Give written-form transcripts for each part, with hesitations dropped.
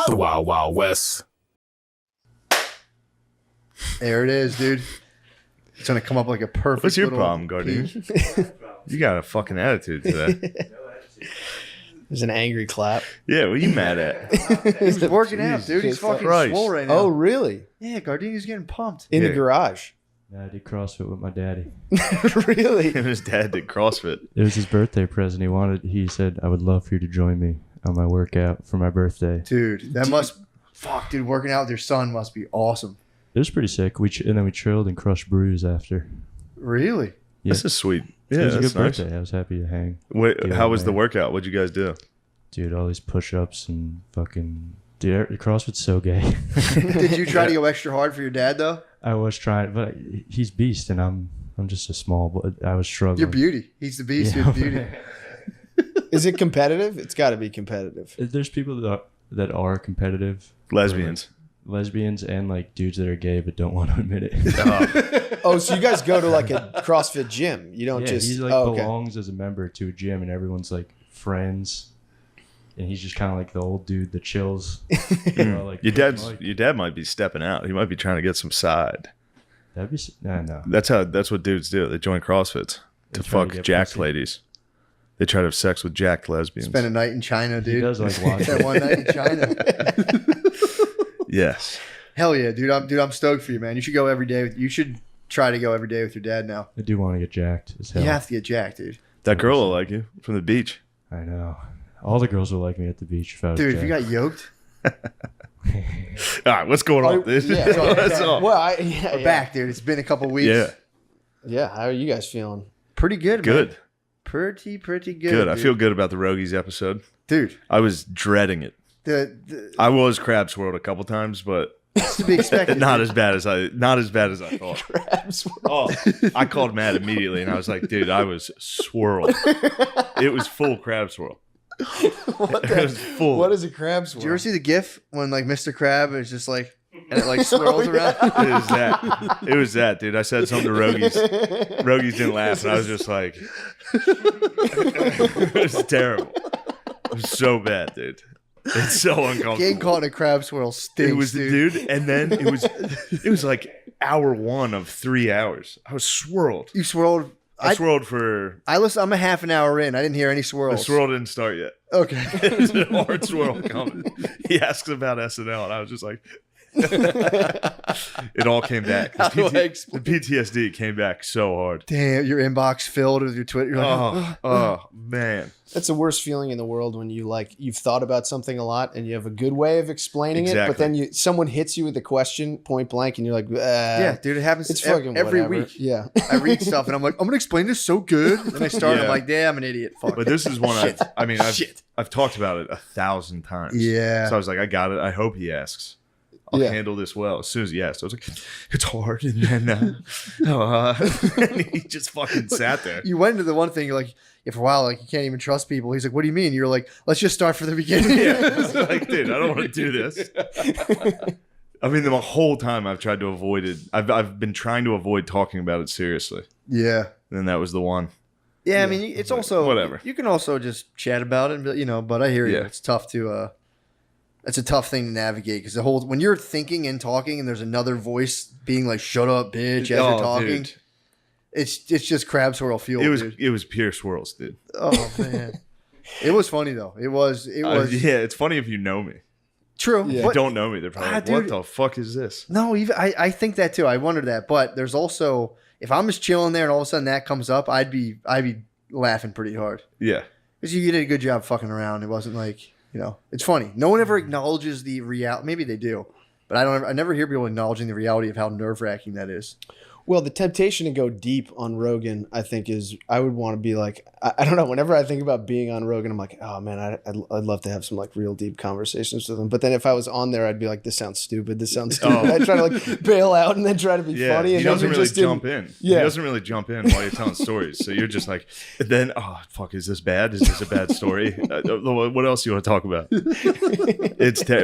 The Wild Wild West. There it is, dude. It's gonna come up like a perfect. What's your little problem, Guardian? You got a fucking attitude today. There's an angry clap. Yeah, what are you mad at? He's working out, dude. He's fucking Christ. swole right now. Oh, really? Yeah, Gardini's getting pumped. In Yeah. the garage? I did CrossFit with my daddy. Really? Him and his dad did CrossFit. It was his birthday present. He said, I would love for you to join me on my workout for my birthday. Dude, that must. Fuck, dude. Working out with your son must be awesome. It was pretty sick. And then we chilled and crushed brews after. Really? Yeah. This is sweet. It Yeah, was a that's good nice. birthday. I was happy to hang. Wait, Yeah, how was the man. workout? What'd you guys do? Dude, all these push-ups and fucking... Dude, CrossFit's so gay. Did you try to go extra hard for your dad though? I was trying, but he's beast, and I'm just a small, but I was struggling. Your beauty. He's the beast. Yeah. You're the beauty. Is it competitive? It's got to be competitive. There's people that are competitive. Lesbians. Lesbians and like dudes that are gay but don't want to admit it. Oh, so you guys go to like a CrossFit gym? You don't Yeah, just. he like oh, okay. belongs as a member to a gym, and everyone's like friends. And he's just kind of like the old dude that chills. You know, like Your dad might be stepping out. He might be trying to get some side. That'd be no. That's what dudes do. They join CrossFits to They try to fuck get jacked pussy. ladies. They try to have sex with jacked lesbians. Spend a night in China, dude. He does like watch That it. one night in China. Yes. Hell yeah, dude. I'm stoked for you, man. You should go every day. You should try to go every day with your dad now. I do want to get jacked as hell. You have to get jacked, dude. That girl will like you from the beach. I know. All the girls will like me at the beach if I was Dude, if you jacked. got yoked, All right, what's going on, Oh, dude? yeah. What's up? Well, we're back, dude. It's been a couple weeks. Yeah, Yeah. How are you guys feeling? Pretty good, man. good. Pretty good. Good. I dude. feel good about the Rogies episode. Dude, I was dreading it. the I was crab swirled a couple times, but it's to be expected. not dude. as bad as I thought. Crabs. Oh, I called Matt immediately, and I was like, "Dude, I was swirled. It was full crab swirl. What, It was full. what is a crab swirl? Did you ever see the GIF when like Mr. Crab is just like and it like swirls Oh, yeah. around? It was that. It was that, dude. I said something to Rogies. Rogies didn't laugh, and I was just like, it was terrible. It was so bad, dude. It's so uncomfortable. Getting caught in a crab swirl stinks, It was, dude. dude, and then it was like hour 1 of 3 hours. I was swirled. You swirled. I swirled for I'm a half an hour in. I didn't hear any the swirls. swirl didn't start yet. Okay. It's a hard swirl coming. He asks about SNL, and I was just like, it all came back. How do I The explain? PTSD came back so hard. Damn, your inbox filled with your Twitter. You're like, Oh man. That's the worst feeling in the world when you've thought about something a lot and you have a good way of explaining it, but Exactly. then someone hits you with a question point blank and you're like, yeah, dude, it happens it's fucking every whatever. week. Yeah. I read stuff and I'm like, I'm gonna explain this so good. And I start, Yeah. I'm like, damn, I'm an idiot. Fuck. But this is one Shit. I've talked about it 1,000 times. Yeah. So I was like, I got it. I hope he asks. I'll Yeah. handle this well. As soon as he asked, I was like, it's hard. And then and he just fucking sat there. You went into the one thing, you're like, yeah, for a while, like you can't even trust people. He's like, what do you mean? You're like, let's just start from the beginning. Yeah. It's like, dude, I don't want to do this. I mean, the whole time I've tried to avoid it. I've been trying to avoid talking about it seriously. Yeah. And that was the one. Yeah, I mean, it's also Whatever. You can also just chat about it, and but I hear you. Yeah. It's tough to. It's a tough thing to navigate because when you're thinking and talking, and there's another voice being like, "Shut up, bitch," as you're talking. Dude. It's just crab swirl fuel. Dude. It was pure swirls, dude. Oh man, it was funny though. It was Yeah, it's funny if you know me. true. Yeah. If But- you don't know me, they're probably like, dude. what the fuck is this? No, even I think that too. I wondered that, but there's also if I'm just chilling there and all of a sudden that comes up, I'd be laughing pretty hard Yeah. because you did a good job fucking around. It wasn't like it's funny. No one ever acknowledges the reality. Maybe they do, but I never hear people acknowledging the reality of how nerve wracking that is. Well, the temptation to go deep on Rogan, I think, is I would want to be like, I don't know. Whenever I think about being on Rogan, I'm like, oh man, I'd love to have some like real deep conversations with him. But then if I was on there, I'd be like, this sounds stupid. This sounds stupid. Oh. I'd try to like bail out and then try to be Yeah. funny. He And doesn't then really just didn't- jump in. Yeah. He doesn't really jump in while you're telling stories. So you're just like, then, oh, fuck, is this bad? Is this a bad story? What else do you want to talk about?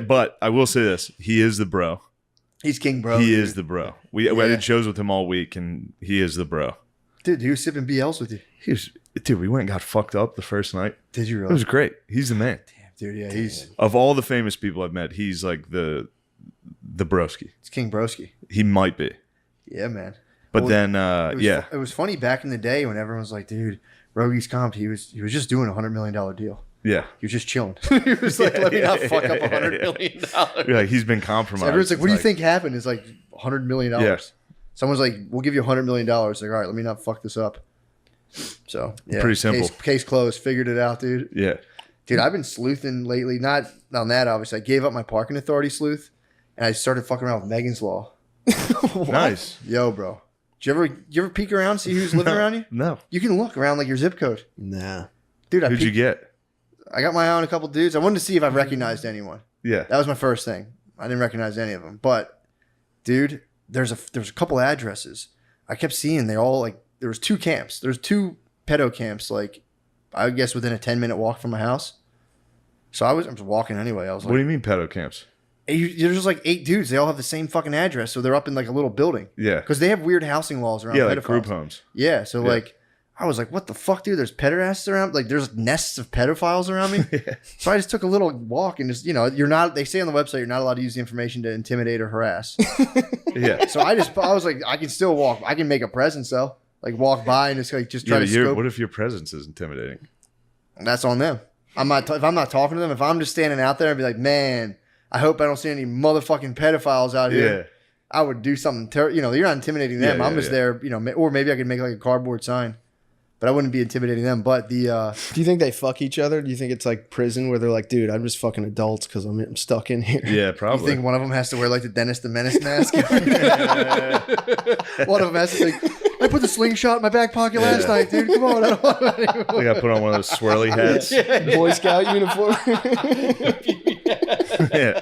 But I will say this. He is the bro. He's king, bro. He dude. is the bro. I did shows with him all week, and he is the bro. Dude, he was sipping BLs with you. Dude, we went and got fucked up the first night. Did you It really? was great. He's the man. Damn, Dude, yeah, he's Of all the famous people I've met, he's like the broski. it's King Broski. He might be. Yeah, man. But Well, then, it was funny back in the day when everyone was like, dude, Rogies Comp, he was just doing $100 million deal. yeah. He was just chilling. He was like, let me not fuck up $100 million. Yeah, he's been compromised. So everyone's like, what do you It's think happened? It's like $100 million. Yeah. Someone's like, we'll give you $100 million. Like, all right, let me not fuck this up. So, yeah. Pretty simple. Case closed. Figured it out, dude. Yeah. Dude, I've been sleuthing lately. Not on that, obviously. I gave up my parking authority sleuth, and I started fucking around with Megan's Law. Nice. Yo, bro. Did you ever peek around, see who's living around you? No. You can look around like your zip code. Nah. Dude, Who'd you get? I got my eye on a couple dudes. I wanted to see if I recognized anyone. Yeah. That was my first thing. I didn't recognize any of them. But, dude, there's a couple addresses. I kept seeing they all, like, there was 2 camps. There's 2 pedo camps, like, I guess within a 10-minute walk from my house. So I was walking anyway. I was What do like, you mean pedo camps? there's just like 8 dudes. They all have the same fucking address. So they're up in like a little building. Yeah. Because they have weird housing laws around Yeah, pedophiles. like group homes. Yeah. So Yeah. like, I was like, what the fuck, dude? There's pederasts around. Like there's nests of pedophiles around me. So I just took a little walk and just, they say on the website, you're not allowed to use the information to intimidate or harass. Yeah. So I was like, I can still walk. I can make a presence though. Like walk by and just try Yeah, to scope. what if your presence is intimidating? That's on them. If I'm not talking to them, if I'm just standing out there and be like, man, I hope I don't see any motherfucking pedophiles out here. Yeah. I would do something. You're not intimidating them. Yeah, I'm yeah, just yeah. there, or maybe I could make like a cardboard sign, but I wouldn't be intimidating them. But Do you think they fuck each other? Do you think it's like prison where they're like, dude, I'm just fucking adults because I'm stuck in here? Yeah, you probably. think one of them has to wear like the Dennis the Menace mask? One of them has to like, I put the slingshot in my back pocket last night, dude. Come on, I don't want it anymore. They got to put on one of those swirly hats. Boy Scout uniform. Yeah.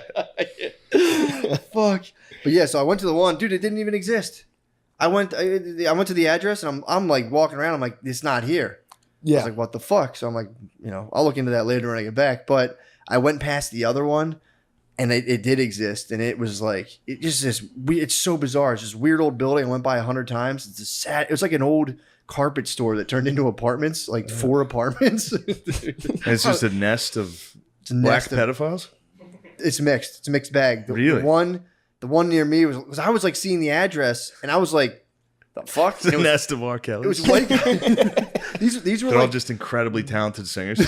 Fuck. But yeah, so I went to the one, dude. It didn't even exist. I went to the address and I'm like walking around. I'm like, it's not here. I Yeah. was like, what the fuck? So I'm like, I'll look into that later when I get back. But I went past the other one, and it did exist, and it was like it's so bizarre. It's this weird old building. I went by 100 times. It was like an old carpet store that turned into apartments, like 4 apartments. And it's just a nest of It's a black nest of- pedophiles? It's mixed. It's a mixed bag. Really? The one near me was I was like seeing the address, and I was like, the fuck? It's a nest of R. Kelly. It was white guys. These were They're all like just incredibly talented singers.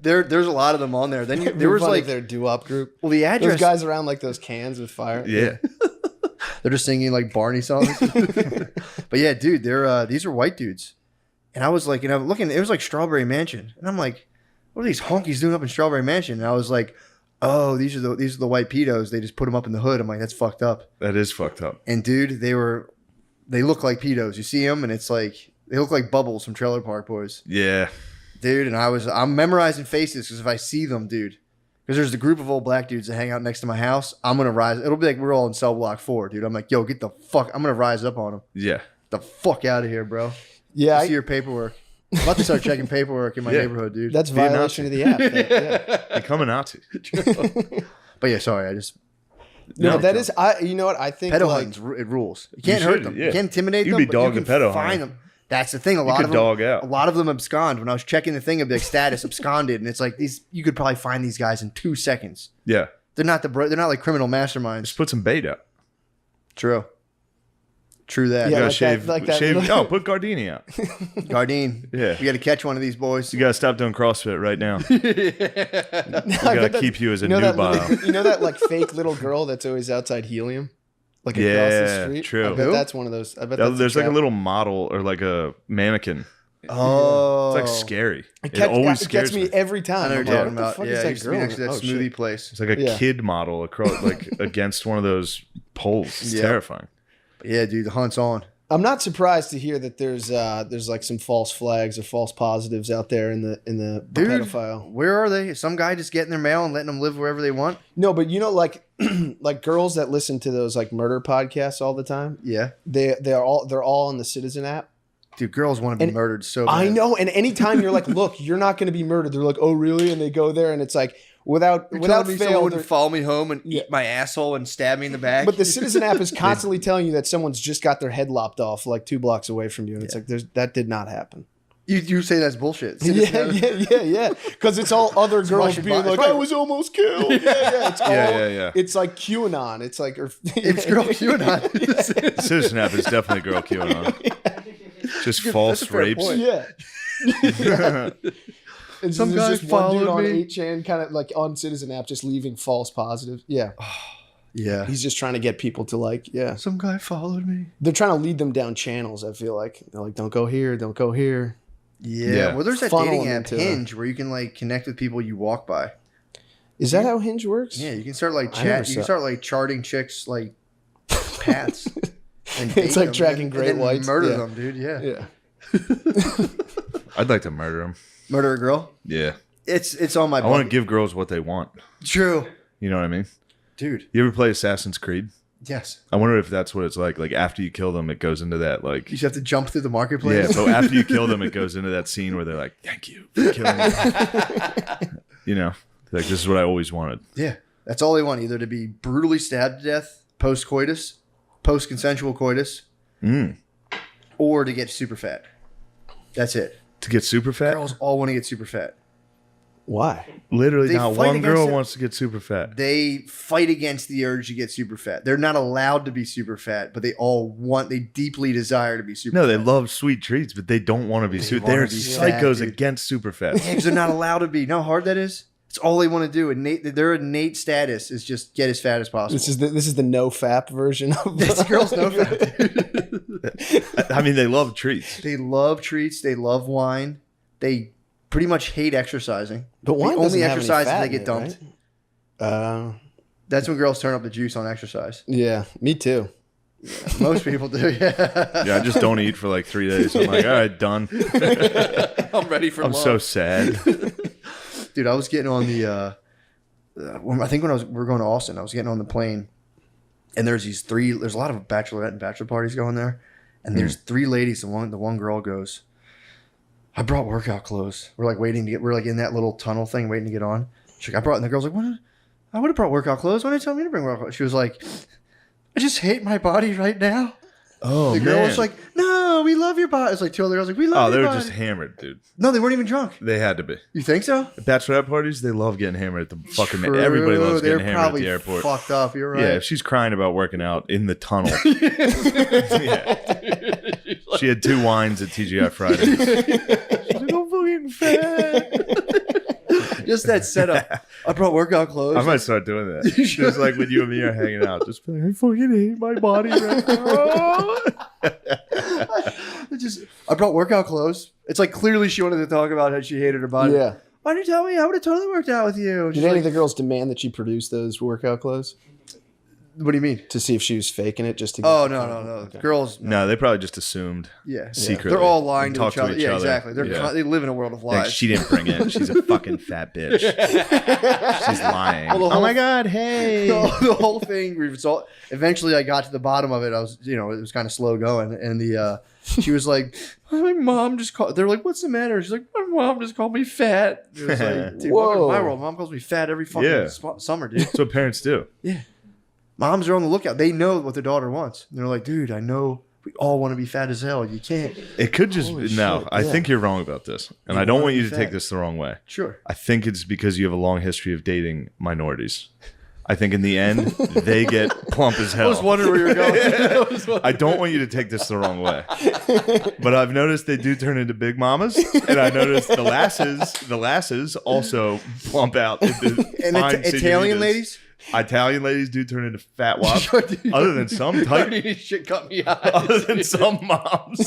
there's a lot of them on there. Then there was like their doo-wop group. well the address. Those guys around like those cans with fire. Yeah. They're just singing like Barney songs. But yeah, dude, these are white dudes, and I was like, I'm looking. It was like Strawberry Mansion, and I'm like, what are these honkies doing up in Strawberry Mansion? And I was like, oh, these are the white pedos. They just put them up in the hood. I'm like, that's fucked up. That is fucked up. And dude, they look like pedos. You see them, and it's like they look like Bubbles from Trailer Park Boys, Yeah. dude. And I'm memorizing faces because if I see them, dude, because there's a group of old black dudes that hang out next to my house, I'm gonna rise. It'll be like we're all in cell block 4, dude. I'm like, yo, get the fuck. I'm gonna rise up on them. Yeah. The fuck out of here, bro. Yeah, I see your paperwork. I'm about to start checking paperwork in my Yeah. neighborhood, dude. that's Be a violation of the app. Yeah. They're coming out to. But yeah, sorry. I just No, No. that is. You know what I think. pedo like, hunting's it rules. You can't You hurt should, them. yeah. You can't intimidate You'd them. be but you dogging can pedo find hunting. them. That's the thing. A You lot could of them, dog out. a lot of them abscond. When I was checking the thing, it'd be like status absconded, and it's like these. You could probably find these guys in 2 seconds. Yeah. They're not they're not like criminal masterminds. Just put some bait out. True that. Yeah. You gotta like shave. that- like that shave. little- No, put Gardini out. Gardine. Yeah. We got to catch one of these boys. You gotta stop doing CrossFit right now. I We bet gotta that- keep you as a you know that nubile. little- you know that like fake little girl that's always outside Helium, like across Yeah, the street. true. I bet Who? that's one of those. I bet that's There's like a trap. little model or like a mannequin. Oh, It's like scary. It It always gets scares me me. every I time. know I'm what you're like, talking what the about. fuck Yeah, is I that used to be girl? next to that Oh, smoothie shit. place. It's like a Yeah. kid model across, like against one of those poles. It's Yeah. terrifying. Yeah, dude, the hunt's on. I'm not surprised to hear that there's like some false flags or false positives out there in the Dude, pedophile. where are they? Is some guy just getting their mail and letting them live wherever they want? No, but you know, like like girls that listen to those like murder podcasts all the time. Yeah. They're all on the Citizen app. Dude, girls want to be And murdered so bad. I know, and anytime you're like, look, you're not going to be murdered. They're like, oh really? And they go there, and it's like without You're without telling me fail. someone they're- wouldn't follow me home and Yeah. eat my asshole and stab me in the back? But the Citizen app is constantly telling you that someone's just got their head lopped off like 2 blocks away from you, and it's like that did not happen. You say that's bullshit. Yeah. Because it's all other girls Russian being bot- like, it's I probably- was almost killed. Yeah. It's all, Yeah. It's like QAnon. It's like, It's girl QAnon. Citizen app is definitely girl QAnon. Just false that's a fair rapes. point. Yeah. And Some there's guy just one dude followed on me. 8chan, kind of like on Citizen app, just leaving false positives. Yeah. Yeah. He's just trying to get people to like, yeah. Some guy followed me. They're trying to lead them down channels, I feel like. They're like, don't go here, don't go here. Yeah. Yeah. Well, there's that Funnel dating them app, into Hinge, where you can like connect with people you walk by. Is that how Hinge works? Yeah, you can start like I never chat. You can saw- start like charting chicks like paths. And date It's like them tracking and great then whites. Murder Yeah. them, dude. Yeah. Yeah. I'd like to murder him. Murder a girl. Yeah. It's on my. I want to bucket. give girls what they want. True, You know what I mean? dude. You ever play Assassin's Creed? Yes. I wonder if that's what it's like. Like after you kill them, it goes into that like. You just have to jump through the Yeah, marketplace. but after you kill them, it goes into that scene where they're like, "Thank you for killing me." You know, like this is what I always wanted. Yeah. That's all they want. Either to be brutally stabbed to death post coitus, post consensual coitus, or to get super fat. That's it. To get super fat, Girls all want to get super fat. Why? literally They not fight one against girl it. wants to get super fat. They fight against the urge to get super fat. They're not allowed to be super fat, but they deeply desire to be super No, fat. they love sweet treats, but they don't want to be super. wanna They're be fat, psychos dude. against super fat. Yeah, because they're not allowed to be. You know how hard that is? It's all they want to do. Their innate status is just get as fat as possible. This is the no fap version of That's girls know fat. Dude. I mean, they love treats. They love treats. They love wine. They pretty much hate exercising. But wine only doesn't have any exercise is fat they in get it, dumped. right? That's when girls turn up the juice on exercise. Yeah, me too. Most people do. Yeah. Yeah, I just don't eat for like 3 days. I'm like, all right, done. I'm ready for I'm love. so sad. Dude, I was getting on the. I think when we're going to Austin, I was getting on the plane, and there's a lot of bachelorette and bachelor parties going there, and there's 3 ladies. The one girl goes, I brought workout clothes. We're like waiting to get. We're like in that little tunnel thing, waiting to get on. She's like, I brought, and the girl's like, what? I would have brought workout clothes. Why didn't you tell me to bring workout clothes? She was like, I just hate my body right now. Oh, The girl man. was like, no, we love your body. It's like 2 other girls like, we love Oh, they your were body. just hammered, dude. No, they weren't even drunk. They had to be. You think so? Bachelorette parties, they love getting hammered at the fucking. True. Everybody loves They're getting hammered at probably the airport. Fucked up. You're right. Yeah, if she's crying about working out in the tunnel. Yeah. She had 2 wines at TGI Friday. She's like, I'm fucking fat. Just that setup. I brought workout clothes. I might start doing that. Just like when you and me are hanging out. Just be like, I fucking hate my body right now. I brought workout clothes. It's like clearly she wanted to talk about how she hated her body. Yeah. Why didn't you tell me? I would have totally worked out with you. She's Did any like, of the girls demand that she produce those workout clothes what do you mean? to see if she was faking it? Just to get Oh no. Okay. Girls. No, they probably just assumed. Yeah. Secretly. They're all lying And to talk each other. Yeah, other. exactly. Yeah. They live in a world of Like, lies. she didn't bring it. She's a fucking fat bitch. She's lying. Well, the Oh whole- my god, hey. the whole thing result. Eventually, I got to the bottom of it. I was, it was kind of slow going, and she was like, "My mom just called." They're like, "What's the matter?" She's like, "My mom just called me fat." It was like, dude, welcome to my Whoa. world. Mom calls me fat every fucking Yeah. summer, dude. That's what parents do. Moms are on the lookout. They know what their daughter wants. And they're like, dude, I know we all want to be fat as hell. You can't. It could just Holy no. shit, I yeah. think you're wrong about this, and You I don't wanna want you be to take fat. this the wrong way. Sure. I think it's because you have a long history of dating minorities. I think in the end they get plump as I hell. was wondering where you were going. I don't want you to take this the wrong way, but I've noticed they do turn into big mamas, and I noticed the lasses also plump out into And fine Italian senoritas. ladies? Italian ladies do turn into fat wops. Other than some type, shit cut me out. other than some moms.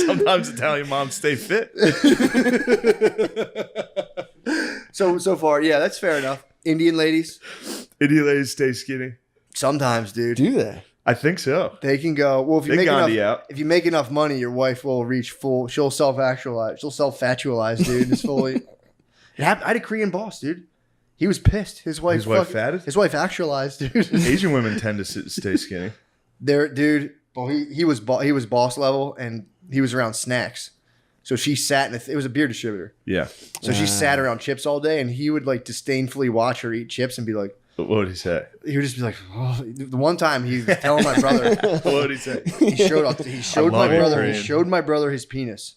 Sometimes Italian moms stay fit. So far, yeah, that's fair enough. Indian ladies, Indian ladies stay skinny. sometimes, dude, Do they? I think so. they can go. Well, if you Big make Gandhi enough, out. if you make enough money, your wife will reach full. She'll self-actualize. She'll self-fatualize, dude. It's fully. It happened. I had a Korean boss, dude. He was pissed. His wife fatted? His wife actualized, dude. Asian women tend to stay skinny. There, dude. Well, he was boss level, and he was around snacks. So she sat in it was a beer distributor. Yeah. So she sat around chips all day, and he would like disdainfully watch her eat chips and be like, What would he say? He would just be like, oh. The one time he was telling my brother, What would he say? he showed love my brother, Korean. he showed my brother his penis,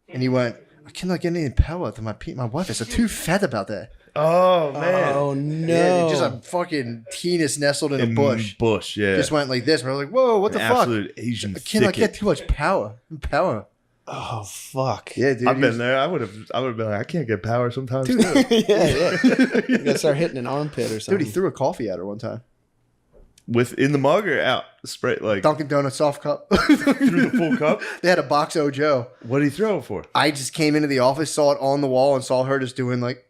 and he went, I cannot get any power to my wife is too fat about that. Oh man. Oh no! Yeah, dude, just a fucking penis nestled in a bush. Bush, yeah. Just went like this. And I was like, whoa, what the fuck? Absolute Asian I cannot get thicket. too much power. Oh fuck! Yeah, dude. I've he been was- there. I would have been like, I can't get power sometimes. Dude, too. yeah. You gotta start hitting an armpit or something. Dude, he threw a coffee at her one time. With in the mug or out spray like Dunkin' Donuts soft cup. through the full cup. They had a box of Joe. What did he throw it for? I just came into the office, saw it on the wall, and saw her just doing like.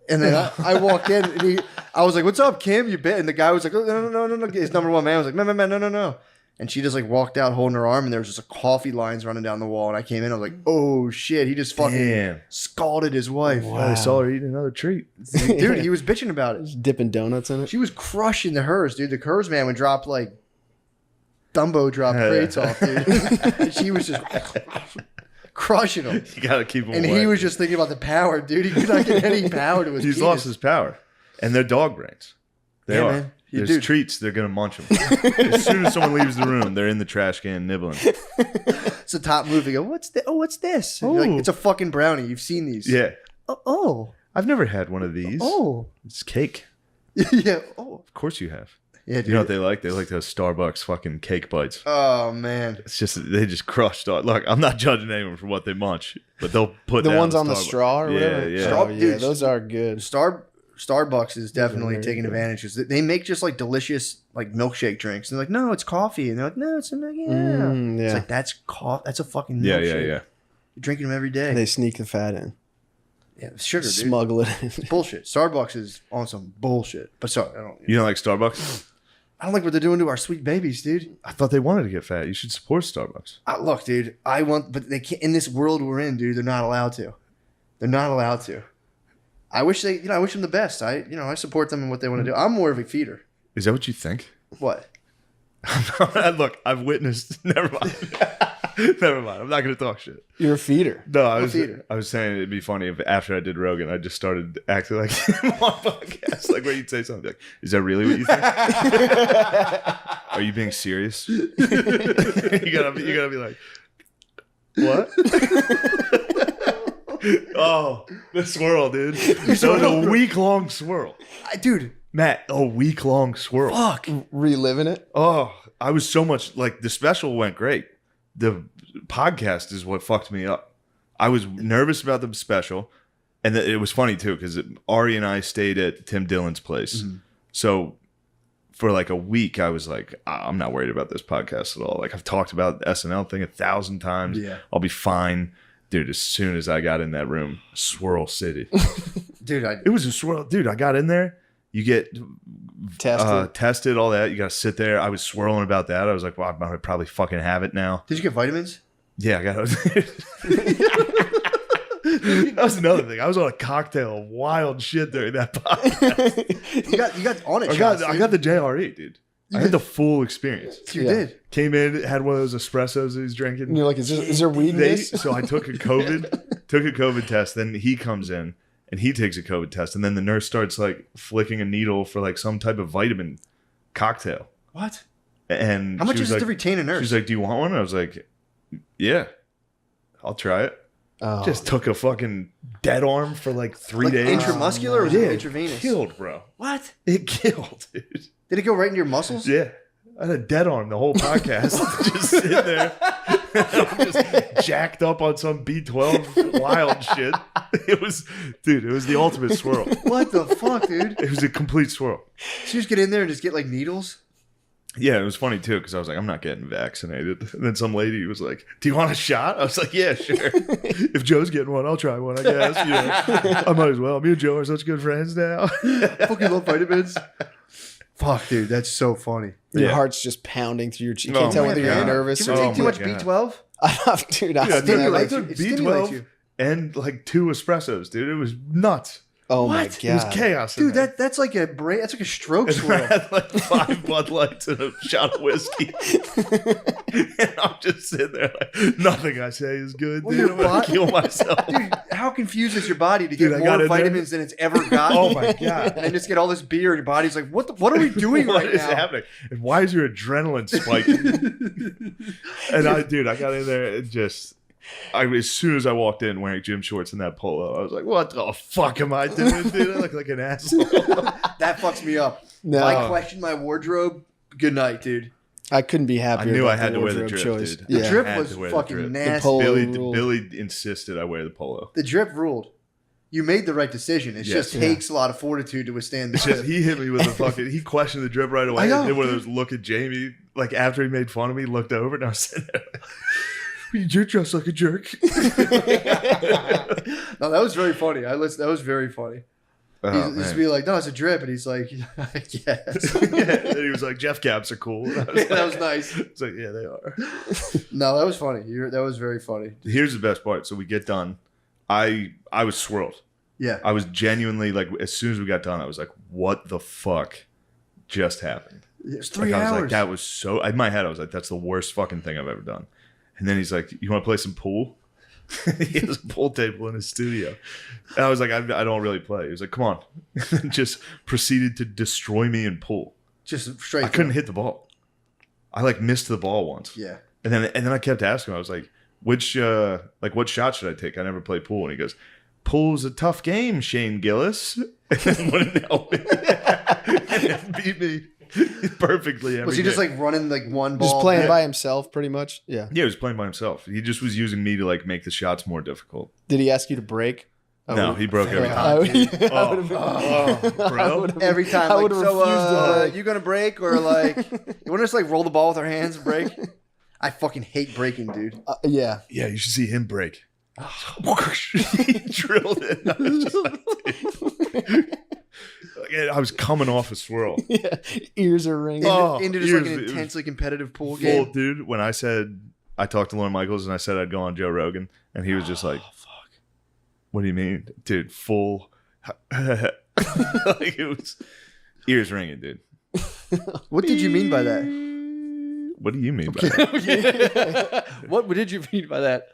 And then I walked in, and I was like, "What's up, Kim? You bit?" And the guy was like, oh, "No." His number one man was like, "No." And she just like walked out holding her arm, and there was just a coffee lines running down the wall. And I came in, I was like, "Oh shit!" He just fucking Damn. scalded his wife. I saw her eating another treat. Dude, he was bitching about it. Just dipping donuts in it. She was crushing the hers, dude. The hers man would drop like Dumbo drop Yeah. crates off, dude. And she was just crushing them. You gotta keep him And away. he was just thinking about the power, dude. He could not get any power to his He's penis. lost his power. And they're dog brains. They Yeah, are. man. You There's do. treats, they're gonna munch them. As soon as someone leaves the room, they're in the trash can nibbling. It's a top move. They go, what's this? And you're like, Ooh. it's a fucking brownie. You've seen these. Yeah. Oh. I've never had one of these. Oh. It's cake. Yeah. Oh. Of course you have. Yeah, dude. You know what they like? They like those Starbucks fucking cake bites. Oh, man. It's just they just crushed on. Look, I'm not judging anyone for what they munch, but they'll put The down ones on the Starbucks. straw or whatever. Yeah, yeah. Straw- Oh, yeah, dude, those are good. Starbucks is definitely very taking good. advantage because they make just like delicious like milkshake drinks. And they're like, no, it's coffee. And they're like, no, it's not. Yeah. Yeah. It's like, that's that's a fucking Yeah, milkshake. yeah. You're drinking them every day. They sneak the fat in, Yeah, sugar, dude. smuggle it in. Bullshit. Starbucks is on some bullshit. But sorry, You don't like Starbucks? I don't like what they're doing to our sweet babies, dude. I thought they wanted to get fat. You should support Starbucks. Look, dude, but they can't, in this world we're in, dude, they're not allowed to. They're not allowed to. I wish I wish them the best. I support them in what they want to do. I'm more of a feeder. Is that what you think? What? Look, I've witnessed. Never mind. Never mind. I'm not going to talk shit. You're a feeder. No, I'm a feeder. I was saying it'd be funny if after I did Rogan, I just started acting like him on podcast, like where you'd say something like, "Is that really what you think? Are you being serious?" you gotta be like, "What?" Oh, the swirl, dude. So a week-long swirl, Dude, Matt. A week-long swirl. fuck. Reliving it. Oh, I was so much like the special went great. The podcast is what fucked me up. I was nervous about the special, and it was funny too because Ari and I stayed at Tim Dillon's place. So for like a week, I was like, I'm not worried about this podcast at all. Like I've talked about the SNL thing 1,000 times. Yeah. I'll be fine, dude. As soon as I got in that room, Swirl City. Dude, It was a swirl, dude. I got in there. You get tested, all that. You got to sit there. I was swirling about that. I was like, well, I probably fucking have it now. did you get vitamins? Yeah, I got That was another thing. I was on a cocktail of wild shit during that podcast. You got on it. I got the JRE, dude. I had the full experience. You Yeah. did. Came in, had one of those espressos that he's drinking. And you're like, is there weed in this? So I took a COVID test. Then he comes in and he takes a COVID test, and then the nurse starts like flicking a needle for like some type of vitamin cocktail. What? And How much she is was it to retain a nurse? She's like, "Do you want one?" I was like, "Yeah, I'll try it." Oh. Just took a fucking dead arm for like 3 like days. intramuscular or is it intravenous? Killed, bro. What? It killed, dude. Did it go right into your muscles? Yeah. I had a dead arm the whole podcast. Just sitting there. I'm just jacked up on some B12 wild shit. It was the ultimate swirl. What the fuck, dude? It was a complete swirl. So you just get in there and just get like needles? Yeah, it was funny too because I was like, I'm not getting vaccinated. And then some lady was like, "Do you want a shot?" I was like, "Yeah, sure. If Joe's getting one, I'll try one, I guess. You know, I might as well. Me and Joe are such good friends now." Fucking love vitamins. Fuck, dude, that's so funny. Your Yeah. heart's just pounding through your cheek. You Oh can't tell my whether you're God. nervous Did you or. ever Oh take too my much God. B12? Dude, I Dude, I think I took stimulates you. It stimulates B12 you. and like 2 espressos, dude. It was nuts. Oh my What? god, It was chaos, in Dude, there. that's like a brain. That's like a stroke And I swirl. had like 5 Bud Lights and a shot of whiskey. And I'm just sitting there like, nothing I say is good, Well, dude. your I'm going to body- kill myself. Dude, how confused is your body to Dude, get I got more in there. vitamins than it's ever gotten? Oh my God. And then just get all this beer, and your body's like, what are we doing What right is now? happening? And why is your adrenaline spiking? And I got in there and just, as soon as I walked in wearing gym shorts and that polo, I was like, what the fuck am I doing, dude? I look like an asshole. That fucks me up. No. If I question my wardrobe, good night, dude. I couldn't be happier. I knew about I had to wear the wardrobe drip, choice. dude. The Yeah. drip had was to wear the fucking drip. The nasty. polo Billy ruled. insisted I wear the polo. The drip ruled. You made the right decision. It Yes. just takes a lot of fortitude to withstand the It's just, drip. he hit me with a fucking. He questioned the drip right away. I know, And did one of dude. those look at Jamie, like after he made fun of me, looked over and I was sitting there. You're dressed like a jerk. No, that was very funny. That was very funny. Oh, He's just man. be like, no, it's a drip, and he's like, I guess. Yeah, and he was like, Jeff caps are cool. And I was that was like, nice. it's like, yeah, they are. No, that was funny. That was very funny. Here's the best part. So we get done. I was swirled. Yeah. I was genuinely like, as soon as we got done, I was like, what the fuck just happened? It's 3 Like, I was hours. like, that was so. In my head, I was like, that's the worst fucking thing I've ever done. And then he's like, you want to play some pool? He has a pool table in his studio. And I was like, I don't really play. He was like, come on. Just proceeded to destroy me in pool. Just straight. I couldn't hit the ball. I like missed the ball once. Yeah. And then I kept asking him, I was like, what shot should I take? I never played pool. And he goes, pool's a tough game, Shane Gillis. And then wouldn't help me. And then beat me perfectly every Was he just game. like running like one ball? Just playing back? by himself, pretty much. Yeah. Yeah, he was playing by himself. He just was using me to like make the shots more difficult. Did he ask you to break? No, he broke every I time. would- I would've been- Oh, bro. Every time, I like, would've so refused to break. you gonna break or like you want to just like roll the ball with our hands and break? I fucking hate breaking, dude. Yeah. Yeah, you should see him break. He drilled it. I was just like, dude. Like, I was coming off a swirl. Yeah. Ears are ringing. Oh, Into just like years, an it was intensely competitive pool Full, game. dude. When I said I talked to Lauren Michaels and I said I'd go on Joe Rogan, and he was just like, "Fuck, what do you mean, dude? Full." Like it was ears ringing, dude. What did you mean by that? What do you mean by that? What did you mean by that,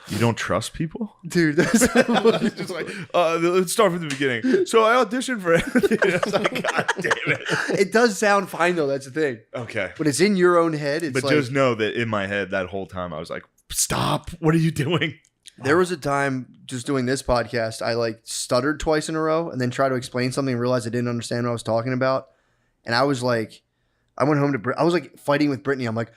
You don't trust people? dude? That's It's just like, let's start from the beginning. So I auditioned for it. I was like, God damn it. it does sound fine though. That's the thing. Okay. When it's in your own head, it's But like just know that in my head that whole time I was like, stop. What are you doing? there was a time just doing this podcast, I like stuttered twice in a row and then tried to explain something and realized I didn't understand what I was talking about. And I was like, I went home to I was like fighting with Brittany. I'm like,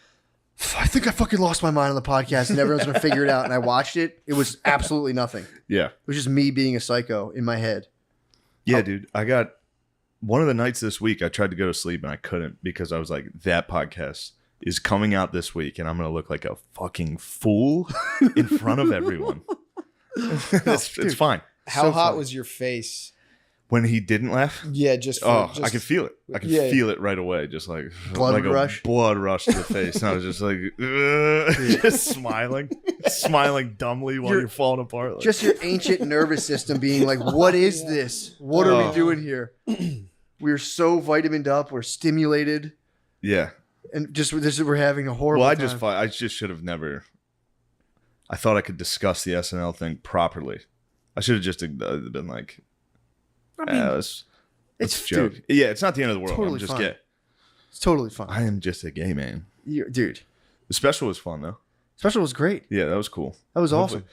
I think I fucking lost my mind on the podcast and everyone's gonna figure it out. And I watched it. It was absolutely nothing. Yeah. It was just me being a psycho in my head. Yeah, dude. I got one of the nights this week, I tried to go to sleep and I couldn't because I was like, that podcast is coming out this week and I'm going to look like a fucking fool in front of everyone. It's fine. How So hot fun. was your face? When he didn't laugh, Yeah, just for, oh, just, I could feel it. I could Yeah. feel it right away, just like Blood like rush? a blood rush to the face. And I was just like, just smiling dumbly while you're falling apart. Like, Just your ancient nervous system being like, what is this? What are we Oh. doing here? We're so vitamined up. We're stimulated. yeah. And just we're having a horrible Well, time. I just should have never. I thought I could discuss the SNL thing properly. I should have just been like, let's it's joke. dude, Yeah, it's not the end of the world. Totally I'm just fine. gay. it's totally fun. I am just a gay man. Dude, The special was fun though. special was great. Yeah, that was cool. That was Hopefully- awesome.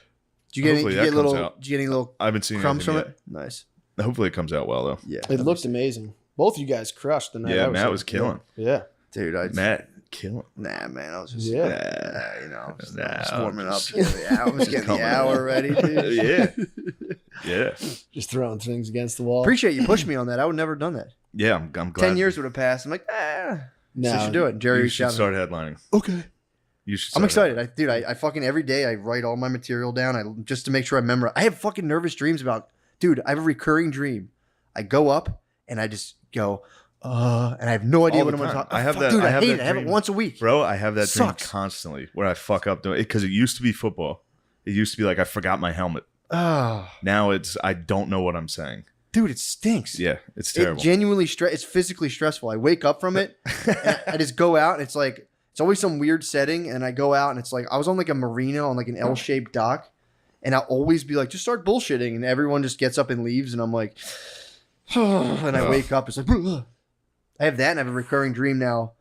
Did you get hopefully that any, comes out. did you get any little I haven't seen crumbs from anything it? Nice. yet. Hopefully it comes out well though. Yeah. it looked amazing. Both you guys crushed the night. Yeah, I Matt there. was killing. Yeah. Dude, I Matt killing. nah, man, I was just Yeah. you know, I was Nah, just warming up. just- I was getting coming the in. hour ready, dude. Yeah. Just throwing things against the wall. Appreciate you pushing me on that. I would never have done that. Yeah, I'm glad. 10 years would have passed. I'm like, No, so you should do it. Jerry You reached should out. start headlining. Okay. You should. I'm start excited. I fucking every day I write all my material down. Just to make sure I remember. I have fucking nervous dreams about, dude. I have a recurring dream. I go up and I just go, and I have no idea All what the I'm going to time. talk. I have Fuck, that- Dude, I I have hate that it. I have it dream. once a week. Bro, I have that Sucks. dream constantly where I fuck up doing it because it used to be football. It used to be like I forgot my helmet. Oh, Now it's I don't know what I'm saying. dude, it stinks. Yeah, it's It terrible. genuinely it's physically stressful. I wake up from it and I just go out and it's like it's always some weird setting and I go out and it's like I was on like a marina on like an L-shaped dock and I'll always be like just start bullshitting and everyone just gets up and leaves and I'm like and I wake up it's like I have that and I have a recurring dream now.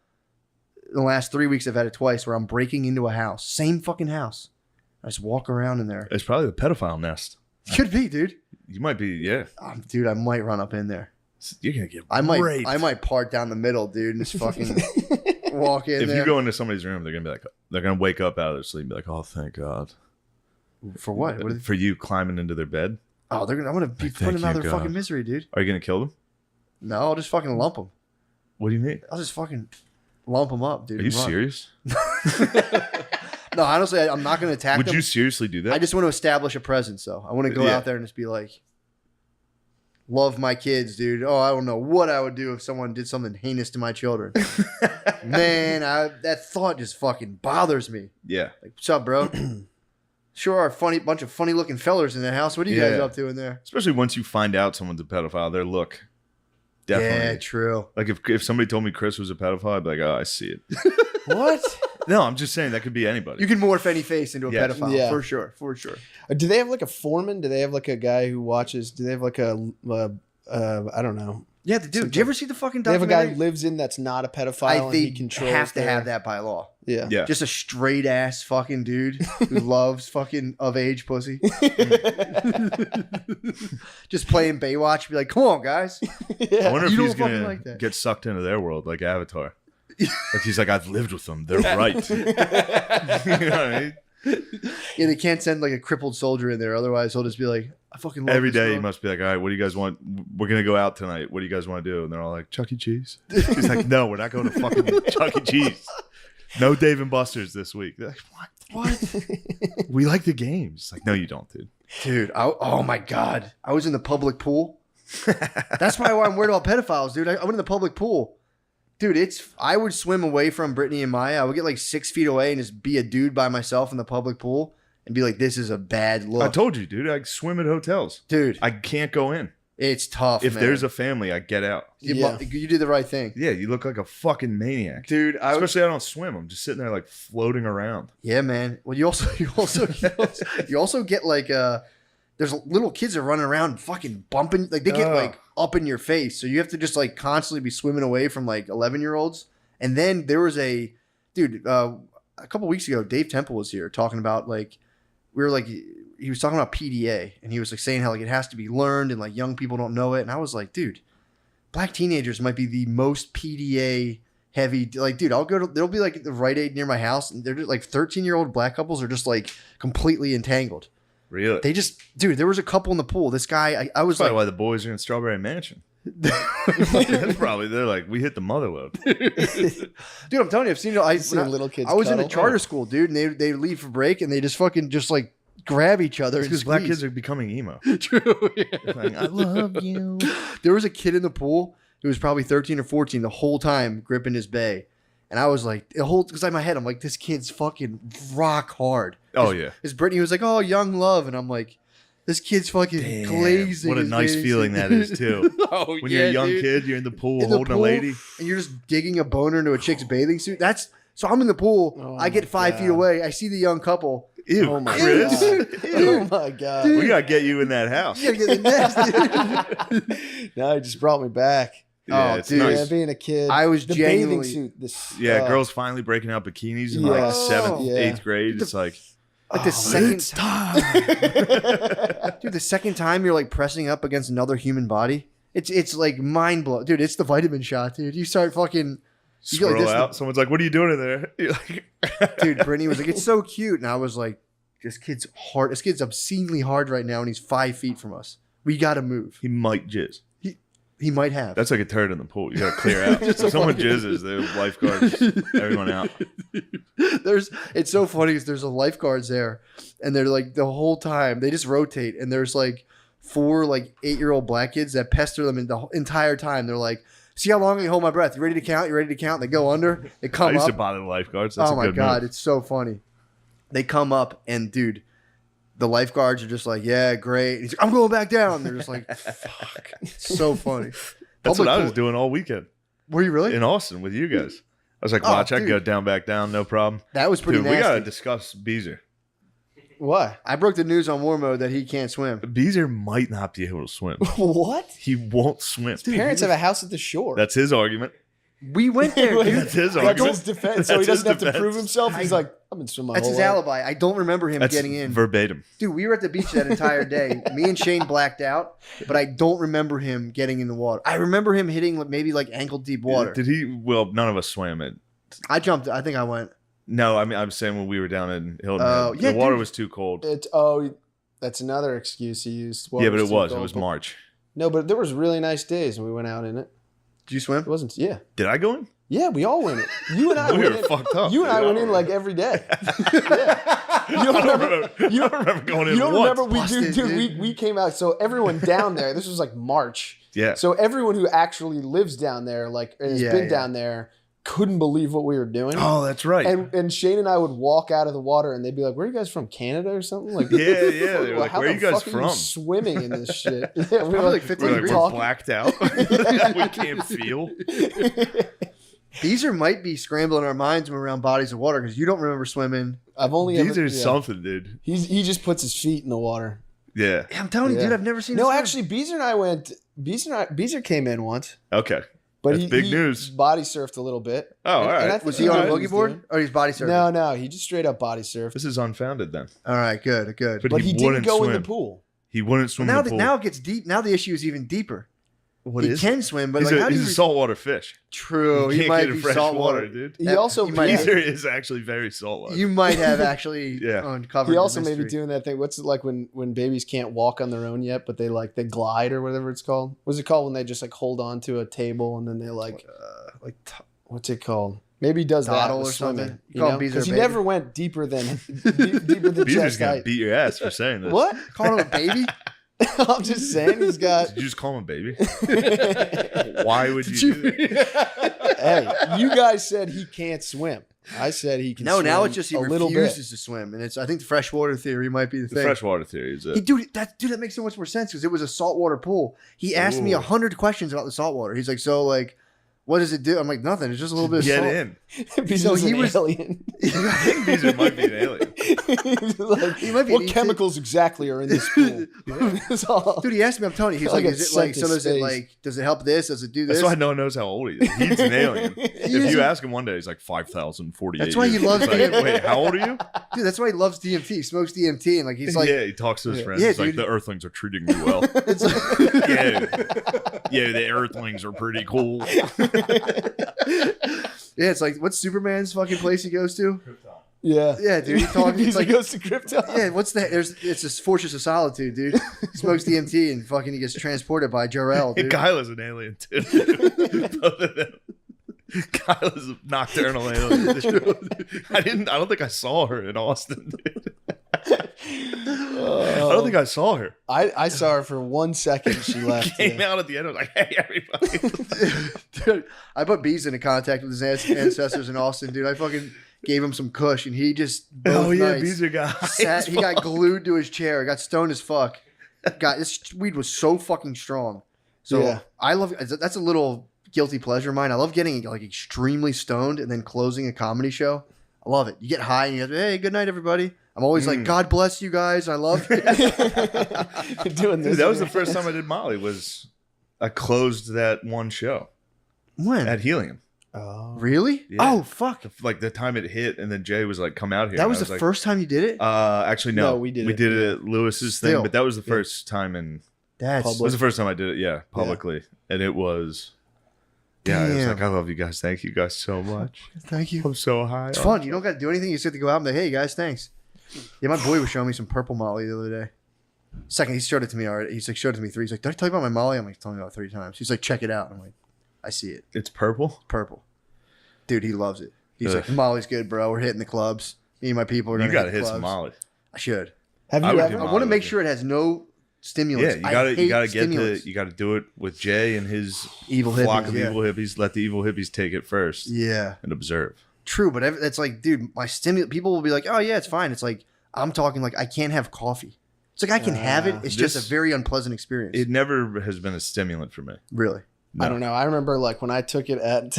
In the last 3 weeks I've had it twice where I'm breaking into a house, same fucking house. I just walk around in there. It's probably the pedophile nest. Could be, dude. You might be, yeah. Dude, I might run up in there. You're gonna get. I might raped. I might part down the middle, dude, and just fucking walk in If there. you go into somebody's room, they're gonna be like, they're gonna wake up out of their sleep and be like, oh, thank God. For what? For you climbing into their bed. Oh, I'm gonna be Like, putting them out thank of their you, fucking God. misery, dude. Are you gonna kill them? No, I'll just fucking lump them. What do you mean? I'll just fucking lump them up, dude. Are you and run. serious? No, honestly, I'm not gonna attack Would them. you seriously do that? I just want to establish a presence, though. I want to go Yeah. out there and just be like, love my kids, dude. Oh, I don't know what I would do if someone did something heinous to my children. Man, that thought just fucking bothers me. yeah. Like, what's up, bro? Sure are a bunch of funny looking fellers in the house. What are you guys Yeah. up to in there? Especially once you find out someone's a pedophile, their look. Definitely. Yeah, true. Like if somebody told me Chris was a pedophile, I'd be like, oh, I see it. What? No, I'm just saying that could be anybody. You can morph any face into a Yes. pedophile, Yeah. for sure, for sure. Do they have like a foreman? Do they have like a guy who watches? Do they have like a I don't know. Yeah, they do. Did you ever see the fucking They have a guy documentary? who lives in that's not a pedophile I and he think controls. have to their- have that by law. Yeah. Yeah. Just a straight ass fucking dude who loves fucking of age pussy. Just playing Baywatch, be like, come on, guys. I wonder if You he's don't fucking gonna like that. get sucked into their world like Avatar. Like he's like, I've lived with them. They're right. You know what I mean? Yeah, they can't send like a crippled soldier in there. Otherwise, he'll just be like, I fucking love Every this day he girl. must be like, all right, what do you guys want? We're gonna go out tonight. What do you guys want to do? And they're all like, Chuck E. Cheese. He's like, no, we're not going to fucking Chuck E. Cheese. No Dave and Buster's this week. They're like, what? We like the games. Like, no, you don't, dude. Dude, oh my God. I was in the public pool. That's probably why I'm worried about pedophiles, dude. I went in the public pool. Dude, I would swim away from Brittany and Maya. I would get like 6 feet away and just be a dude by myself in the public pool and be like, this is a bad look. I told you, dude. I swim at hotels. Dude, I can't go in. it's tough, If man. there's a family, I get out. Yeah. You did the right thing. Yeah, you look like a fucking maniac. Dude, Especially I don't swim. I'm just sitting there like floating around. yeah, man. Well, you also get like there's little kids that are running around fucking bumping, like they get Ugh. like up in your face. So you have to just like constantly be swimming away from like 11-year-olds. And then there was a couple weeks ago, Dave Temple was here talking about like he was talking about PDA and he was like saying how like it has to be learned and like young people don't know it. And I was like, dude, black teenagers might be the most PDA heavy. Like, dude, there'll be like the Rite Aid near my house and they're just like 13-year-old black couples are just like completely entangled. Really? They just, dude, there was a couple in the pool. This guy, I was That's probably like, why the boys are in Strawberry Mansion. That's probably, they're like, we hit the mother load. dude, I'm telling you, I've seen it. Seeing little kids I was in a cuddle. charter school, dude, and they leave for break and they just fucking just like grab each other. Because black kids are becoming emo. True. Like, I love you. There was a kid in the pool who was probably 13 or 14 the whole time gripping his bay. And I was like, because in my head, I'm like, this kid's fucking rock hard. Oh, yeah. His Brittany was like, oh, young love. And I'm like, this kid's fucking glazing. What a his nice bathing feeling suit. that is, too. Oh, When you're a young dude. kid, you're in the pool In the holding pool, a lady. and you're just digging a boner into a chick's bathing suit. So I'm in the pool. Oh I get my 5 God. feet away. I see the young couple. Ew, Oh my Chris. god! Oh my god! Dude. We got to get you in that house. You gotta get the nest, dude. Now he just brought me back. Yeah, Oh, it's dude. nice. Yeah, being a kid. I was the genuinely- bathing suit. This Yeah, girls finally breaking out bikinis in Yeah. like 7th, Yeah. 8th grade. It's like, Like the second time, time. dude. The second time you're like pressing up against another human body, it's like mind blowing, dude. It's the vitamin shot, dude. You start fucking, you go like Scroll this- out. Someone's like, what are you doing in there? You're like, dude. Brittany was like, it's so cute, and I was like, this kid's hard. This kid's obscenely hard right now, and he's 5 feet from us. We gotta move. he might jizz. He might have. That's like a turd in the pool. You got to clear out. Just If a someone fucking- jizzes, the lifeguards, everyone out. It's so funny because there's a lifeguards there, and they're like the whole time they just rotate, and there's like 4 like 8-year-old black kids that pester them the entire time. They're like, "See how long I can hold my breath? You ready to count? You ready to count?" They go under. They I come used up. to bother the lifeguards. That's Oh a my good god, move. it's so funny. They come up and dude, the lifeguards are just like, yeah, great. And he's like, I'm going back down. They're just like, fuck. It's so funny. That's Public what I pool- was doing all weekend Were you really? in Austin with you guys. I was like, Oh, watch, I can dude. go down, back down, no problem. That was pretty Dude, we got to nasty. discuss Beezer. Why? I broke the news on War Mode that he can't swim. Beezer might not be able to swim. What? He won't swim. Parents have a house at the shore. That's his argument. We went there, dude. That's his That's argument. his defense. So he That's doesn't his have to defense. prove himself. He's like, I've been swimming my That's whole his life. alibi. I don't remember him That's getting in. verbatim. Dude, we were at the beach that entire day. Me and Shane blacked out, but I don't remember him getting in the water. I remember him hitting maybe like ankle deep water. Did he? Well, none of us swam it. I jumped. I think I went. No, I mean, I'm saying when we were down in Hilton, Oh, yeah, the water dude. was too cold. That's another excuse he used. Yeah, but it too was. It cold. was March. No, but there was really nice days and we went out in it. Did you swim? It wasn't. Yeah, Did I go in? yeah, we all went it. You and I We went were in. fucked up. You and I dude. went in don't like remember. every day. Yeah. You don't remember? I don't remember going in You don't once. remember? We Busted, dude, dude. we came out. So everyone down there. This was like March. Yeah. So everyone who actually lives down there, like has Yeah, been yeah. down there, couldn't believe what we were doing. Oh, that's right. And Shane and I would walk out of the water and they'd be like, "Where are you guys from? Canada or something?" Like, Yeah, yeah. They were like, how "Where are the you guys fuck from?" swimming in this shit. Yeah, we Probably were like 15 we're, degrees. we're talking. blacked out. We can't feel. Beezer might be scrambling our minds when we're around bodies of water because you don't remember swimming. I've only These ever, are yeah. something, dude. He just puts his feet in the water. Yeah. Yeah, I'm telling you, Yeah. dude, I've never seen. No, him swim. actually, Beezer and I went. Beezer came in once, Okay. but That's he big he news. body surfed a little bit. Oh, all And right. I think was he on a that's what boogie he's board doing. or he's body surfing? No, he just straight up body surfed. This is unfounded then. All right, good, good. But But he didn't wouldn't go swim. in the pool. He wouldn't swim now, in the pool. now it gets deep. Now the issue is even deeper. What he is can swim, but he's like, a, how do he's you? a saltwater fish. True, You he can't might get in be fresh saltwater. water, dude. He That- also he might he- have- Beezer is actually very saltwater. You might have actually Yeah. uncovered. He also the may be mystery. doing that thing. What's it like when babies can't walk on their own yet, but they glide or whatever it's called? What's it called when they just like hold on to a table and then they like what's it called? Maybe he does that Toddle with or something? swimming. You call him Beezer Because he baby? never went deeper than deeper than Beezer's chest gonna height. beat your ass for saying this. What? Calling him a baby? I'm just saying he's got. Did you just call him a baby? Why would you do that? Hey, you guys said he can't swim. I said he can. No, swim now it's just he a little bit. refuses to swim, and it's. I think the freshwater theory might be the The thing. freshwater theory is He, it. dude, that makes so much more sense because it was a saltwater pool. He asked me Ooh. 100 questions about the saltwater. He's like, so like, what does it do? I'm like, nothing. It's just a little bit of Get salt. in. He's So just he an was- alien. I think Beezer might be an alien. He's like, He might be what an ET. chemicals exactly are in this pool? It's all- Dude, he asked me. I'm telling you, he's Like like, a is it like? So sent to does it space. like? Does it help this? Does it do this? That's why no one knows how old he is. He's an alien. is If you a- ask him one day, he's like 5,048. That's why he years. loves It's like, DMT. wait, how old are you? Dude, that's why he loves DMT. He smokes DMT, and like he's like, yeah, he talks to his friends. Yeah, He's like, dude. the Earthlings are treating me well. it's like yeah, the Earthlings are pretty cool. yeah, it's like what's Superman's fucking place he goes to? yeah, Yeah, dude, he talks. He It's like goes to Krypton. yeah, what's that? It's a fortress of solitude, dude. He smokes DMT and fucking he gets transported by Jor-El, And dude. Kyla's an alien too. Both of them. Kyla's a nocturnal alien. I don't think I saw her in Austin. Dude. I don't think I saw her. I saw her for 1 second. She left. Came yeah. out at the end. I was like, "Hey, everybody!" Dude, I put Bees into contact with his ancestors in Austin, dude. I fucking gave him some kush, and he just both nights Beezer guy. he got glued to his chair, got stoned as fuck. God, this weed was so fucking strong. So Yeah. I love that's a little guilty pleasure of mine. I love getting like extremely stoned and then closing a comedy show. I love it. You get high and you go, hey, good night, everybody. I'm always like, God bless you guys. I love you. Doing this. Dude, that was the first time I did Molly. Was I closed that one show When? at Helium? Oh. Really? Yeah. Oh, fuck. Like the time it hit, and then Jay was like, "Come out here." That And was I the like, first time you did it? Actually, no. No, we did it, it at Lewis's Still. thing, but that was the first time in. That's It was the first time I did it, yeah, publicly, and it was. Yeah, it was Damn. like, I love you guys. Thank you guys so much. Thank you. I'm so high. It's fun. You don't got to do anything. You just have to go out and be like, hey, guys, thanks. Yeah, my boy was showing me some purple Molly the other day. Second, he showed it to me already. He's like, showed it to me 3. He's like, did I tell you about my Molly? I'm like, telling you about it 3 times. He's like, check it out. I'm like, I see it. It's purple. Purple. Dude, he loves it. He's Ugh. like, Molly's good, bro. We're hitting the clubs. Me and my people are You going got to hit hit the some clubs. Molly. I should. Have I you would ever? do I Molly want to with make you. sure it has no stimulants. Yeah, you hate gotta stimulants. you gotta do it with Jay and his Evil flock hippies, of yeah. evil hippies. Let the evil hippies take it first Yeah. and observe. True, but it's like, dude, my stimulant. People will be like, "Oh yeah, it's fine." It's like I'm talking like I can't have coffee. It's like I can have it. It's just a This- very unpleasant experience. It never has been a stimulant for me. Really. No. I don't know. I remember like when I took it at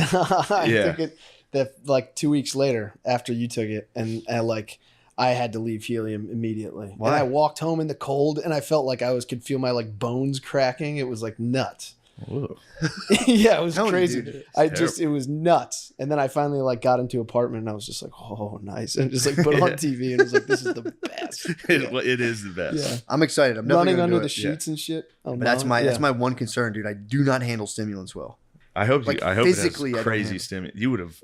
Yeah. took it that like 2 weeks later after you took it, and like I had to leave helium immediately. Why? And I walked home in the cold, and I felt like I could feel my like bones cracking. It was like nuts. Ooh. Yeah, it was Telling you, crazy. dude, it's It was nuts. And then I finally like got into an apartment, and I was just like, oh, nice, and just like put it on Yeah. TV, and it was like, this is the best. It is the best. Yeah, I'm excited. I'm definitely running gonna under do the it. sheets and shit. Oh, But that's no. my Yeah. that's my one concern, dude. I do not handle stimulants well. I hope Like, I hope physically, I it has don't crazy have- stimulant. You would have.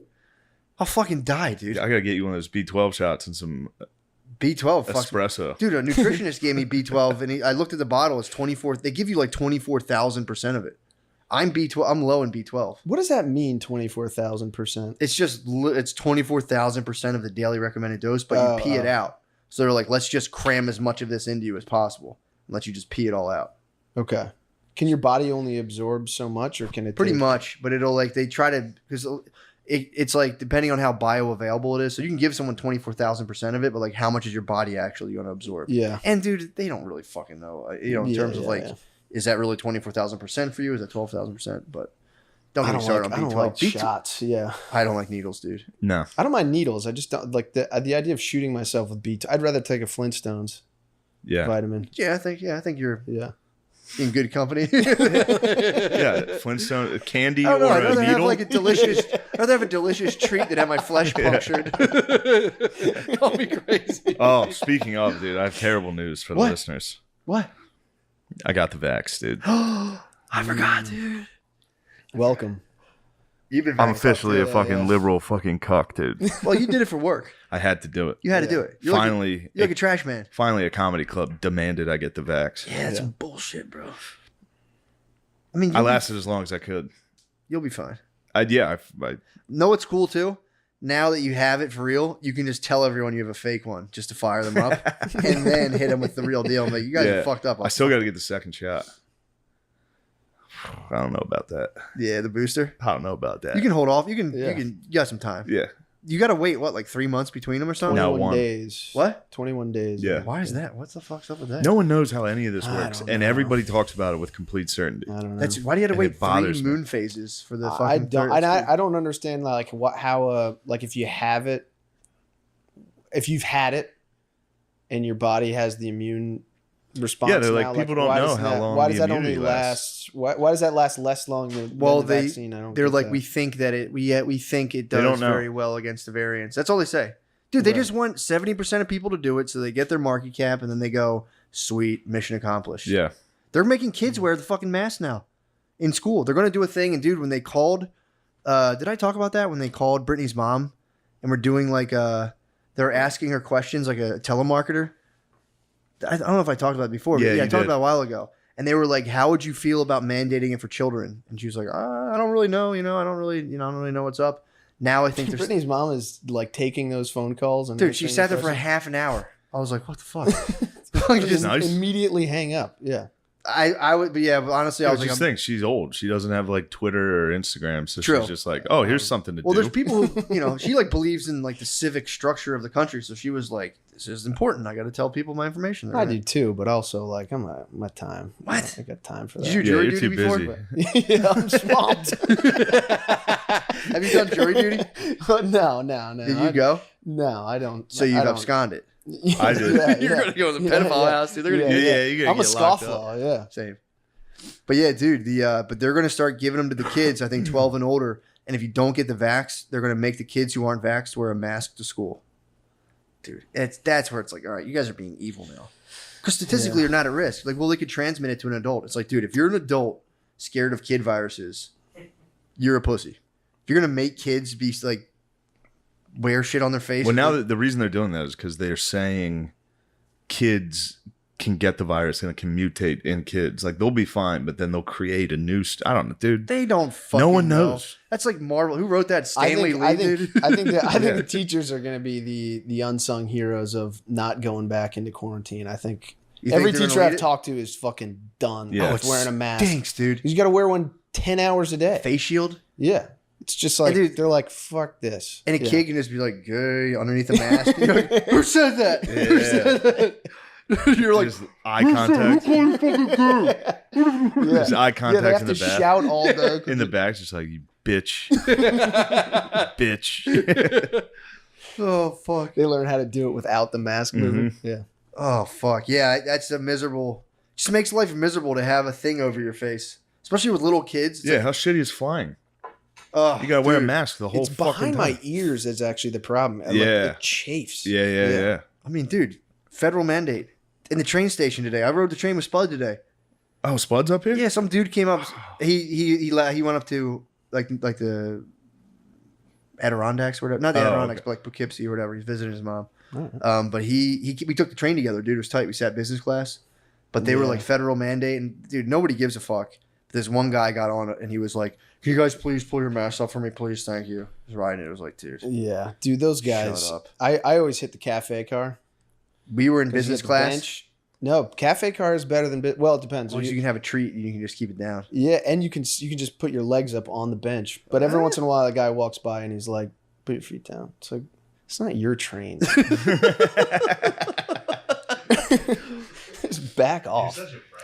I'll fucking die, dude. I gotta get you one of those B12 shots and some B12 fucks me. espresso. Dude, a nutritionist gave me B12, and I looked at the bottle. It's 24. They give you like 24,000% of it. I'm B12. I'm low in B12. What does that mean? 24,000%. It's just it's 24,000% of the daily recommended dose, but you pee it out. So they're like, let's just cram as much of this into you as possible, and let you just pee it all out. Okay. Can your body only absorb so much, or can it Pretty take- much, but it'll like they try to because it's like depending on how bioavailable it is. So you can give someone 24,000% of it, but like how much is your body actually going to absorb? Yeah. And dude, they don't really fucking know. In terms of like, yeah. is that really 24,000% for you? Is that 12,000%? But don't I get me don't started like, I on don't B12. like B12 shots. Yeah. I don't like needles, dude. No. I don't mind needles. I just don't like the idea of shooting myself with B2. I'd rather take a Flintstones Yeah. vitamin. Yeah, I think you're Yeah. in good company. Yeah. Flintstone candy I don't know. or I'd a rather have needle. like a delicious. I'd rather have a delicious treat than have my flesh punctured. Call me crazy. Oh, speaking of, dude, I have terrible news for the What? listeners. What? I got the vax, dude. I forgot, dude. Welcome. You've been I'm vaxxed up, officially too. a fucking liberal fucking cuck, dude. Well, you did it for work. I had to do it. You had to do it. You're Finally, like a trash man. finally, a comedy club demanded I get the vax. Yeah, that's Yeah. some bullshit, bro. I mean, I lasted as long as I could. you'll be fine. I Know what's cool too? Now that you have it for real, you can just tell everyone you have a fake one just to fire them up, and then hit them with the real deal. I'm like, you guys Yeah. are fucked up. I still got to get the second shot. I don't know about that. Yeah, the booster. I don't know about that. You can hold off. You can. Yeah. You got some time. Yeah. You got to wait what, like 3 months between them or something? No. 21 one. days. What? 21 days. Yeah. Why is that? What's the fuck's up with that? No one knows how any of this I works, don't and know. everybody talks about it with complete certainty. I don't know. That's why do you have to And wait it bothers 3 me. moon phases for the I fucking? don't. third- I don't understand like how like if you have it, if you've had it, and your body has the immune response. Yeah, they're like, now, people don't why know does how that- long Why does the that only immunity lasts. last? Why does that last less long than Well, the they- vaccine? I don't. They're get like, that. we think that we think it They does don't know. very well against the variants. That's all they say. Dude, they Right. just want 70% of people to do it so they get their market cap and then they go, sweet, mission accomplished. Yeah. They're making kids wear the fucking mask now in school. They're going to do a thing. And dude, when they called, did I talk about that? When they called Brittany's mom and we're doing like, they're asking her questions like a telemarketer. I don't know if I talked about it before, but Yeah, yeah, I you talked did. about it a while ago. And they were like, how would you feel about mandating it for children? And she was like, I don't really know. I don't really know what's up. Now I think there's Brittany's mom is like taking those phone calls and dude, she answering sat the there for questions. half an hour. I was like, what the fuck? Just Just- Nice. immediately hang up. Yeah. I would, but yeah, but honestly, I was like, just I'm- think she's old. She doesn't have like Twitter or Instagram, so True. she's just like, oh, here's something to well, do. there's people who, she like believes in like the civic structure of the country. So she was like, this is important. I got to tell people my information. They're I gonna- do too, but also like I'm at my time. What? I got time for Did that. you yeah, jury you're duty too before? busy. yeah, I'm swamped. Have you done jury duty? No. Did you go? No, I don't. So I you've don't. absconded. I did. Yeah, You're yeah. gonna go to the Yeah, pedophile yeah. house, dude. They're gonna Yeah, you're gonna I'm a get locked up. scofflaw. Yeah. Same. But yeah, dude, but they're gonna start giving them to the kids. I think 12 and older. And if you don't get the vax, they're gonna make the kids who aren't vaxxed wear a mask to school. Dude, that's where it's like, all right, you guys are being evil now. Because statistically, you're not at risk. Like, well, they could transmit it to an adult. It's like, dude, if you're an adult scared of kid viruses, you're a pussy. If you're gonna make kids be like wear shit on their face. Well, now like, the reason they're doing that is because they're saying kids can get the virus and it can mutate in kids. Like they'll be fine, but then they'll create a new. I don't know, dude. they don't fucking No one know. knows. That's like Marvel. Who wrote that? I Stanley think, Lee, I think, dude. I think that I think Yeah. the teachers are going to be the unsung heroes of not going back into quarantine. I think You think every they're gonna teacher lead I've it? talked to is fucking done Yeah. with wearing a mask. Stinks, dude. You got to wear one 10 hours a day. Face shield. Yeah. It's just like, dude- they're like, fuck this. And a Yeah. kid can just be like, gay, underneath the mask. You're like, who said that? Who Yeah. said that? You're like, just eye contact. Just eye Yeah, they contact have in to the back. shout all day. In the back, just like, you bitch. Bitch. oh fuck. They learn how to do it without the mask moving. Yeah. Oh fuck. Yeah, that's a miserable. Just makes life miserable to have a thing over your face, especially with little kids. It's Yeah, how shitty is flying? oh, You gotta wear a dude. mask the whole It's fucking behind time. my ears is actually the problem. Like, Yeah. it chafes. Yeah. I mean, dude, federal mandate in the train station today. I rode the train with Spud today. Oh, Spud's up here? Yeah, some dude came up. He went up to like the Adirondacks or whatever. Not the Oh, Adirondacks, okay. but like Poughkeepsie or whatever. He's visiting his mom. Alright. But we took the train together. Dude, it was tight. We sat business class, but they were Yeah. like federal mandate, and dude, nobody gives a fuck. This one guy got on it, and he was like, "Can you guys please pull your masks off for me, please? Thank you." He was riding it. It was like, dude, Yeah. Dude, those guys. shut up. I always hit the cafe car. We were in 'Cause you business get the class. bench. No, cafe car is better than well, it depends. Once you can have a treat, you can just keep it down. Yeah, and you can just put your legs up on the bench. But every once in a while, a guy walks by and he's like, "Put your feet down." It's like, it's not your train. Just back off.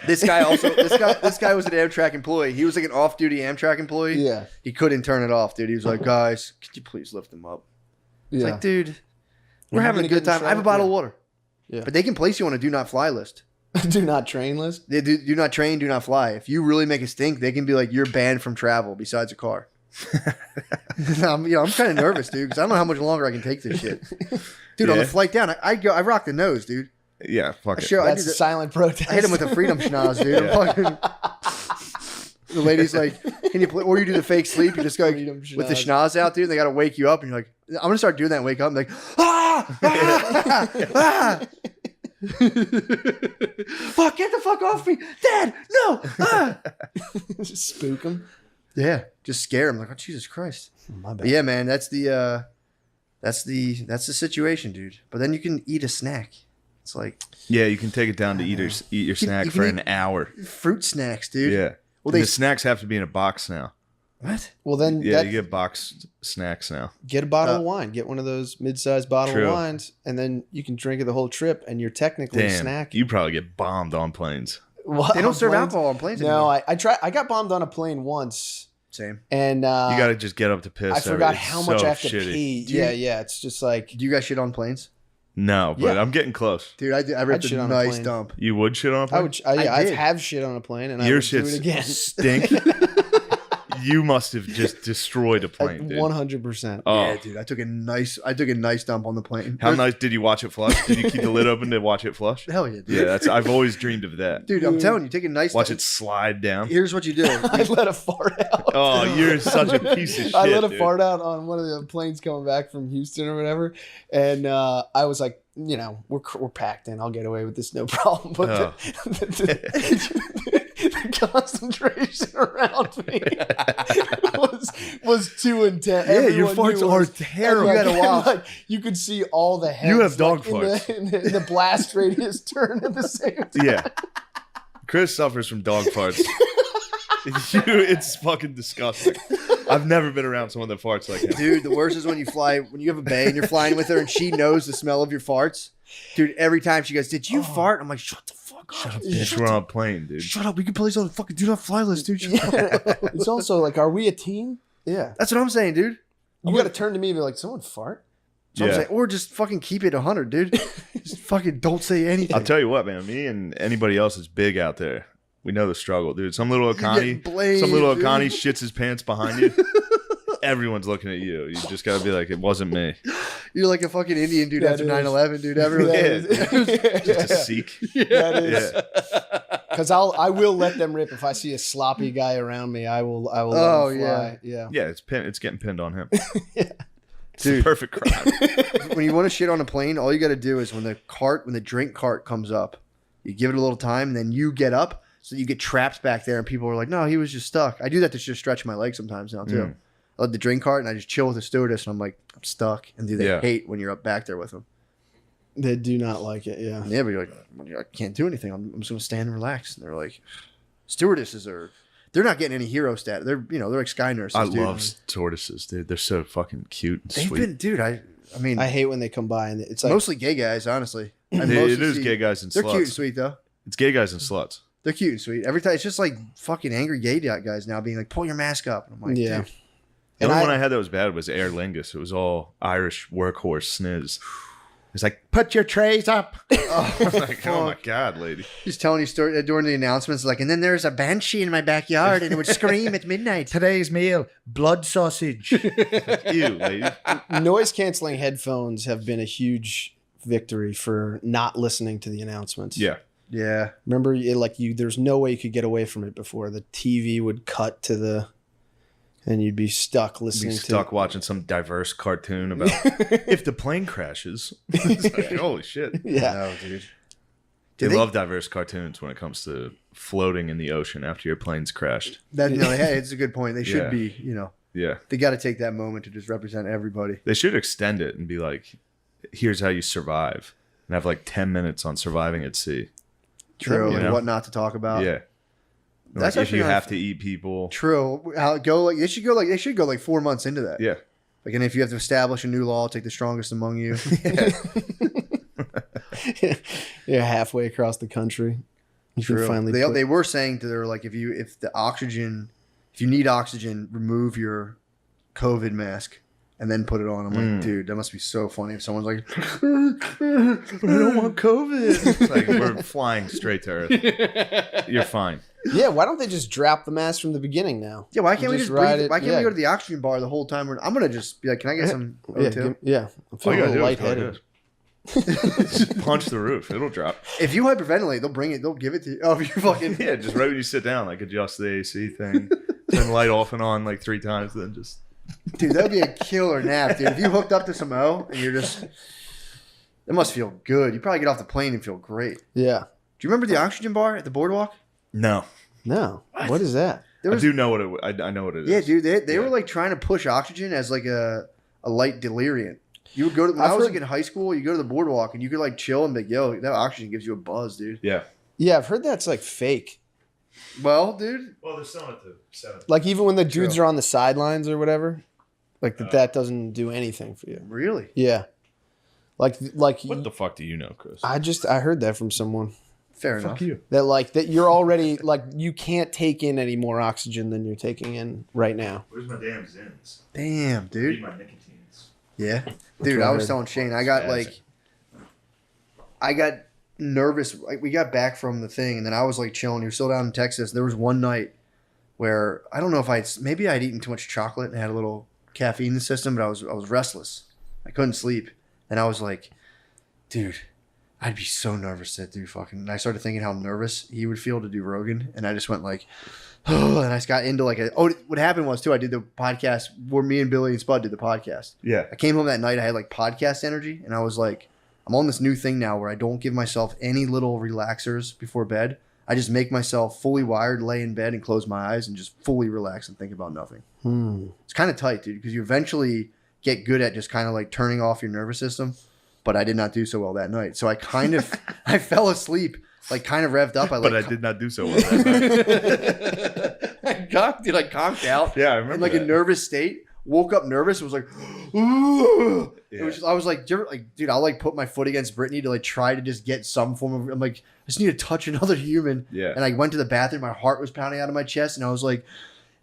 This guy was an Amtrak employee. He was like an off-duty Amtrak employee. Yeah, He couldn't turn it off, dude. He was like, "Guys, could you please lift him up?" It's yeah. like, dude, You're we're having a gonna good get in time. I have a trouble? bottle of water. Yeah. But they can place you on a do not fly list. Do not train list. They do not train, do not fly. If you really make a stink, they can be like, you're banned from travel besides a car. I'm kind of nervous, dude, because I don't know how much longer I can take this shit. Dude, on the Yeah. flight down, I rock the nose, dude. Yeah, fuck it. I That's do a silent protest. I hit him with a freedom schnoz, dude. I'm fucking- the lady's like, "Can you play?" Or you do the fake sleep. You just go Freedom with the schnoz. schnoz out, dude. They got to wake you up, and you're like, "I'm gonna start doing that." And wake up, and like, ah, ah, ah. Fuck! Get the fuck off me, Dad! No! Ah. Just spook them. Yeah, just scare him. Like, oh Jesus Christ! My But bad. yeah, man, that's the situation, dude. But then you can eat a snack. It's like Yeah, you can take it down to eat your snack you for can an hour. fruit snacks, dude. Yeah. Well, And they the snacks have to be in a box now. what? Well, then Yeah, you get boxed snacks now. get a bottle of wine. Get one of those mid-sized bottle True. of wines, and then you can drink it the whole trip, and you're technically Damn, snacking. you probably get bombed on planes. What? They don't serve Planes? alcohol on planes No, anymore. I got bombed on a plane once, Same. and You got to just get up to piss. I forgot It's how much so I have to shitty. pee. Do you- Yeah. It's just like Do you guys shit on planes? No, but Yeah. I'm getting close. Dude, I ripped shit a on a nice plane. dump. You would shit on a plane? I would. I did. have shit on a plane, and I Your would do shits it again. stink. You must have just destroyed a plane, dude. 100%. Oh, Yeah, dude, I took a nice dump on the plane. how nice did you watch it flush? Did you keep the lid open to watch it flush? Hell yeah, dude. Yeah, that's. I've always dreamed of that. Dude, I'm telling you, take a nice Watch dump. it slide down. Here's what you do. I let a fart out. Oh, you're such a piece of shit. I let a dude. fart out on one of the planes coming back from Houston or whatever, and I was like, we're packed in. I'll get away with this, no problem. But Oh. the concentration around me was too intense. Yeah, your Everyone farts knew it are was- terrible. and, You gotta watch. like, you could see all the heads. You have dog in the blast radius turn at the same time. Yeah. Chris suffers from dog farts. It's fucking disgusting. I've never been around someone that farts like him. Dude, the worst is when you have a bae and you're flying with her and she knows the smell of your farts. Dude, every time she goes, "Did you fart?" I'm like, "Shut the fuck up. Bitch, we're on a plane, dude. Shut up. We can place on the fucking do not fly list, dude. Shut up." It's also like, are we a team? Yeah. That's what I'm saying, dude. You got to turn to me and be like, someone fart? So I'm Yeah. saying, or just fucking keep it 100, dude. Just fucking don't say anything. I'll tell you what, man. Me and anybody else that's big out there, we know the struggle, dude. Some little getting Akani, blamed, some little dude. Akani shits his pants behind you. Everyone's looking at you. You just gotta be like, it wasn't me. You're like a fucking Indian dude That after is- 9/11, dude. Everyone. Just a Sikh. That is Yeah. because I will let them rip if I see a sloppy guy around me. I will. Oh, let him fly. Yeah. Yeah, it's getting pinned on him. Dude. It's a perfect crime. When you want to shit on a plane, all you got to do is when the drink cart comes up, you give it a little time, and then you get up, so you get trapped back there, and people are like, "No, he was just stuck." I do that to just stretch my legs sometimes now too. Mm. I let the drink cart, and I just chill with the stewardess, and I'm like, "I'm stuck," and they Yeah. hate when you're up back there with them. They do not like it. Yeah. Yeah, but you're like, I can't do anything. I'm just gonna stand and relax. And they're like, stewardesses they're not getting any hero status. They're like sky nurses. I dude. love tortoises, dude. They're so fucking cute and They've sweet. been, dude. I mean, I hate when they come by and it's like mostly gay guys, honestly. I It mostly is see- gay guys and They're cute and sluts. sweet though. It's gay guys and sluts. They're cute and sweet. Every time it's just like fucking angry gay guys now being like, pull your mask up. And I'm like, yeah. dude. The And only I- one I had that was bad was Aer Lingus. It was all Irish workhorse sniz. It's like, put your trays up. Like, oh my God, lady. He's telling you story during the announcements, like, and then there's a banshee in my backyard and it would scream at midnight. Today's meal, blood sausage. Ew, lady. Noise canceling headphones have been a huge victory for not listening to the announcements. Yeah. Yeah. Remember, there's no way you could get away from it before. The TV would cut to and you'd be stuck Be listening stuck watching some diverse cartoon about if the plane crashes. It's like, holy shit. Yeah. No, dude. They Did they- love diverse cartoons when it comes to floating in the ocean after your plane's crashed. That, no, hey, it's a good point. They should Yeah. be, you know, Yeah. they got to take that moment to just represent everybody. They should extend it and be like, here's how you survive. And have like 10 minutes on surviving at sea. True. You And know? what not to talk about. Yeah. That's Like if actually you not- have to eat people. True. How they should go like 4 months into that. Yeah. Like, and if you have to establish a new law, take the strongest among you. You're halfway across the country. You can True. finally They, put- they were saying to their like if you need oxygen, remove your COVID mask and then put it on. I'm like, dude, that must be so funny if someone's like, But I don't want COVID. It's like we're flying straight to Earth. You're fine. Yeah, why don't they just drop the mask from the beginning now? yeah, why can't we Just just ride breathe? it, Why can't yeah. we go to the oxygen bar the whole time? I'm gonna just be like, can I get some Yeah, O2? I'm All feeling you a gotta little do is go like lightheaded. this. Just punch the roof. It'll drop. If you hyperventilate, they'll bring it. They'll give it to you. Oh, if you fucking Yeah, just right when you sit down, like adjust the AC thing. Turn the light off and on like 3 times, then just dude, that'd be a killer nap, dude. If you hooked up to some O and you're just, it must feel good. You probably get off the plane and feel great. Yeah. Do you remember the oxygen bar at the boardwalk? no. No. What is that? There I was, do know what I know what it is. yeah, dude. They Yeah. were like trying to push oxygen as like a light delirium. You would go to when I've I was heard- like in high school. You go to the boardwalk and you could like chill and be like, yo, that oxygen gives you a buzz, dude. Yeah. Yeah, I've heard that's like fake. Well, dude, Well, they're selling it to 7. Like even when the dudes True. are on the sidelines or whatever, like that doesn't do anything for you. really? Yeah. Like What the fuck do you know, Chris? I heard that from someone Fair enough. you. that you're already like you can't take in any more oxygen than you're taking in right now. Where's my damn Zins? Damn, dude. my nicotines. Yeah, dude. what I I was heard. telling Shane, I got nervous. Like, we got back from the thing, and then I was like chilling. You're still down in Texas. There was one night where I don't know if maybe I'd eaten too much chocolate and had a little caffeine in the system, but I was restless. I couldn't sleep, and I was like, dude, I'd be so nervous to do fucking. And I started thinking how nervous he would feel to do Rogan, and I just went like, oh, and I just got into like what happened was too. I did the podcast where me and Billy and Spud did the podcast. Yeah. I came home that night. I had like podcast energy, and I was like, I'm on this new thing now where I don't give myself any little relaxers before bed. I just make myself fully wired, lay in bed, and close my eyes, and just fully relax and think about nothing. It's kind of tight, dude, because you eventually get good at just kind of like turning off your nervous system. But I did not do so well that night, so I kind of I fell asleep, like kind of revved up. But I did not do so well that night. I conked out. Yeah, I remember In like that. a nervous state. Woke up nervous. It was like, ooh. It Yeah. was just, I was like, dude, I'll like put my foot against Brittany to like try to just get some form of. I'm like, I just need to touch another human. Yeah. And I went to the bathroom. My heart was pounding out of my chest, and I was like,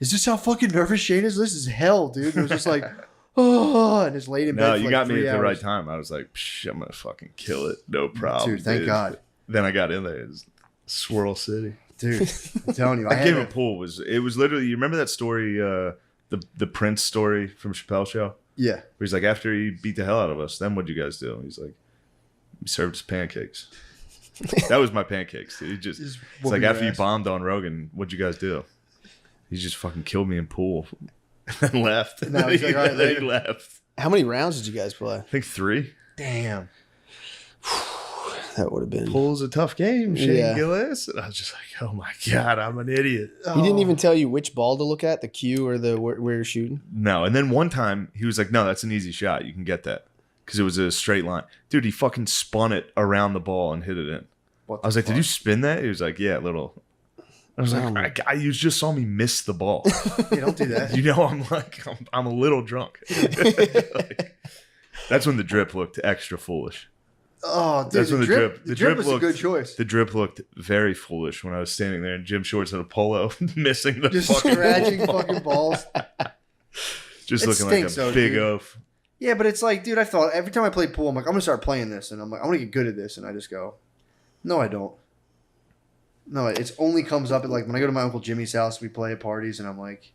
is this how fucking nervous Shane is? This is hell, dude. And it was just like, oh, and just laid in bed. No, for you like got me 3 at the hours. right time. I was like, Psh, I'm gonna fucking kill it. No problem. Dude, thank dude. God. Then I got in there. It was Swirl City. Dude, I'm telling you, I That had game a- of pool was literally, you remember that story, the Prince story from Chappelle Show? yeah. Where he's like, after he beat the hell out of us, then what'd you guys do? He's like, we served us pancakes. That was my pancakes, dude. Just It's whooping like your after you ass. bombed on Rogan, what'd you guys do? He just fucking killed me in pool and then left. And I was like, all right, then he later. left. How many rounds did you guys play? I think 3. Damn. That would have been. Pool's a tough game, Shane Yeah. Gillis. And I was just like, oh my God, I'm an idiot. He didn't even tell you which ball to look at, the cue or the where you're shooting. No. And then one time he was like, no, that's an easy shot. You can get that. Because it was a straight line. Dude, he fucking spun it around the ball and hit it in. What I was the like, did you spin that? He was like, yeah, a little. I was like, you just saw me miss the ball. Yeah, don't do that. You know, I'm a little drunk. Like, That's when the drip looked extra foolish. Oh, dude, That's when the drip was a looked good choice. The drip looked very foolish when I was standing there in gym shorts and a polo, missing the Just fucking scratching fucking balls. just It looking stinks, like a though, big dude. oaf. Yeah, but it's like, dude, I thought every time I play pool, I'm like, I'm gonna start playing this, and I'm like, I'm gonna get good at this, and I just go, no, I don't. No, it's only comes up at like when I go to my Uncle Jimmy's house, we play at parties, and I'm like,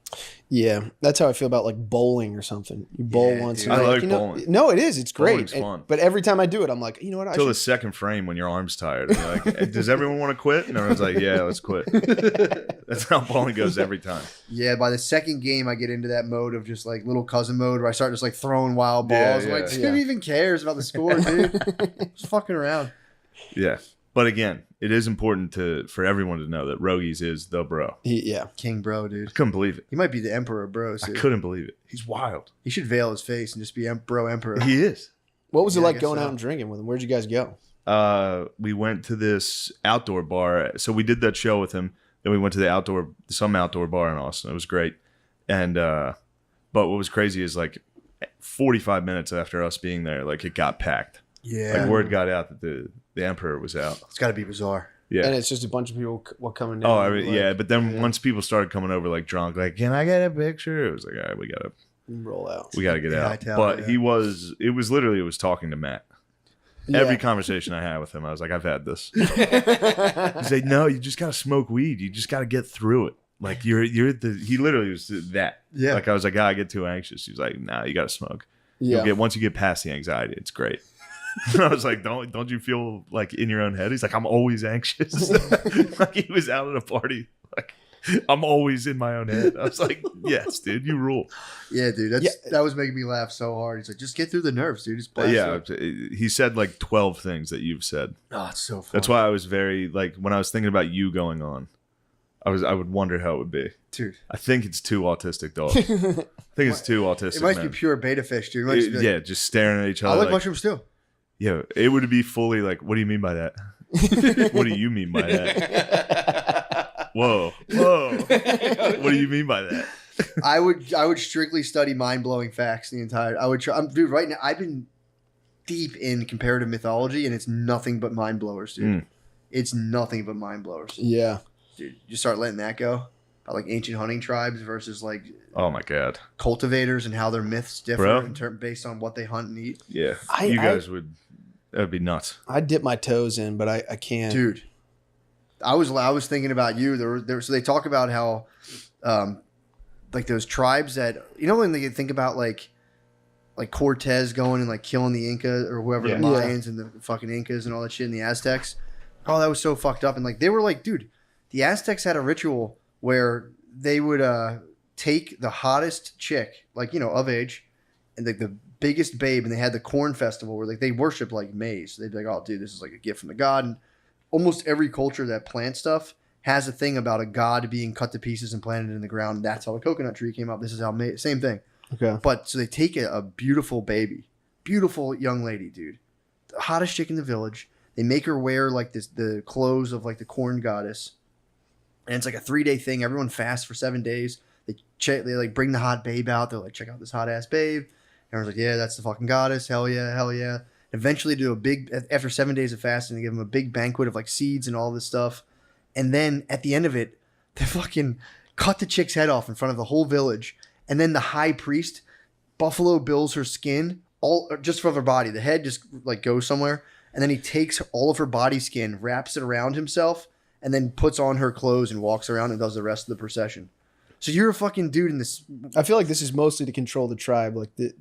Yeah, that's how I feel about like bowling or something. You bowl Yeah, once. dude. and I you're like you know, bowling. No, it is. It's great. Bowling's fun. But every time I do it, I'm like, you know what? I Until the should. second frame when your arm's tired. And you're like, does everyone want to quit? And everyone's like, yeah, let's quit. That's how bowling goes every time. yeah. By the second game, I get into that mode of just like little cousin mode where I start just like throwing wild balls. Yeah, I'm like, yeah. who even cares about the score, dude? Just fucking around. Yeah. But again, it is important for everyone to know that Rogies is the bro. Yeah. King bro, I dude. couldn't believe it. He might be the emperor of bros. I Dude. couldn't believe it. He's wild. He should veil his face and just be bro emperor. He is. What was it Yeah, I like guess going so. out and drinking with him? Where'd you guys go? We went to this outdoor bar. So we did that show with him. Then we went to some outdoor bar in Austin. It was great. And but what was crazy is like 45 minutes after us being there, like it got packed. Yeah, Like word got out that the emperor was out. it's got to be bizarre. Yeah. And it's just a bunch of people coming down. Oh, I mean, like, yeah. But then yeah. once people started coming over like drunk, like, can I get a picture? It was like, all right, we gotta roll out. get Yeah, out. I tell But you. it was talking to Matt. Yeah. Every conversation I had with him, I was like, I've had this. He's like, no, you just gotta smoke weed. You just gotta get through it. Like he literally was that. Yeah. Like I was like, I get too anxious. He was like, nah, you gotta smoke. Yeah. Once you get past the anxiety, it's great. And I was like, don't you feel like in your own head? He's like, I'm always anxious. Like he was out at a party. Like I'm always in my own head. I was like, yes, dude, you rule. Yeah, dude, that was making me laugh so hard. He's like, just get through the nerves, dude. Just blast Yeah, through. he said like 12 things that you've said. Oh, it's so fun. That's why I was very like when I was thinking about you going on, I would wonder how it would be. dude. I think it's two autistic dogs. I think it's two autistic. It might men. be pure beta fish, dude. It might just be like, Yeah, just staring at each I other. like mushrooms too. Yeah, it would be fully like, what do you mean by that? What do you mean by that? Whoa. What do you mean by that? I would strictly study mind blowing facts the entire. I would try, dude. Right now, I've been deep in comparative mythology, and it's nothing but mind blowers, dude. Mm. It's nothing but mind blowers, Yeah. dude. You start letting that go. About like ancient hunting tribes versus like Oh my god. cultivators and how their myths differ Bro. in term based on what they hunt and eat, Yeah. I- you I- guys that would be nuts. I dip my toes in, but I can't. dude. I was thinking about you. So they talk about how, like those tribes that when they think about like Cortez going and like killing the Inca or whoever Yeah. the Mayans and the fucking Incas and all that shit and the Aztecs. Oh, that was so fucked up. And like they were like, dude, the Aztecs had a ritual where they would take the hottest chick, like of age, and like the biggest babe, and they had the corn festival where like they worship like maize. They'd be like, oh, dude, this is like a gift from the god. And almost every culture that plants stuff has a thing about a god being cut to pieces and planted in the ground. That's how the coconut tree came up. This is how same thing. Okay. But so they take a beautiful baby, beautiful young lady, dude, the hottest chick in the village. They make her wear like the clothes of like the corn goddess, and it's like a 3-day thing. Everyone fasts for 7 days. They like bring the hot babe out. They're like, check out this hot ass babe. Everyone's like, yeah, that's the fucking goddess. Hell yeah, hell yeah. Eventually, do a big after 7 days of fasting, they give them a big banquet of like seeds and all this stuff. And then at the end of it, they fucking cut the chick's head off in front of the whole village. And then the high priest Buffalo Bills her skin all just from her body. The head just like goes somewhere, and then he takes all of her body skin, wraps it around himself, and then puts on her clothes and walks around and does the rest of the procession. So you're a fucking dude in this. I feel like this is mostly to control the tribe. Like the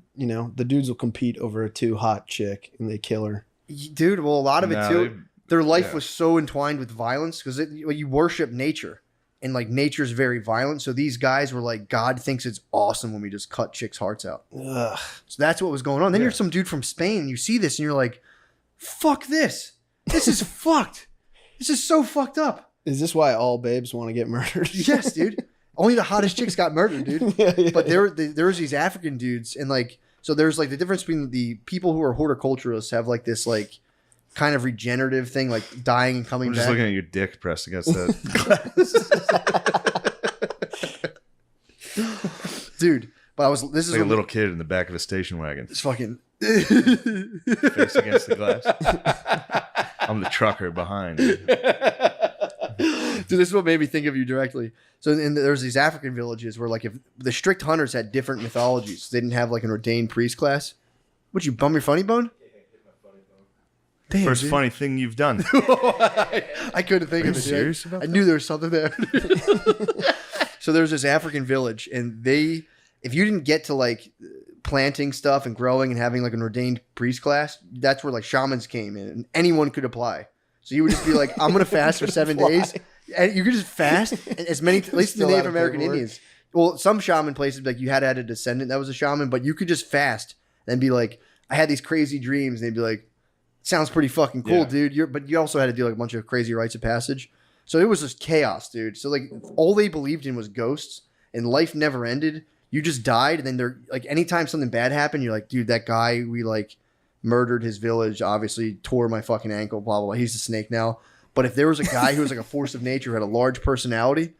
dudes will compete over a too hot chick and they kill her. Dude, well, a lot of it No, too. Their life yeah. was so entwined with violence because you worship nature, and like nature's very violent. So these guys were like, God thinks it's awesome when we just cut chicks' hearts out. Ugh. So that's what was going on. Then Yeah. you're some dude from Spain, and you see this, and you're like, fuck this. This is fucked. This is so fucked up. Is this why all babes want to get murdered? Yes, dude. Only the hottest chicks got murdered, dude. Yeah. But there was these African dudes, and like, so there's like the difference between the people who are horticulturists have like this like kind of regenerative thing, like dying and coming I'm just back. looking at your dick pressed against that. Dude, but this is like a what- little kid in the back of a station wagon. this fucking face against the glass. I'm the trucker behind. Dude, this is what made me think of you directly. So there's these African villages where like if the strict hunters had different mythologies, they didn't have like an ordained priest class. Would you bum your funny bone? Damn, First dude. funny thing you've done. I couldn't think Are of you it. serious Dude. about I knew there was something there. So there's this African village, and if you didn't get to like planting stuff and growing and having like an ordained priest class, that's where like shamans came in, and anyone could apply. So you would just be like, I'm gonna fast for 7 days, and you could just fast as many, at least the Still Native out of American paperwork. Indians. Well, some shaman places like you had to have a descendant that was a shaman, but you could just fast and be like, I had these crazy dreams, and they'd be like, sounds pretty fucking cool, Yeah. dude. But you also had to do like a bunch of crazy rites of passage. So it was just chaos, dude. So like all they believed in was ghosts, and life never ended. You just died, and then they're like, anytime something bad happened, you're like, dude, that guy we like murdered his village, obviously tore my fucking ankle, blah blah blah. He's a snake now. But if there was a guy who was like a force of nature, who had a large personality,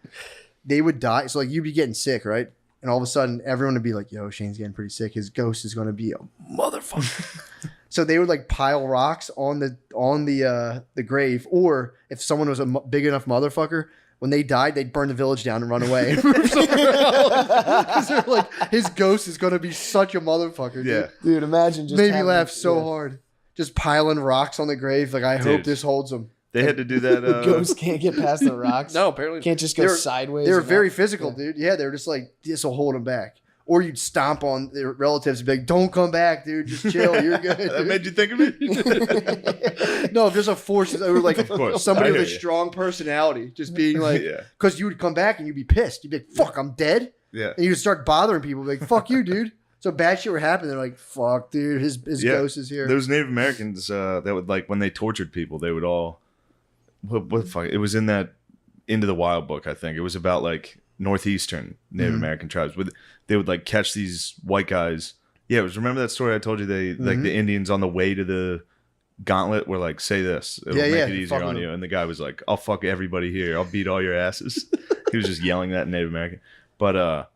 they would die. So like you'd be getting sick, right? And all of a sudden, everyone would be like, yo, Shane's getting pretty sick. His ghost is going to be a motherfucker. So they would like pile rocks on the grave, or if someone was a big enough motherfucker, when they died, they'd burn the village down and run away. Because they're like, his ghost is going to be such a motherfucker. Dude. Yeah. Dude, imagine just Made me having- laugh so yeah. hard. Just piling rocks on the grave. Like, I hope Dude. this holds them. They had to do that. Ghosts can't get past the rocks. No, apparently Can't just go They were- sideways. They were and very up. physical, Yeah. dude. Yeah, they were just like, this will hold them back. Or you'd stomp on their relatives and be like, don't come back, dude. Just chill. You're good. that made you think of it? No, if there's a force, or like Of course. somebody I with a hear you. strong personality, just being like, Yeah. because you would come back and you'd be pissed. You'd be like, fuck, I'm dead. Yeah. And you'd start bothering people, like, fuck you, dude. So bad shit would happen. They're like, fuck, dude, his Yeah. ghost is here. Those Native Americans that would like when they tortured people, they would all what the fuck? It was in that Into the Wild book, I think. It was about like northeastern Native Mhm. American tribes. They would like catch these white guys. Yeah, it was. Remember that story I told you? They like the Indians on the way to the gauntlet were like, "Say this, it'll Yeah, make yeah, it easier fucking on them. you." And the guy was like, "I'll fuck everybody here. I'll beat all your asses." He was just yelling that in Native American. But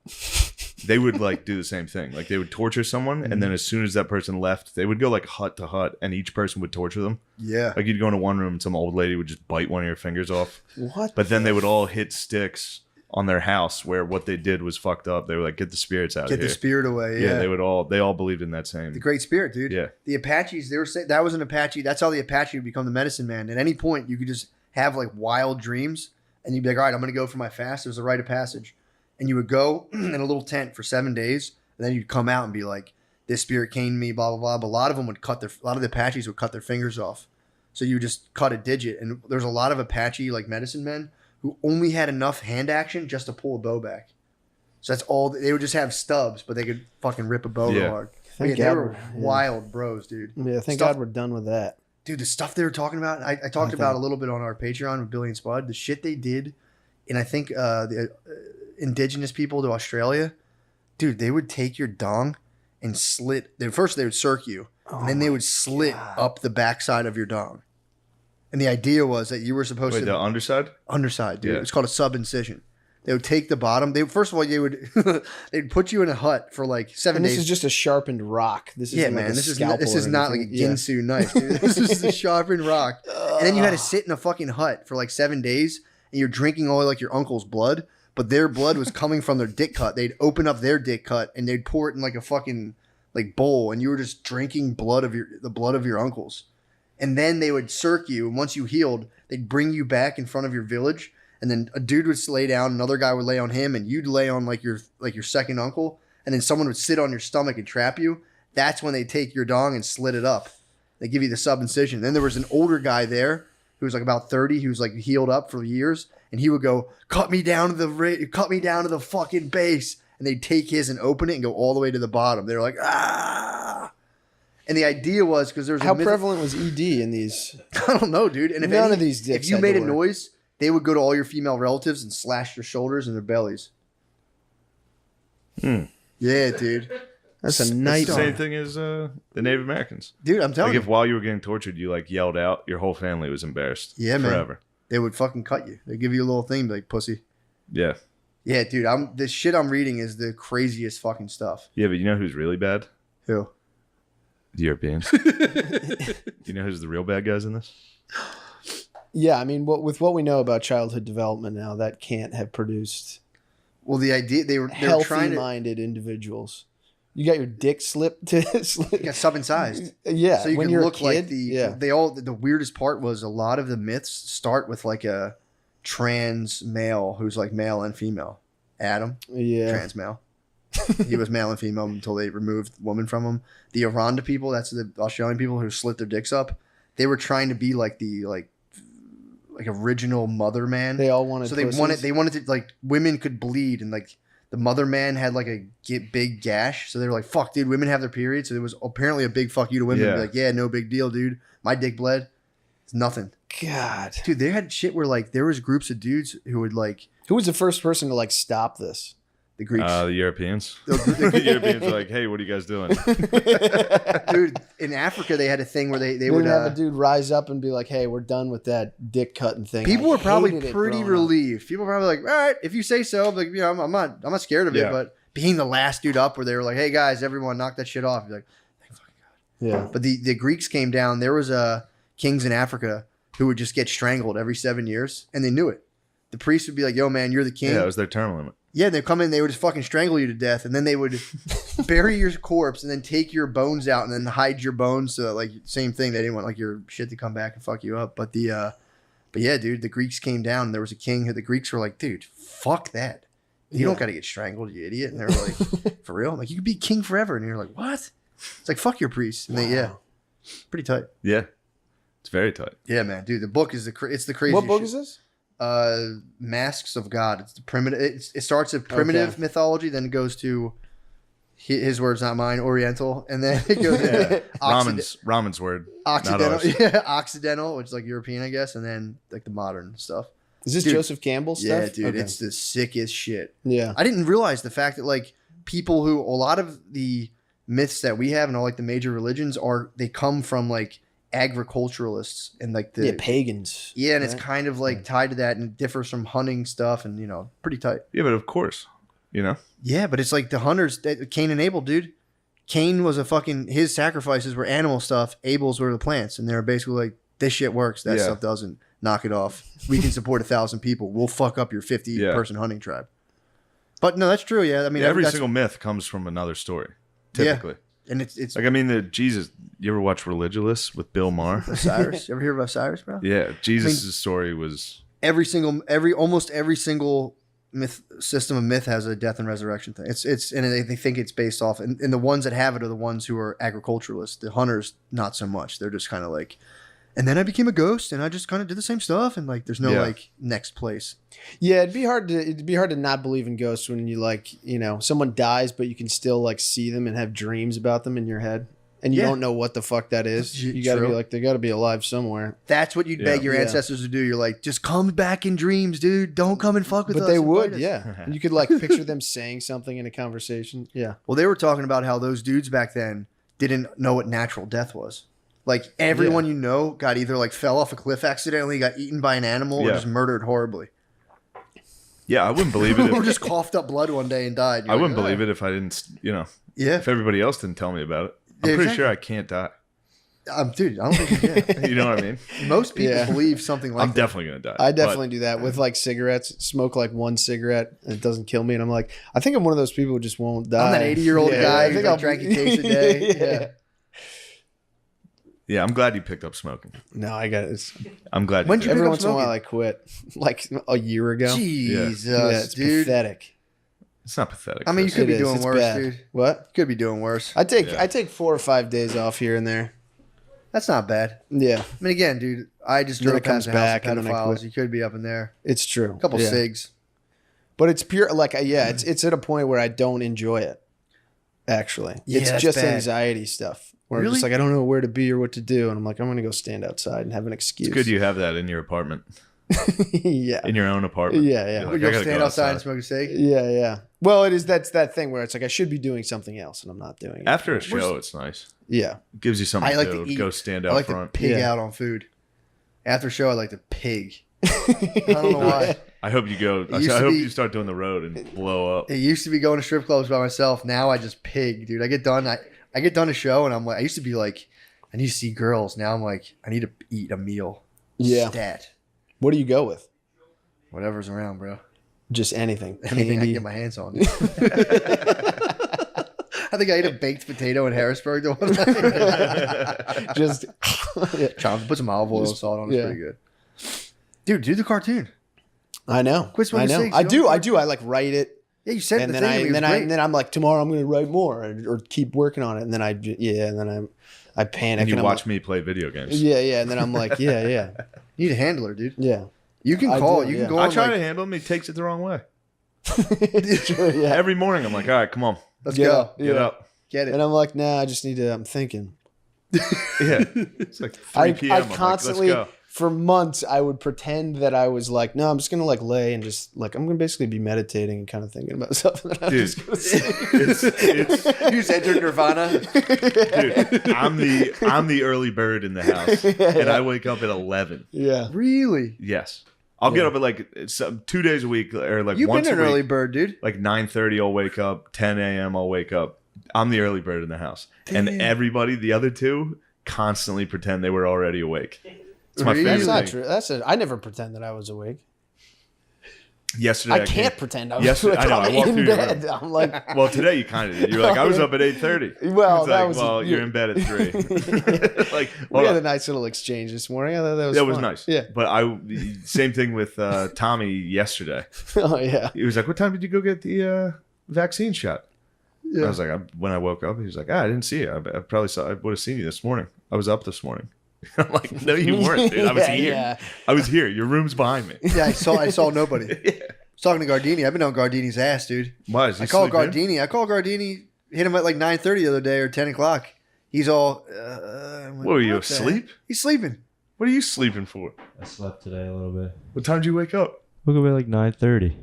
they would like do the same thing. Like they would torture someone, and then as soon as that person left, they would go like hut to hut, and each person would torture them. Yeah. Like you'd go into one room, and some old lady would just bite one of your fingers off. What? But then they would all hit sticks on their house where what they did was fucked up. They were like, "Get the spirits out Get of here." the spirit away. yeah, Yeah. they all believed in that same. The Great Spirit, dude. Yeah. The Apaches, they were saying that was an Apache. That's how the Apache would become the medicine man. At any point, you could just have like wild dreams, and you'd be like, all right, I'm going to go for my fast. There's a rite of passage. And you would go in a little tent for 7 days, and then you'd come out and be like, this spirit came to me, blah, blah, blah. But a lot of them would a lot of the Apaches would cut their fingers off. So you just cut a digit. And there's a lot of Apache like medicine men who only had enough hand action just to pull a bow back. So that's all. They would just have stubs, but they could fucking rip a bow real Yeah. hard. Thank They God were we're- yeah. wild bros, dude. Yeah, thank Stuff- God we're done with that. Dude, the stuff they were talking about, I talked about a little bit on our Patreon with Billy and Spud. The shit they did, and I think the indigenous people to Australia, dude, they would take your dong and slit. First, they would circ you, and then they would slit up the backside of your dong. And the idea was that you were supposed Wait, to the underside? underside, dude. Yeah. It's called a sub incision. They would take the bottom. They first of all, they'd put you in a hut for like 7 And days. this is just a sharpened rock. This is Yeah, like man. A This is scalpel this or is not like a anything. Yeah. Ginsu knife, dude. This is the sharpened rock. And then you had to sit in a fucking hut for like 7 days, and you're drinking all like your uncle's blood, but their blood was coming from their dick cut. They'd open up their dick cut and they'd pour it in like a fucking like bowl, and you were just drinking the blood of your uncles. And then they would circ you, and once you healed, they'd bring you back in front of your village. And then a dude would lay down, another guy would lay on him, and you'd lay on like your second uncle, and then someone would sit on your stomach and trap you. That's when they take your dong and slit it up. They give you the sub incision. Then there was an older guy there who was like about 30, who was like healed up for years, and he would go, cut me down to the fucking base, and they'd take his and open it and go all the way to the bottom. They were like, ah. And the idea was because there's How prevalent was ED in these? I don't know, dude. And if None of these if dicks you had made to a work. noise, they would go to all your female relatives and slash their shoulders and their bellies. Yeah, dude. That's a It's the nightmare. same thing as the Native Americans. Dude, I'm telling Like you, if while you were getting tortured, you like yelled out, your whole family was embarrassed. Yeah, man. forever. they would fucking cut you. They give you a little thing, be like pussy. Yeah, Yeah, dude. This shit I'm reading is the craziest fucking stuff. yeah, but you know who's really bad? Who? The Europeans. You know who's the real bad guys in this? Yeah, I mean, with what we know about childhood development now, that can't have produced Well, the idea they were trying to healthy-minded individuals. You got your dick slipped to get sub-incised. yeah. So you when can you're look a like kid, the yeah. the weirdest part was a lot of the myths start with like a trans male who's like male and female. Adam, Yeah. trans male. He was male and female until they removed woman from him. The Aranda people, that's the Australian people who slit their dicks up. They were trying to be like the like original mother man. They all wanted. So they wanted to like women could bleed and like the mother man had like a big gash. So they were like, "Fuck, dude, women have their periods." So there was apparently a big fuck you to women. Yeah. Be like, "Yeah, no big deal, dude. My dick bled. It's nothing." God. Dude, they had shit where like there was groups of dudes who would like Who was the first person to like stop this? the Greeks. The Europeans. The- The Europeans are like, hey, what are you guys doing? Dude, in Africa they had a thing where they They would would have a dude rise up and be like, "Hey, we're done with that dick cutting thing." people I were probably hated it pretty growing up. relieved. People were probably like, "All right, if you say so." Like, you know, I'm not scared of it, Yeah. but being the last dude up where they were like, "Hey guys, everyone knock that shit off." You're like, "Thank fucking God." Yeah. But the Greeks came down. There was kings in Africa who would just get strangled every 7 years, and they knew it. The priest would be like, "Yo, man, you're the king." Yeah, it was their term limit. Yeah, they'd come in, they would just fucking strangle you to death, and then they would bury your corpse and then take your bones out and then hide your bones so that, like, same thing. They didn't want like your shit to come back and fuck you up. But but yeah, dude, the Greeks came down and there was a king who the Greeks were like, "Dude, fuck that. You don't Yeah. got to get strangled, you idiot." And they were like, "For real?" I'm like, "You could be king forever." And you're like, "What?" It's like, "Fuck your priest." And they, yeah, pretty tight. Yeah. It's very tight. Yeah, man, dude, the book is it's the craziest. What book shit. is this? Masks of God. It's the primitive. It starts at primitive Okay. mythology, then it goes to his words, not mine, Oriental, and then it goes Yeah. to Ramen's word. Not Occidental, ours. yeah, Occidental, which is like European, I guess, and then like the modern stuff. Is this Dude. Joseph Campbell stuff? Yeah, dude, Okay. it's the sickest shit. yeah. I didn't realize the fact that like people who a lot of the myths that we have and all like the major religions they come from like agriculturalists and like the Pagans. yeah, and it's right? kind of like tied to that and it differs from hunting stuff and pretty tight. Yeah, but of course. You know? Yeah, but it's like the hunters, Cain and Abel, dude. Cain was his sacrifices were animal stuff. Abel's were the plants. And they were basically like, this shit works. That Yeah. stuff doesn't. Knock it off. We can support 1,000 people. We'll fuck up your 50-person hunting tribe. But no, that's true. Yeah. I mean, Every that's- single myth comes from another story. Yeah. Typically. and it's Like, I mean, Jesus, you ever watch Religious with Bill Maher? Cyrus. You ever hear about Cyrus, bro? Yeah. Jesus' story was. Almost every single system of myth has a death and resurrection thing. And they think it's based off, and the ones that have it are the ones who are agriculturalists. The hunters, not so much. They're just kind of like, and then I became a ghost, and I just kind of did the same stuff, and like, there's no Yeah. like next place. Yeah, it'd be hard to not believe in ghosts when you like, someone dies, but you can still like see them and have dreams about them in your head, and you Yeah. don't know what the fuck that is. That's You got to be true. like, they got to be alive somewhere. That's what you'd beg your Yeah. ancestors to do. You're like, just come back in dreams, dude. Don't come and fuck with us. But they Invite would, us." yeah. You could like picture them saying something in a conversation. Yeah. Well, they were talking about how those dudes back then didn't know what natural death was. Like everyone got either like fell off a cliff accidentally, got eaten by an animal, or Yeah. just murdered horribly. Yeah, I wouldn't believe it. Or just coughed up blood one day and died. I wouldn't believe it if I didn't, Yeah, if everybody else didn't tell me about it. I'm Yeah, pretty exactly. sure I can't die. dude, I don't think you can. You know what I mean? Most people Yeah. believe something like I'm that. definitely going to die. I definitely do that with like cigarettes. Smoke like one cigarette and it doesn't kill me, and I'm like, I think I'm one of those people who just won't die. I'm that 80-year-old Yeah, guy I who think like, I'll- drank a case a day. Yeah. Yeah, I'm glad you picked up smoking. No, I got it. I'm glad When'd you you did. pick Every up once in a while, smoking? I quit. Like a year ago. Jesus, Yeah, it's dude. pathetic. It's not pathetic. I mean, you Chris. could It be is. doing It's worse, bad. dude. What? You could be doing worse. I take Yeah. I take 4 or 5 days off here and there. That's not bad. Yeah, I mean, again, dude, I just Then drove it comes past a house back of and then I pedophiles. quit. You could be up in there. it's true. A couple yeah. cigs. But it's pure like it's at a point where I don't enjoy it. Actually, Yeah, it's that's just bad. anxiety stuff. Where I'm Really? just like I don't know where to be or what to do, and I'm like I'm gonna go stand outside and have an excuse. It's good you have that in your apartment, yeah, in your own apartment. Yeah, yeah. You're Would like, you I gotta stand go outside and smoke a cig? yeah. Well, it is. That's that thing where it's like I should be doing something else, and I'm not doing it. After a show, it's nice. Yeah, It gives you something I like to to eat. go stand I out like front. to pig Yeah. out on food. After show, I like to pig. I don't know why. I hope you go. I used to hope be- you start doing the road and blow up. It used to be going to strip clubs by myself. Now I just pig, dude. I get done. I I get done a show and I'm like, I used to be like, I need to see girls. Now I'm like, I need to eat a meal. Yeah. Stat. What do you go with? Whatever's around, bro. Just anything. Anything I Candy. can get my hands on. I think I ate a baked potato in Harrisburg the one night. Just yeah. Put some olive oil salt on. It's Yeah. pretty good. Dude, do the cartoon. I know. Quit smoking I know. cigs, I you do. don't- I do. I like write it, Yeah, you said and the then thing. and then I'm like, tomorrow I'm going to write more, or keep working on it, and then I panic And you I'm watch like, me play video games. Yeah, and then I'm like, yeah, You need a handler, dude. yeah. You can I call. do, You yeah. can go I on. try to Like, handle him. He takes it the wrong way. Sure, yeah. Every morning, I'm like, all right, come on, let's Get go. up. get Yeah. up. Get it. And I'm like, nah, I just need to. I'm thinking. Yeah, it's like 3 I p.m. I'm constantly, like, let's go. for months, I would pretend that I was like, no, I'm just gonna like lay and just like I'm gonna basically be meditating and kind of thinking about stuff. And then I'm Dude, just gonna sleep. it's You just entered Nirvana. dude. I'm the early bird in the house, and I wake up at 11. Yeah. Really? Yes, I'll get up at like 2 days a week, or like You've once been a an week. early bird, dude. Like 9:30, I'll wake up. 10 a.m., I'll wake up. I'm the early bird in the house, Damn. and everybody, the other two, constantly pretend they were already awake. It's my Really? favorite That's thing. not true. I never pretend that I was awake. Yesterday, I can't pretend I was Yesterday- awake. I know, I I'm walked in through your bed. I'm like, Well, today you kind of did. You're like, I was up at 8:30. Well, It's that like, was- well, you're in bed at 3. Like, we hold had on. a nice little exchange this morning. I thought that was That was fun. nice. Yeah. But same thing with Tommy yesterday. Oh yeah. He was like, "What time did you go get the vaccine shot?" Yeah. I was like, "When I woke up." He was like, "I didn't see you. I probably saw. I would have seen you this morning. I was up this morning." I'm like, "No, you weren't, dude. I was Yeah, here. yeah. I was here. Your room's behind me." Yeah, I saw nobody. I was talking to Gardini. I've been on Gardini's ass, dude. Why? Is he I called sleeping? Gardini. Hit him at like 9:30 the other day or 10 o'clock. He's all. I'm like, What were you the asleep? heck? He's sleeping. What are you sleeping for? I slept today a little bit. What time did you wake up? Woke up at like 9:30.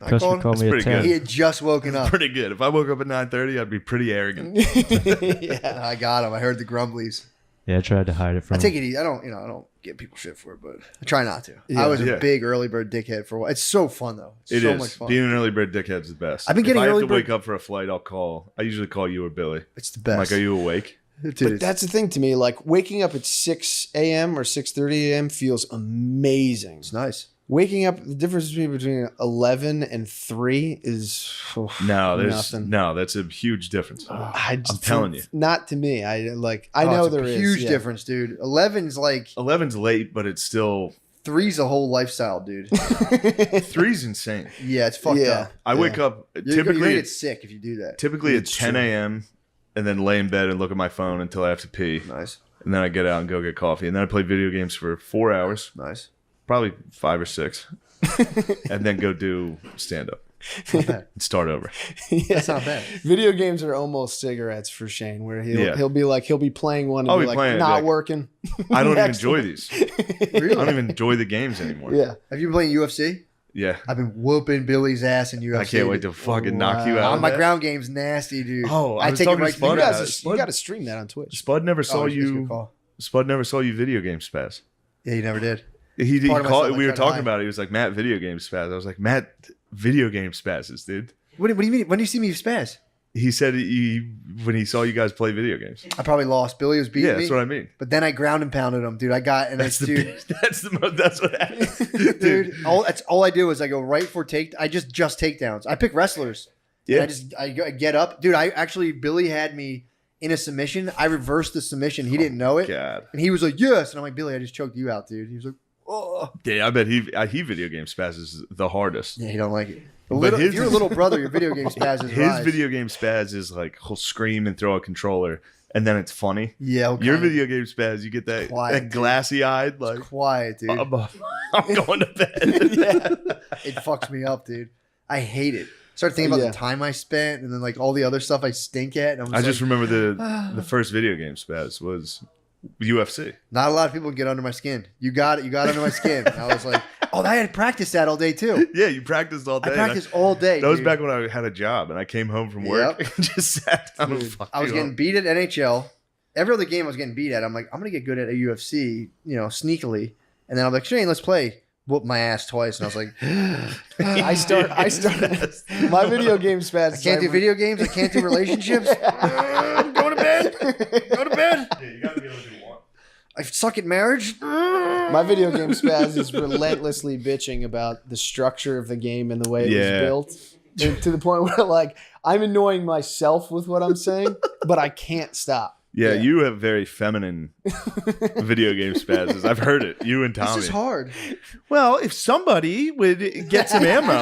I Customer called him. called me at That's pretty 10. He had just woken up. Pretty good. If I woke up at 9:30, I'd be pretty arrogant. Yeah. I got him. I heard the grumblies. Yeah, I tried to hide it from I take him. it easy. I don't give people shit for it, but I try not to. Yeah. I was Yeah. a big early bird dickhead for a while. It's so fun though. It's It so is. much fun. Being an early bird dickhead's the best. I've been getting if I have early to bird- wake up for a flight, I usually call you or Billy. It's the I'm best. like, are you awake? Dude, But that's the thing to me. Like waking up at 6 a.m. or 6:30 a.m. feels amazing. it's nice. Waking up, the difference between 11 and 3 is No, nothing. that's a huge difference. I just, I'm telling you. not to me. I Oh, know it's a there is huge yeah. difference, dude. 11's like 11's late, but it's still 3's a whole lifestyle, dude. 3's insane. Yeah, it's fucked Yeah. up. I wake up You're gonna typically get sick if you do that. typically at It's 10 true. a.m. and then lay in bed and look at my phone until I have to pee, Nice, and then I get out and go get coffee, and then I play video games for 4 hours, nice. probably 5 or 6, and then go do stand up Not bad. and start over. Yeah. That's not bad. Video games are almost cigarettes for Shane, where Yeah. he'll be playing one and I'll be be like, playing it, not like- working. I don't even Next enjoy one. these. Really? I don't even enjoy the games anymore. Yeah. Have you been playing UFC? Yeah. I've been whooping Billy's ass in UFC. I can't wait to fucking knock you Wow. out. My of that. ground game's nasty, dude. Oh, I was take it talking to right Spud to You the about ground. it. you got to stream that on Twitch. Spud never saw Oh, it's a good you. call. Spud never saw you video game spaz. Yeah, you never did. He Part of called. myself, I We were tried to talking hide. about it. He was like, Matt, video game spaz. I was like, Matt, video game spazzes, dude. What do you mean? When do you see me spaz? He said when he saw you guys play video games. I probably lost. Billy was beating Yeah, me. that's what I mean. But then I ground and pounded him, dude. That's that's what happens, dude. All I do is I go right for I just takedowns. I pick wrestlers. Yeah. And I get up, dude. Billy had me in a submission. I reversed the submission. He didn't know it, God. and he was like, "Yes," and I'm like, "Billy, I just choked you out, dude." He was like, "Oh, Yeah, I bet he video game spazzes the hardest. yeah, he don't like it." But If you're a little brother, your video game spaz is His rise. video game spaz is like he'll scream and throw a controller, and then it's funny. Yeah, okay. Your video game spaz, you get that, Quiet, that dude. glassy eyed like quiet, dude. I'm going to bed. Yeah. It fucks me up, dude. I hate it. Start thinking about Yeah. the time I spent and then like all the other stuff I stink at. And I'm I just like, remember the first video game spaz was UFC. not a lot of people get under my skin. You got it. You got under my skin. And I was like, oh, I had to practice that all day too. Yeah, you practiced all day. I and practiced all day. That was dude. back when I had a job and I came home from work Yep. and just sat down and Dude, fucked I was you getting up. beat at NHL. Every other game I was getting beat at. I'm like, I'm gonna get good at a UFC, sneakily. And then I'm like, Shane, let's play. Whoop my ass twice, and I was like, I start my video game spaz. I can't do video games. I can't do relationships. I'm going to bed. Go to bed. Yeah, you gotta be able to do one. I suck at marriage. My video game spaz is relentlessly bitching about the structure of the game and the way it was built, and to the point where like I'm annoying myself with what I'm saying, but I can't stop. Yeah, you have very feminine video game spazzes. I've heard it. You and Tommy. This is hard. Well, if somebody would get some ammo.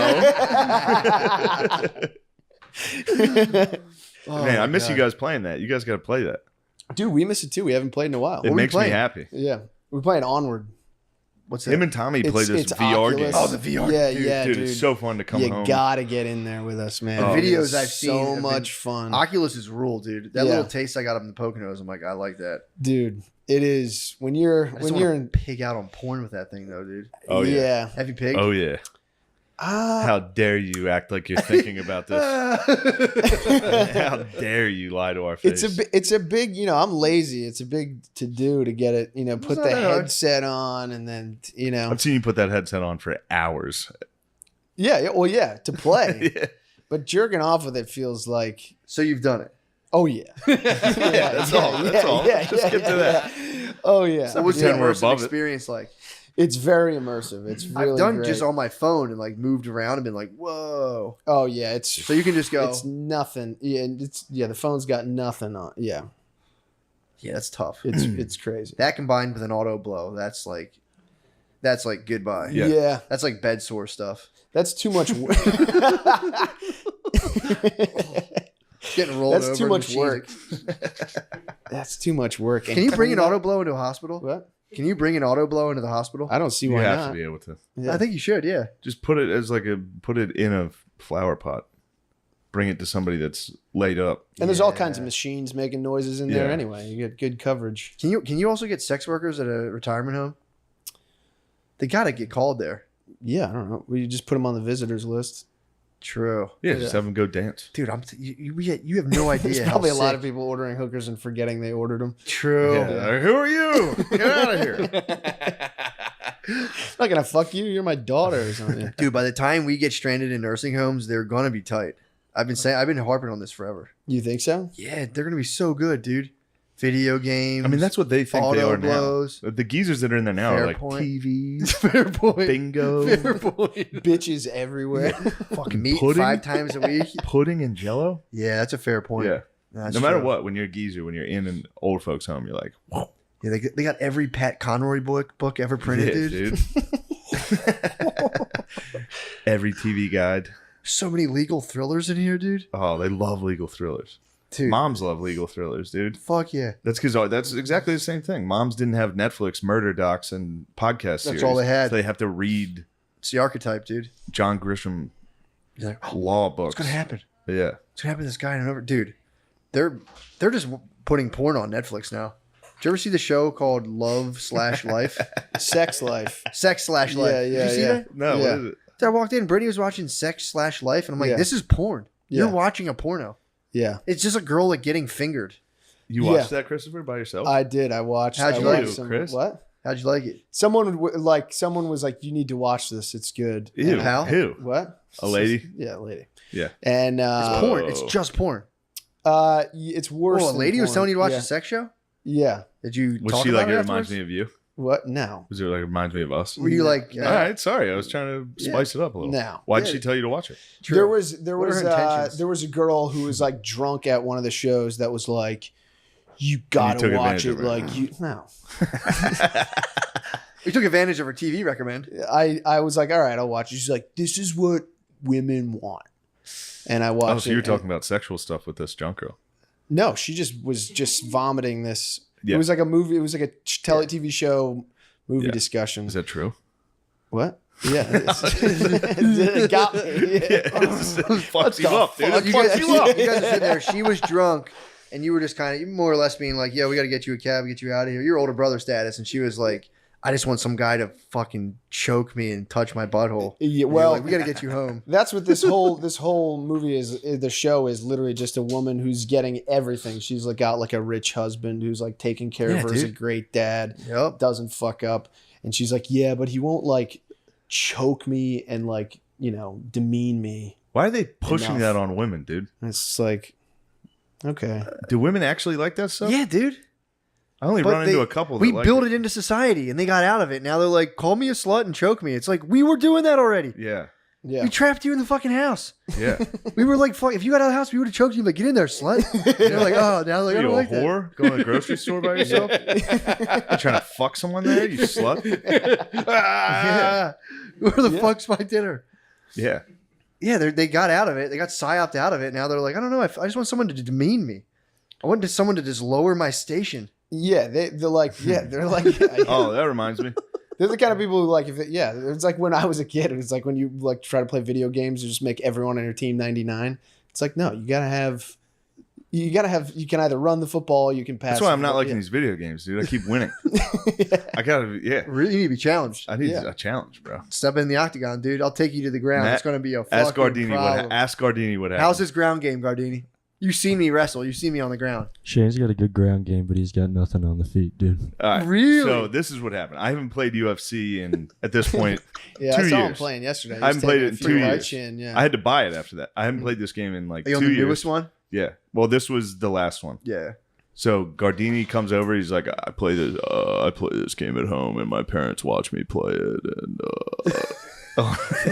Oh, Man, I my miss God. you guys playing that. You guys got to play that. Dude, we miss it too. We haven't played in a while. It we makes me playing? happy. Yeah, we're playing Onward. What's that? Him and Tommy play this It's VR Oculus. game. Oh, the VR. Yeah, dude. yeah, dude, dude. it's so fun to come You home. gotta get in there with us, man. Oh. The It videos is I've seen so have been- much fun, Oculus is rule, dude. That Yeah. little taste I got up in the Poconos, I'm like, I like that. dude. It is when you're I just when don't you're wanna in. pig out on porn with that thing, though, dude. Oh, yeah. yeah. Have you pigged? Oh, yeah. Ah, How dare you act like you're thinking about this? How dare you lie to our face? it's a big, you know, I'm lazy. It's a big to do to get it, you know, put not the that hard. headset on and then, you know, I've seen you put that headset on for hours. yeah, well, yeah, to play, Yeah. but jerking off with it feels like, So you've done it. oh yeah, that's all. That's all. Just get to that. yeah. Oh yeah, So what's Pretend the we're immersive above it. experience like? it's very immersive. It's really I've done great. just on my phone and like moved around and been like, whoa. Oh yeah, it's So you can just go. it's nothing. Yeah, the phone's got nothing on. Yeah, Yeah, that's tough. it's crazy. That combined with an auto blow, that's like goodbye. Yeah. Yeah, That's like bed sore stuff. that's too much work. Getting rolled That's over. too in much the work. sheets. That's too much work. Can you bring an auto blow into a hospital? What? Can you bring an auto blow into the hospital? I don't see You why have not. to be able to. Yeah. I think you should. Yeah. Just put it as put it in a flower pot. Bring it to somebody that's laid up. And there's all Yeah. kinds of machines making noises in there Yeah. anyway. You get good coverage. Can you also get sex workers at a retirement home? They got to get called there. Yeah, I don't know. We just put them on the visitors list. True. Yeah, just have them go dance. Dude, you have no idea. There's how probably a lot sick- of people ordering hookers and forgetting they ordered them. True. Yeah. Who are you? Get out of here. I'm not gonna fuck you. You're my daughter or something. Dude, by the time we get stranded in nursing homes, they're gonna be tight. I've been harping on this forever. You think so? Yeah, they're gonna be so good, dude. Video games. I mean, that's what they think they auto are blows. now. The geezers that are in there now Fair are like point. TVs, Fair point. bingo, Fair point. Bitches everywhere. Fucking meat pudding? 5 times a week. pudding and jello. Yeah, that's a fair point. Yeah. That's No matter true. what, when you're a geezer, when you're in an old folks' home, you're like, whoa. Yeah, they got every Pat Conroy book ever printed, Yeah, dude. Every TV guide. So many legal thrillers in here, dude. Oh, they love legal thrillers. Dude, Moms love legal thrillers, dude. fuck yeah. That's because that's exactly the same thing. Moms didn't have Netflix murder docs and podcast series. all they had. So they have to read It's the archetype, dude. John Grisham He's like, oh, law books. what's gonna happen? Yeah. What's gonna happen to this guy? And over, dude, they're just putting porn on Netflix now. Did you ever see the show called Love/Life? Sex life. Sex/Life. Yeah, Did yeah, you see yeah. that? No, Yeah. what is it? So I walked in, Brittany was watching Sex/Life, and I'm like, Yeah. this is porn. Yeah. You're watching a porno. Yeah, It's just a girl like getting fingered. You Yeah. watched that, Christopher, by yourself? I did. I watched. How'd I you watched like it, some- Chris? What? How'd you like it? Someone was like, "You need to watch this. It's good." Ew. And- Pal? Who? What? A lady? Yeah, a lady. Yeah. And It's porn. It's just porn. it's worse. Oh, a than lady was porn. telling you to watch yeah. a sex show? Yeah. Did you Was talk she about like, it it reminds afterwards? me of you? What? No. Was it like, it reminds me of us? Were you like, All right, sorry. I was trying to Yeah. spice it up a little. No. Why'd Yeah. she tell you to watch it? true. There What are was her intentions? there was a girl who was like drunk at one of the shows that was like, "You gotta took watch advantage it." of her. Like you no. You took advantage of her TV recommend. I was like, "All right, I'll watch it." She's like, "This is what women want," and I watched. Oh, so it, you were and- talking about sexual stuff with this junk girl. No, she was just vomiting this. Yeah. It was like a movie. It was like a TV show movie Yeah. discussion. Is that true? What? Yeah, it got me. Yeah. Fucks you up, dude. It You fucks guys, you up. you guys are sitting there. She was drunk, and you were just kind of more or less being like, "Yeah, we got to get you a cab, get you out of here." Your older brother status, and she was like, "I just want some guy to fucking choke me and touch my butthole." Yeah, And you're well, like, we got to get you home. that's what this whole movie is. The show is literally just a woman who's getting everything. She's like got like a rich husband who's like taking care Yeah, of her as a dude. great dad, Yep. doesn't fuck up, and she's like, "Yeah, but he won't like choke me and like demean me." Why are they pushing Enough. that on women, dude? And it's like, Okay. Do women actually like that stuff? Yeah, dude. I only But run into a couple. That We like built it into society, and they got out of it. Now they're like, call me a slut and choke me. It's like, we were doing that already. Yeah, Yeah. We trapped you in the fucking house. yeah. We were like, fuck, if you got out of the house, we would have choked you. Like, get in there, slut. And they're like, oh, now like, I you don't a like that. whore? Going to the grocery store by yourself? You trying to fuck someone there? You slut? Yeah. Where the fuck's my dinner? Yeah. Yeah, they got out of it. They got psyoped out of it. Now they're like, I don't know. I just want someone to demean me. I want someone to just lower my station. Yeah, they're like, yeah, Oh, that reminds me. they're the kind of people who like, it's like when I was a kid, it's like when you like try to play video games and just make everyone on your team 99. It's like, no, you can either run the football, you can pass. That's why I'm the not ball. liking these video games, dude. I keep winning. I gotta, yeah. Really, you need to be challenged. I need Yeah. a challenge, bro. Step in the octagon, dude. I'll take you to the ground. Matt, It's going to be a Ask fucking Gardini problem. what happened. How's his ground game, Gardini? You see me wrestle. You see me on the ground. Shane's got a good ground game, but he's got nothing on the feet, dude. All right. Really? So this is what happened. I haven't played UFC in at this point. Yeah, 2 I saw him years. playing yesterday. He I was haven't played taking it in a few 2 right years. chin, yeah. I had to buy it after that. I haven't played this game in like Are you 2 on the years. newest one? Yeah. Well, this was the last one. Yeah. So Gardini comes over. He's like, I play this game at home, and my parents watch me play it. And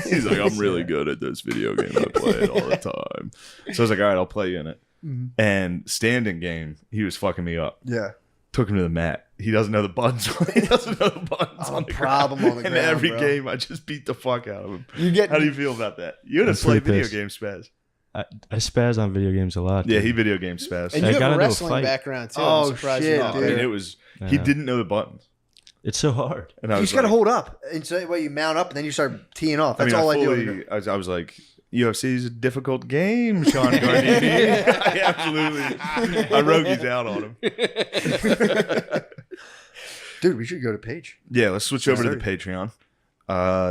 he's like, I'm really good at this video game. I play it all the time. So I was like, all right, I'll play you in it. Mm-hmm. And standing game, he was fucking me up. Yeah. Took him to the mat. He doesn't know the buttons. He doesn't know the buttons Oh, on the problem ground. on the And ground, every bro. game, I just beat the fuck out of him. You get How do you feel about that? You had to That's play pretty video pissed. game spaz. I spaz on video games a lot. Yeah, dude. he video game spaz. and I you have got a into a wrestling fight. background too. Oh, I'm surprised shit, you're not I dude. mean, there. it was. He Yeah. didn't know the buttons, It's so hard. and I You was just got to like, hold up. And so that way you mount up and then you start teeing off. I That's mean, all I fully, do. I was like, UFC is a difficult game, Sean Gardini. I absolutely. I roguied out on him. Dude, we should go to Paige. Yeah, let's switch over to the Patreon.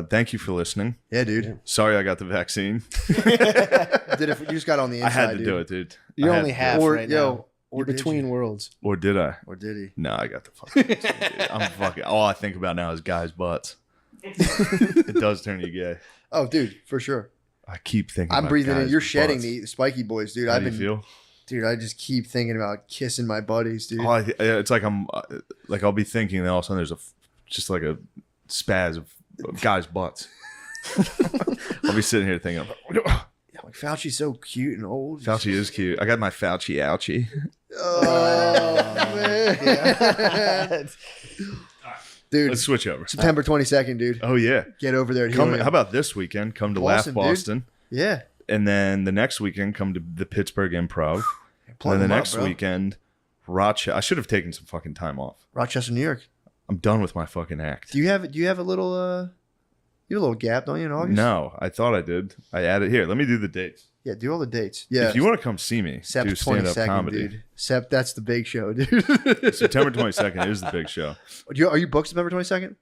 Thank you for listening. Yeah, dude. Sorry I got the vaccine. Did it, you just got on the I inside, had to dude. do it, dude. You're I had only to. half Or, right yo, now. or You're did between you? worlds. Or did I? Or did he? No, I got the fucking vaccine, dude. I'm fucking. All I think about now is guys' butts. It does turn you gay. Oh, dude, for sure. I keep thinking. I'm about breathing in. guys' You're shedding butts. the spiky boys, dude. How I've do been, you feel? dude. I just keep thinking about kissing my buddies, dude. Oh, it's like I'm like I'll be thinking, and all of a sudden there's just like a spaz of guys' butts. I'll be sitting here thinking, Yeah, like Fauci's so cute and old. Fauci is cute. I got my Fauci ouchie. Oh man, dude. Let's switch over. September 22nd, dude. Oh yeah, Get over there. come. Helium. How about this weekend? Come to Boston, Laugh dude. Boston, Yeah. and then the next weekend come to the Pittsburgh Improv. Plug And then the them up, next bro. weekend, Rochester. I should have taken some fucking time off. Rochester, New York. I'm done with my fucking act. Do you have a little you have a little gap, don't you, in August? No, I thought I did. I added here. Let me do the dates. Yeah, do all the dates. Yeah. If you want to come see me Sept do stand up 22nd, comedy, dude. Sept, that's the big show, dude. September 22nd is the big show. Are you booked September 22nd?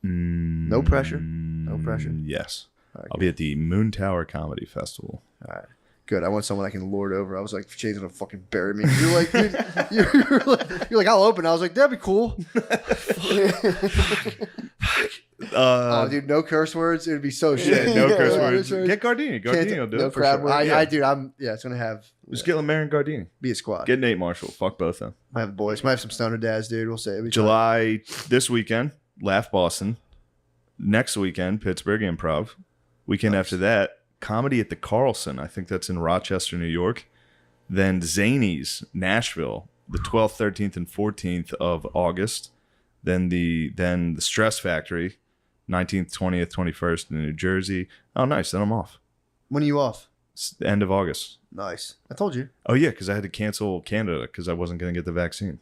No pressure. No pressure. Yes. All right, I'll be at the Moon Tower Comedy Festival. All right. Good. I want someone I can lord over. I was like, Shane's gonna fucking bury me. You're like, dude, you're like, I'll open. I was like, that'd be cool. Oh, dude, no curse words. It would be so shit. No Yeah, curse yeah, words. Get Gardini. Gardini will do no it for crowd sure. work. I dude, it's gonna have Just get Lemaire and Gardini. be a squad. Get Nate Marshall. Fuck both of them. Might have the boys. Might have some stoner dads, dude. We'll say July this weekend, Laugh Boston. Next weekend, Pittsburgh Improv. Weekend after that, comedy at the Carlson. I think that's in Rochester, New York. Then Zanies, Nashville, the 12th, 13th, and 14th of August. Then the Stress Factory, 19th, 20th, 21st in New Jersey. Oh, nice. Then I'm off. When are you off? It's the end of August. Nice. I told you. Oh, yeah, because I had to cancel Canada because I wasn't going to get the vaccine.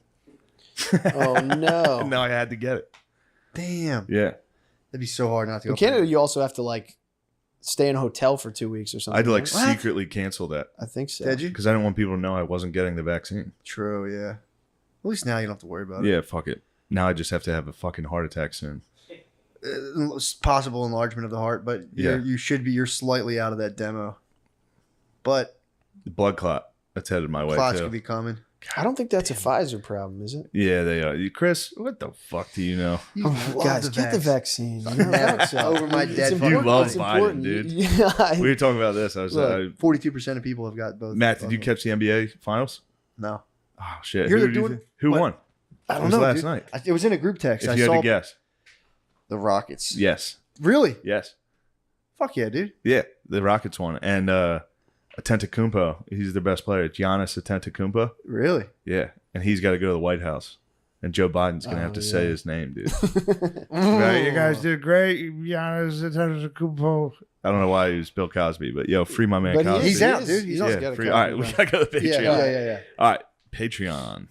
Oh no! Now I had to get it. Damn. Yeah. That'd be so hard not to go. In Canada, you also have to like stay in a hotel for 2 weeks or something. I had to like right? secretly cancel that I think so. Did you? because I didn't want people to know I wasn't getting the vaccine. True. Yeah. At least now you don't have to worry about it. Yeah, fuck it. Now I just have to have a fucking heart attack soon. Possible enlargement of the heart, but Yeah. you're slightly out of that demo. But The blood clot that's headed my way clots too. could be coming. I don't think that's a Pfizer problem, is it? Yeah, they are. Chris, what the fuck do you know? Guys, get the vaccine. You know, that's, Over my dead it's body. You important. love It's Biden, important. dude. Yeah, We were talking about this. I was Look, 42% of people have got both. Matt, did you catch the NBA finals? No. Oh shit! Here Who, they're do you doing- think- who what? won? I It don't was know. last Dude. night. It was in a group text. If I you had saw to guess, the Rockets. yes, Really? yes, Fuck yeah, dude. yeah. The Rockets won, and Antetokounmpo, he's their best player. Giannis Antetokounmpo, Really? yeah, and he's got to go to the White House, and Joe Biden's gonna have to say his name, dude. Mm. Right, you guys did great, Giannis Antetokounmpo. I don't know why he was Bill Cosby, but yo, free my man But he Cosby. is, He's he out, is. dude. He's also Yeah, got a free. Cosby All right, we run. gotta go to Patreon. Yeah. All right, Patreon.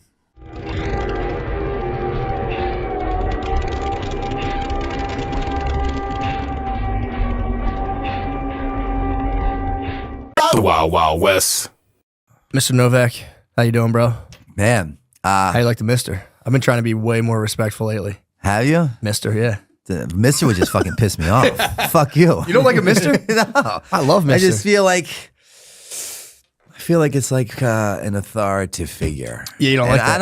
The Wild Wild West. Mr. Novak, how you doing, bro? Man, How you like the Mister? I've been trying to be way more respectful lately. have you? Mister, yeah. The Mister would just fucking piss me off. Fuck you. You don't like a Mister? No. I love I Mister. just feel like it's like an authoritative figure. Yeah, you don't And like that.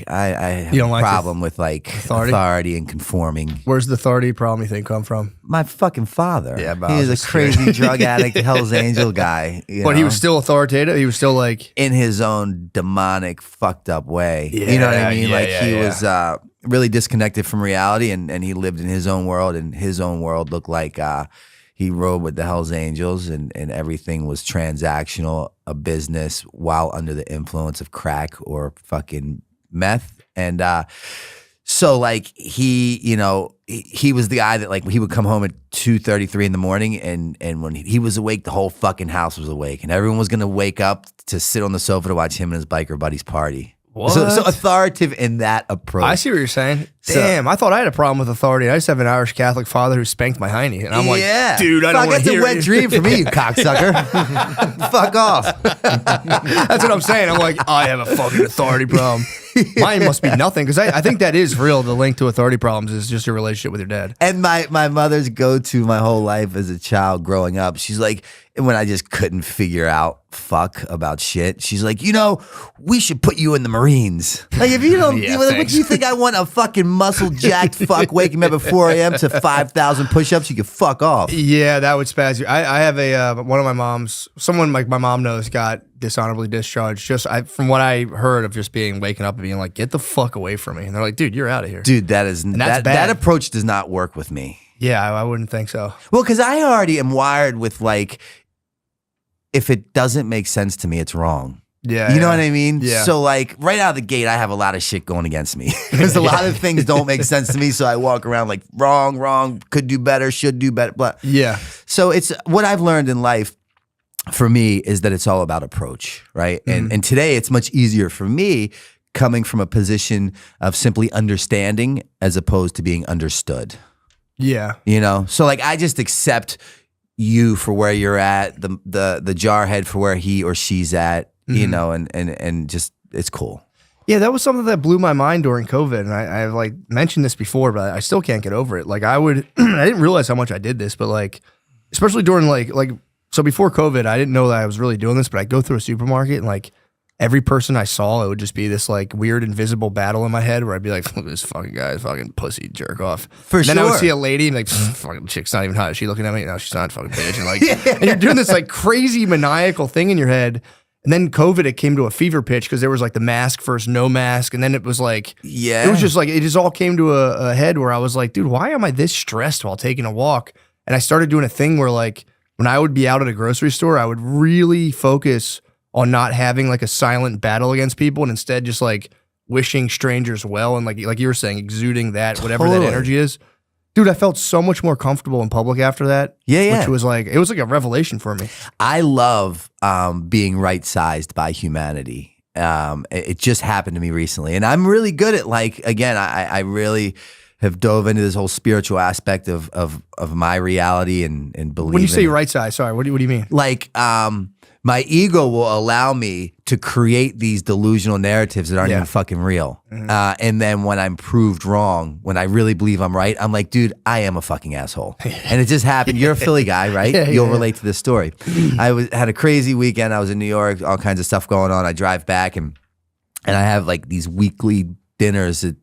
I have You don't a like problem with like authority and conforming. Where's the authority problem you think come from? My fucking father. Yeah, but he I was was a just crazy drug addict, Hell's Angel guy. But he was still authoritative. He was still like, in his own demonic, fucked up way. You know what I Yeah, mean? yeah, Like yeah, he yeah. was really disconnected from reality, and he lived in his own world, and his own world looked like he rode with the Hells Angels, and everything was transactional, a business, while under the influence of crack or fucking meth. And so like he was the guy that like he would come home at 2:33 in the morning, and when he was awake, the whole fucking house was awake, and everyone was gonna wake up to sit on the sofa to watch him and his biker buddies party. So What? authoritative in that approach. I see what you're saying. So- Damn, I thought I had a problem with authority. I just have an Irish Catholic father who spanked my hiney. And I'm like, dude, I don't Fuck, want that's to hear a wet it. dream for me, you cocksucker. Fuck off. That's what I'm saying. I'm like, I have a fucking authority problem. Mine must be nothing. Because I think that is real. The link to authority problems is just your relationship with your dad. And my mother's go-to my whole life as a child growing up, she's like, when I just couldn't figure out fuck about shit, she's like, we should put you in the Marines. Like, if you don't, Yeah, what thanks. do you think I want a fucking muscle-jacked fuck waking me up at 4 a.m. to 5,000 push-ups? You can fuck off. Yeah, that would spaz you. I have one of my moms, someone like my mom knows, got dishonorably discharged. From what I heard of just waking up and being like, get the fuck away from me. And they're like, dude, you're out of here. Dude, that's bad. that approach does not work with me. Yeah, I wouldn't think so. Well, because I already am wired with like, if it doesn't make sense to me, it's wrong. Yeah. You know what I mean? Yeah. So like right out of the gate, I have a lot of shit going against me because a lot of things don't make sense to me. So I walk around like wrong, could do better, should do better. Blah. Yeah. So it's what I've learned in life for me is that it's all about approach, right? And today it's much easier for me coming from a position of simply understanding as opposed to being understood. Yeah. So like I just accept you for where you're at, the jarhead for where he or she's at, and just it's cool. Yeah, that was something that blew my mind during COVID. And I've like mentioned this before, but I still can't get over it. Like I didn't realize how much I did this, but like, especially during so before COVID, I didn't know that I was really doing this, but I'd go through a supermarket and like every person I saw, it would just be this like weird invisible battle in my head where I'd be like, look at this fucking guy, fucking pussy jerk off. For Then I would sure. see a lady and like, fucking chick's not even hot. Is she looking at me? No, she's not, fucking bitch. And like, and you're doing this like crazy maniacal thing in your head. And then COVID, it came to a fever pitch because there was like the mask versus no mask. And then it was like, Yeah. it was just like, it just all came to a head where I was like, dude, why am I this stressed while taking a walk? And I started doing a thing where like, when I would be out at a grocery store, I would really focus on not having like a silent battle against people and instead just like wishing strangers well and like you were saying, exuding that, whatever that Totally. energy is. Dude, I felt so much more comfortable in public after that. Yeah. Which was like, it was like a revelation for me. I love being right-sized by humanity. It just happened to me recently. And I'm really good at like, again, I really have dove into this whole spiritual aspect of my reality and believing. When you say right side, sorry, what do you mean? Like, my ego will allow me to create these delusional narratives that aren't Yeah. even fucking real. And then when I'm proved wrong, when I really believe I'm right, I'm like, dude, I am a fucking asshole. And it just happened. You're a Philly guy, right? Yeah, You'll yeah. relate to this story. Had a crazy weekend. I was in New York, all kinds of stuff going on. I drive back and and I have like these weekly dinners at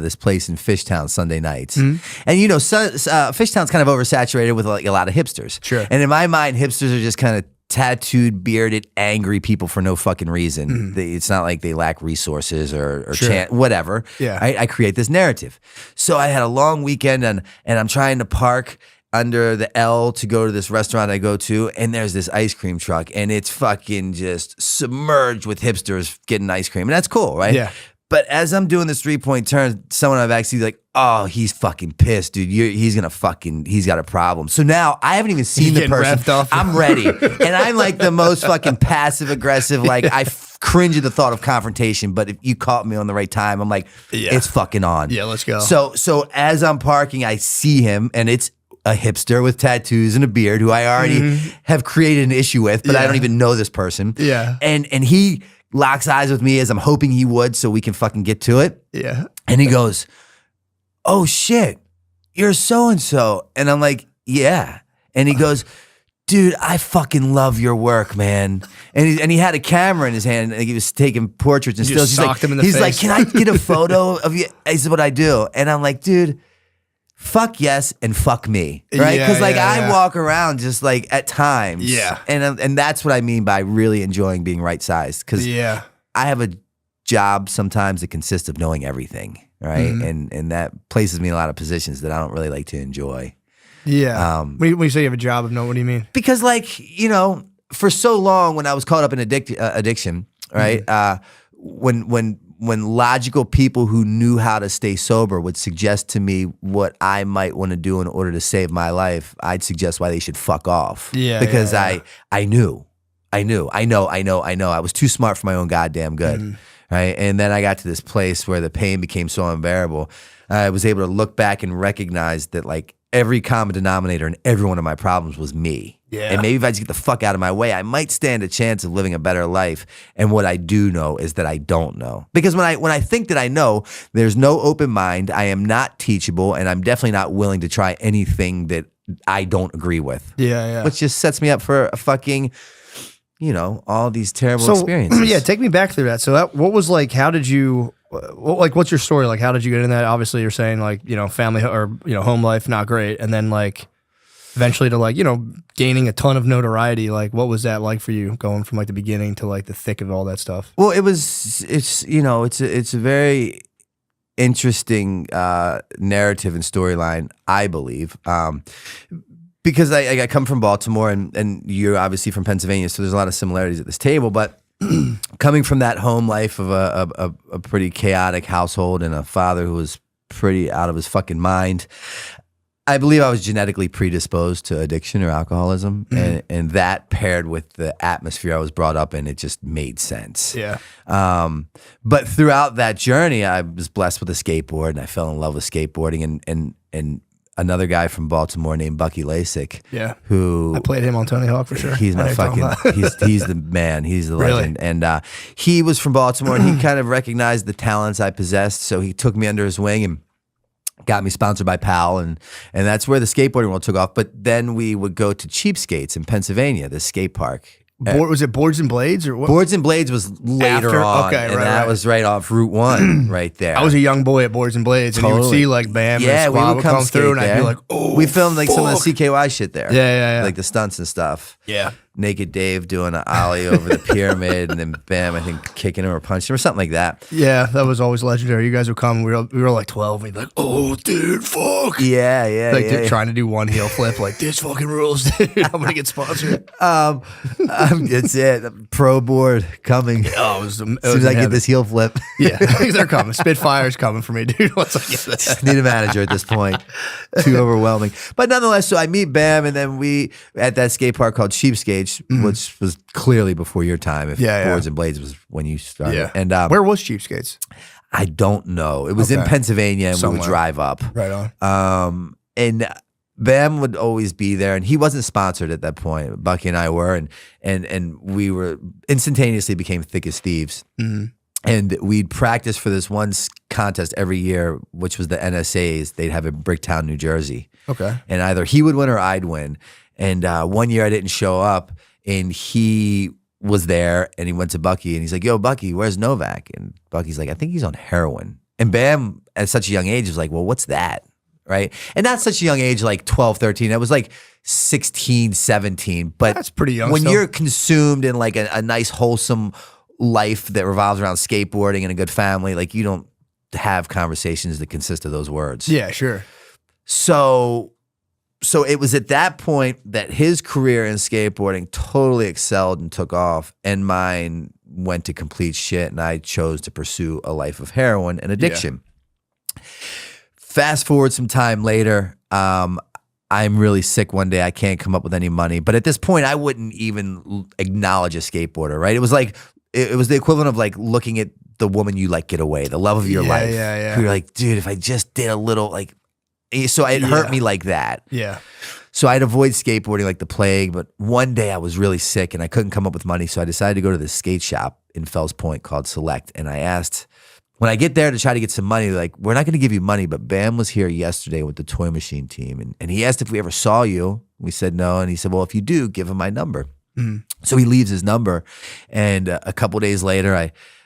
this place in Fishtown Sunday nights. And you know, Fishtown's kind of oversaturated with like a lot of hipsters. Sure. And in my mind, hipsters are just kind of tattooed, bearded, angry people for no fucking reason. It's not like they lack resources or whatever. Yeah. I create this narrative. So I had a long weekend and I'm trying to park under the L to go to this restaurant I go to, and there's this ice cream truck, and it's fucking just submerged with hipsters getting ice cream. And that's cool, right? Yeah. But as I'm doing this 3-point turn, someone I've actually like, oh, he's fucking pissed, dude. He's got a problem. So now I haven't even seen the getting person. revved up. I'm ready. And I'm like the most fucking passive aggressive. Like I cringe at the thought of confrontation. But if you caught me on the right time, I'm like, it's fucking on. Yeah, let's go. So as I'm parking, I see him, and it's a hipster with tattoos and a beard who I already have created an issue with, but I don't even know this person. Yeah. And he locks eyes with me as I'm hoping he would so we can fucking get to it. Yeah. And he goes, oh shit, you're so-and-so. And I'm like, yeah. And he goes, dude, I fucking love your work, man. And he had a camera in his hand, and he was taking portraits and You stills. just socked him in the He's face. like, can I get a photo of you? This is what I do. And I'm like, dude, fuck yes and fuck me, right? Yeah, Because like yeah, I yeah. walk around just like at times, Yeah. and that's what I mean by really enjoying being right sized. Because Yeah. I have a job sometimes that consists of knowing everything, right? And that places me in a lot of positions that I don't really like to enjoy. Yeah. When you say you have a job of no, what do you mean? Because like, you know, for so long when I was caught up in addiction, right? When logical people who knew how to stay sober would suggest to me what I might want to do in order to save my life, I'd suggest why they should fuck off. Yeah, Because yeah, I know. I was too smart for my own goddamn good. Right. And then I got to this place where the pain became so unbearable. I was able to look back and recognize that like every common denominator in every one of my problems was me. Yeah. And maybe if I just get the fuck out of my way, I might stand a chance of living a better life. And what I do know is that I don't know. Because when I think that I know, there's no open mind. I am not teachable, and I'm definitely not willing to try anything that I don't agree with. Yeah, yeah. Which just sets me up for a fucking, you know, all these terrible experiences. Yeah, take me back through that. So what was like, how did you, like, what's your story? Like, how did you get in that? Obviously, you're saying like, you know, family or, you know, home life, not great. And then like, eventually to like, you know, gaining a ton of notoriety. Like, what was that like for you going from like the beginning to like the thick of all that stuff? Well, it's a very interesting narrative and storyline, I believe. Because I come from Baltimore and you're obviously from Pennsylvania, so there's a lot of similarities at this table. But coming from that home life of a pretty chaotic household and a father who was pretty out of his fucking mind, I believe I was genetically predisposed to addiction or alcoholism, and that paired with the atmosphere I was brought up in, it just made sense. Yeah. But throughout that journey, I was blessed with a skateboard, and I fell in love with skateboarding, and another guy from Baltimore named Bucky Lasik. Yeah. Who I played him on Tony Hawk for sure. He's I know my you're talking fucking about. he's the man. He's the Really? legend. And he was from Baltimore, and he kind of recognized the talents I possessed, so he took me under his wing and got me sponsored by PAL, and that's where the skateboarding world took off. But then we would go to Cheapskates in Pennsylvania, the skate park. Was it Boards and Blades or what? Boards and Blades was later After? on, Okay, and right, that right. was right off Route 1 right there. I was a young boy at Boards and Blades, and you would Totally. see like Bam Yeah, and we Squab would come come through, skate and I'd there. be like, oh, we filmed like some of fuck. the CKY shit there. Yeah. Like the stunts and stuff. Yeah. Naked Dave doing an ollie over the pyramid, and then Bam, I think kicking him or punching him or something like that. Yeah, that was always legendary. You guys would come. We were like 12. We'd be like, oh, dude, fuck. Yeah, Like yeah. trying to do one heel flip. Like, this fucking rules, dude. I'm gonna get sponsored. It's it. Pro board coming. Oh, it was. As soon as I get this heel flip, Yeah, they're coming. Spitfire's coming for me, dude. Once I get that. just need a manager at this point. Too overwhelming. But nonetheless, so I meet Bam, and then we at that skate park called Cheapskates, which was clearly before your time. If Yeah, yeah. Boards and Blades was when you started. Yeah. And Where was Cheapskates? I don't know. It was in Okay. Pennsylvania, and we Somewhere. would drive up. Right on. And Bam would always be there, and he wasn't sponsored at that point. Bucky and I were, and we were instantaneously became thick as thieves. And we'd practice for this one contest every year, which was the NSAs. They'd have in Bricktown, New Jersey. Okay. And either he would win or I'd win. And one year I didn't show up, and he was there and he went to Bucky and he's like, yo, Bucky, where's Novak? And Bucky's like, I think he's on heroin. And Bam, at such a young age, was like, well, what's that? Right? And not such a young age, like 12, 13. It was like 16, 17. But That's pretty young when still. you're consumed in like a nice, wholesome life that revolves around skateboarding and a good family, like you don't have conversations that consist of those words. Yeah, sure. So it was at that point that his career in skateboarding totally excelled and took off, and mine went to complete shit, and I chose to pursue a life of heroin and addiction. Fast forward some time later, I'm really sick one day. I can't come up with any money. But at this point, I wouldn't even acknowledge a skateboarder, right? It was like, it was the equivalent of like looking at the woman you like get away, the love of your life. Yeah. You're like, dude, if I just did a little, like, so it hurt me like that. Yeah. So I'd avoid skateboarding like the plague. But one day I was really sick and I couldn't come up with money. So I decided to go to this skate shop in Fells Point called Select. And I asked, when I get there to try to get some money, they're like, we're not going to give you money, but Bam was here yesterday with the Toy Machine team. And he asked if we ever saw you. We said no. And he said, well, if you do, give him my number. So he leaves his number. And a couple days later,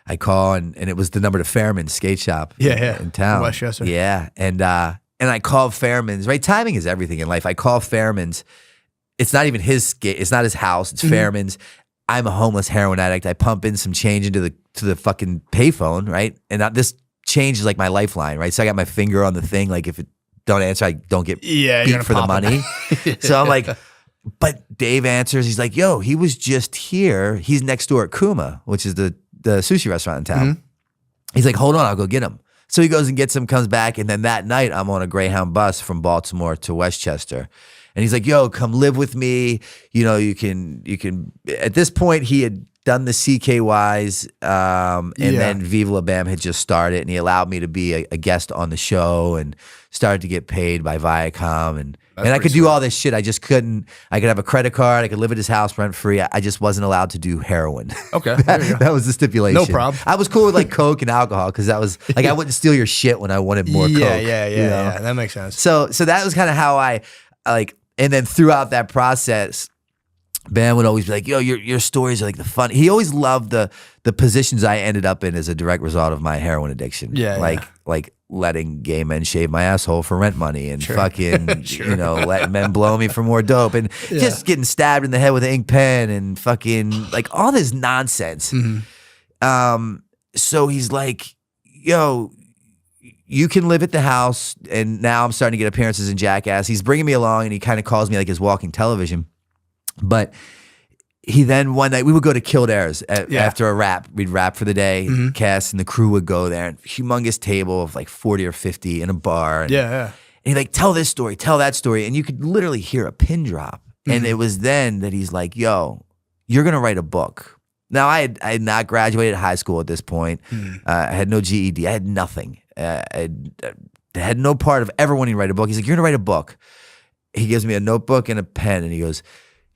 I call and it was the number to Fairman's skate shop in town. Westchester. Yeah. And I called Fairman's, right? Timing is everything in life. I call Fairman's. It's not even his skate. It's not his house. It's Fairman's. I'm a homeless heroin addict. I pump in some change into the fucking payphone, right? And this change is like my lifeline, right? So I got my finger on the thing. Like if it don't answer, I don't get beat for the money. So I'm like, but Dave answers. He's like, yo, he was just here. He's next door at Kuma, which is the sushi restaurant in town. He's like, hold on, I'll go get him. So he goes and gets him, comes back, and then that night I'm on a Greyhound bus from Baltimore to Westchester. And he's like, yo, come live with me. You know, you can at this point he had done the CKYs and then Viva La Bam had just started, and he allowed me to be a guest on the show and started to get paid by Viacom and I could do all this shit. I just couldn't. I could have a credit card. I could live at his house rent free. I just wasn't allowed to do heroin. Okay. that was the stipulation. No problem. I was cool with like Coke and alcohol because that was like I wouldn't steal your shit when I wanted more Coke. Yeah. That makes sense. So that was kind of how I like. And then throughout that process, Bam would always be like, yo, your stories are like the fun. He always loved the positions I ended up in as a direct result of my heroin addiction. Like letting gay men shave my asshole for rent money and fucking, letting men blow me for more dope and just getting stabbed in the head with an ink pen and fucking like all this nonsense. So he's like, yo, you can live at the house. And now I'm starting to get appearances in Jackass. He's bringing me along and he kind of calls me like his walking television. But he then one night we would go to Kildare's after a rap. We'd rap for the day. Cass and the crew would go there. And humongous table of like 40 or 50 in a bar. And, and he'd like, tell this story, tell that story. And you could literally hear a pin drop. And it was then that he's like, yo, you're going to write a book. Now, I had not graduated high school at this point. I had no GED. I had nothing. I had no part of ever wanting to write a book. He's like, you're going to write a book. He gives me a notebook and a pen. And he goes,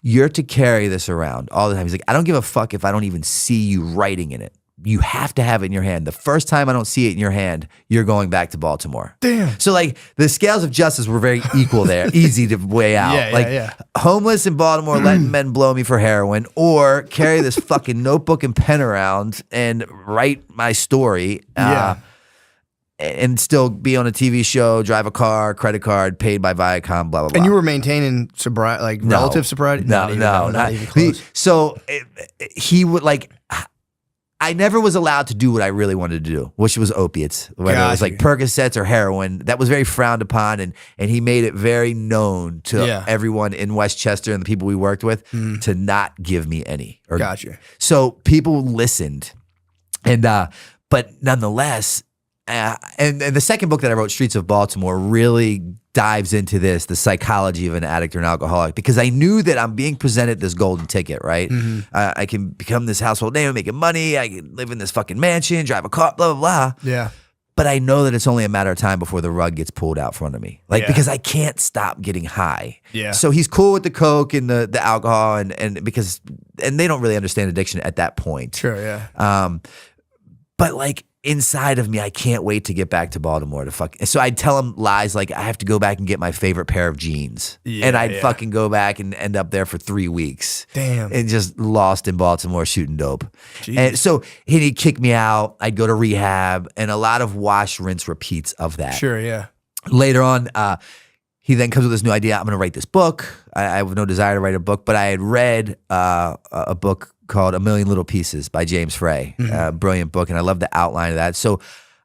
you're to carry this around all the time. He's like, I don't give a fuck if I don't even see you writing in it. You have to have it in your hand. The first time I don't see it in your hand, you're going back to Baltimore. Damn. So like the scales of justice were very equal there, easy to weigh out. Homeless in Baltimore, letting men blow me for heroin, or carry this fucking notebook and pen around and write my story. And still be on a TV show, drive a car, credit card, paid by Viacom, blah, blah, blah. And you were maintaining sobriety, like relative sobriety? No, not even close. So he would like, I never was allowed to do what I really wanted to do, which was opiates, whether it was like Percocets or heroin. That was very frowned upon, and he made it very known to everyone in Westchester and the people we worked with to not give me any. So people listened, and but nonetheless. And the second book that I wrote, Streets of Baltimore, really dives into the psychology of an addict or an alcoholic, because I knew that I'm being presented this golden ticket, right? I can become this household name, making money. I can live in this fucking mansion, drive a car, blah, blah, blah. Yeah. But I know that it's only a matter of time before the rug gets pulled out from under me. Because I can't stop getting high. Yeah. So he's cool with the Coke and the alcohol and they don't really understand addiction at that point. Sure, yeah. But like, inside of me, I can't wait to get back to Baltimore to fuck. So I'd tell him lies like I have to go back and get my favorite pair of jeans. And I'd fucking go back and end up there for 3 weeks. Damn. And just lost in Baltimore shooting dope. And so he'd kick me out. I'd go to rehab and a lot of wash, rinse, repeats of that. Sure, yeah. Later on, he then comes with this new idea. I'm going to write this book. I have no desire to write a book, but I had read a book called A Million Little Pieces by James Frey. Brilliant book, and I love the outline of that. So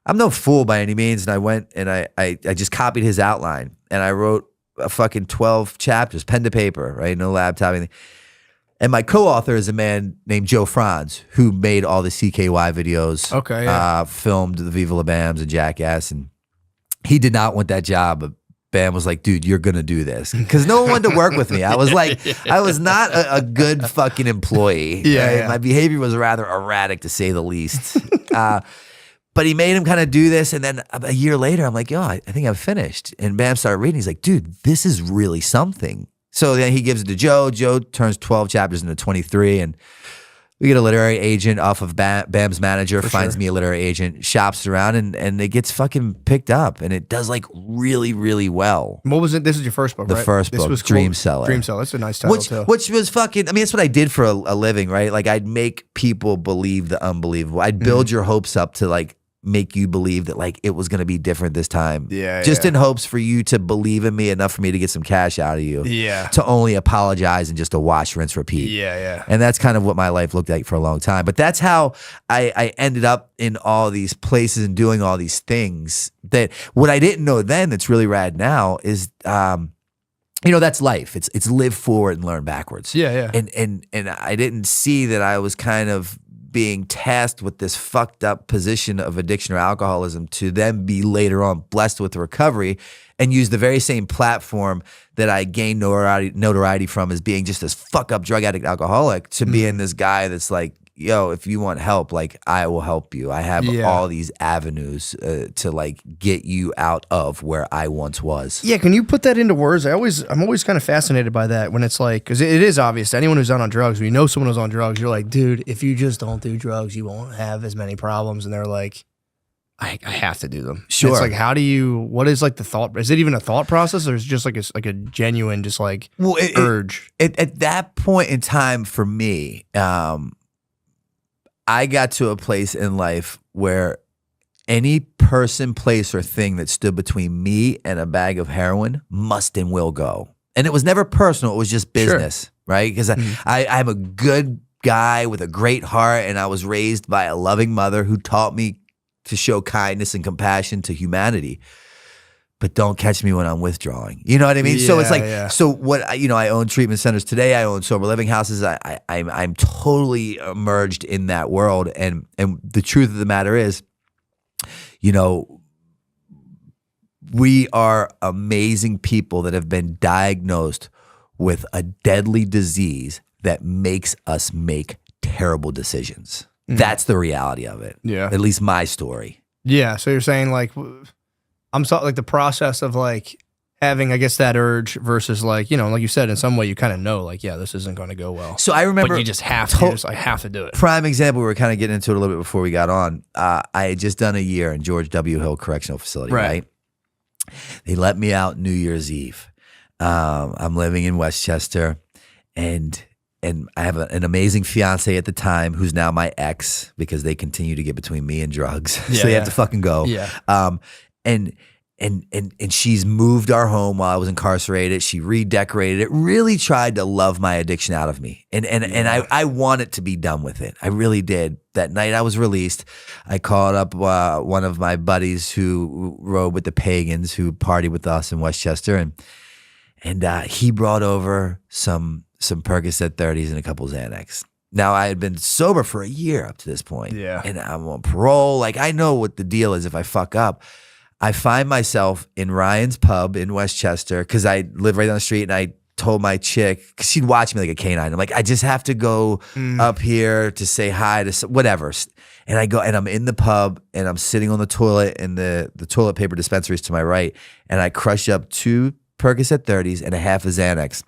I'm no fool by any means, and I went and I just copied his outline, and I wrote a fucking 12 chapters, pen to paper, right? No laptop, anything. And my co-author is a man named Joe Franz, who made all the CKY videos. Okay, yeah. Filmed the Viva La Bams and Jackass, and he did not want that job, but Bam was like, dude, you're going to do this. Because no one wanted to work with me. I was like, I was not a good fucking employee. Yeah, right? yeah. My behavior was rather erratic, to say the least. But he made him kind of do this. And then a year later, I'm like, yo, I think I'm finished. And Bam started reading. He's like, dude, this is really something. So then he gives it to Joe. Joe turns 12 chapters into 23. And we get a literary agent off of Bam's manager, finds me a literary agent, shops around, and it gets fucking picked up. And it does like really, really well. What was it? This is your first book, The right? first This book, was Dream called Seller. Dream Seller. That's a nice title, too. Which was fucking, I mean, that's what I did for a living, right? Like I'd make people believe the unbelievable. I'd build your hopes up to like make you believe that like it was going to be different this time. Yeah, Just yeah. in hopes for you to believe in me enough for me to get some cash out of you. Yeah. To only apologize and just to wash, rinse, repeat. Yeah, yeah. And that's kind of what my life looked like for a long time. But that's how I ended up in all these places and doing all these things. That what I didn't know then that's really rad now is that's life. It's live forward and learn backwards. Yeah, yeah. And I didn't see that I was kind of being tasked with this fucked up position of addiction or alcoholism to then be later on blessed with recovery and use the very same platform that I gained notoriety from as being just this fuck up drug addict alcoholic to being this guy that's like, yo, if you want help, like I will help you. I have all these avenues to like get you out of where I once was. Yeah, can you put that into words? I'm always kind of fascinated by that when it's like, because it is obvious to anyone who's not on drugs. When you know someone who's on drugs, you're like, dude, if you just don't do drugs, you won't have as many problems. And they're like, I have to do them. Sure. It's like, what is like the thought? Is it even a thought process, or is it just like a genuine, just like urge? At that point in time for me, I got to a place in life where any person, place, or thing that stood between me and a bag of heroin must and will go. And it was never personal. It was just business, right? Because I'm a good guy with a great heart, and I was raised by a loving mother who taught me to show kindness and compassion to humanity. But don't catch me when I'm withdrawing. You know what I mean? So it's like, so what, I own treatment centers today. I own sober living houses. I'm totally immersed in that world. And the truth of the matter is, we are amazing people that have been diagnosed with a deadly disease that makes us make terrible decisions. That's the reality of it. Yeah. At least my story. Yeah. So you're saying like, I'm so like the process of like having, I guess, that urge versus like, like you said, in some way you kind of know like, yeah, this isn't going to go well. So I remember, but you just have to. I have to do it. Prime example, we were kind of getting into it a little bit before we got on. I had just done a year in George W. Hill Correctional Facility, right? They let me out New Year's Eve. I'm living in Westchester, and I have an amazing fiance at the time who's now my ex because they continue to get between me and drugs. So they have to fucking go. Yeah. And she's moved our home while I was incarcerated. She redecorated it, really tried to love my addiction out of me. And I wanted to be done with it. I really did. That night I was released, I called up one of my buddies who rode with the Pagans, who partied with us in Westchester. And he brought over some Percocet 30s and a couple Xanax. Now, I had been sober for a year up to this point. Yeah. And I'm on parole. Like, I know what the deal is if I fuck up. I find myself in Ryan's Pub in Westchester because I live right down the street, and I told my chick, because she'd watch me like a canine. I'm like, I just have to go up here to say hi to whatever. And I go, and I'm in the pub, and I'm sitting on the toilet, and the toilet paper dispensary is to my right. And I crush up 2 Percocet 30s and a half of Xanax.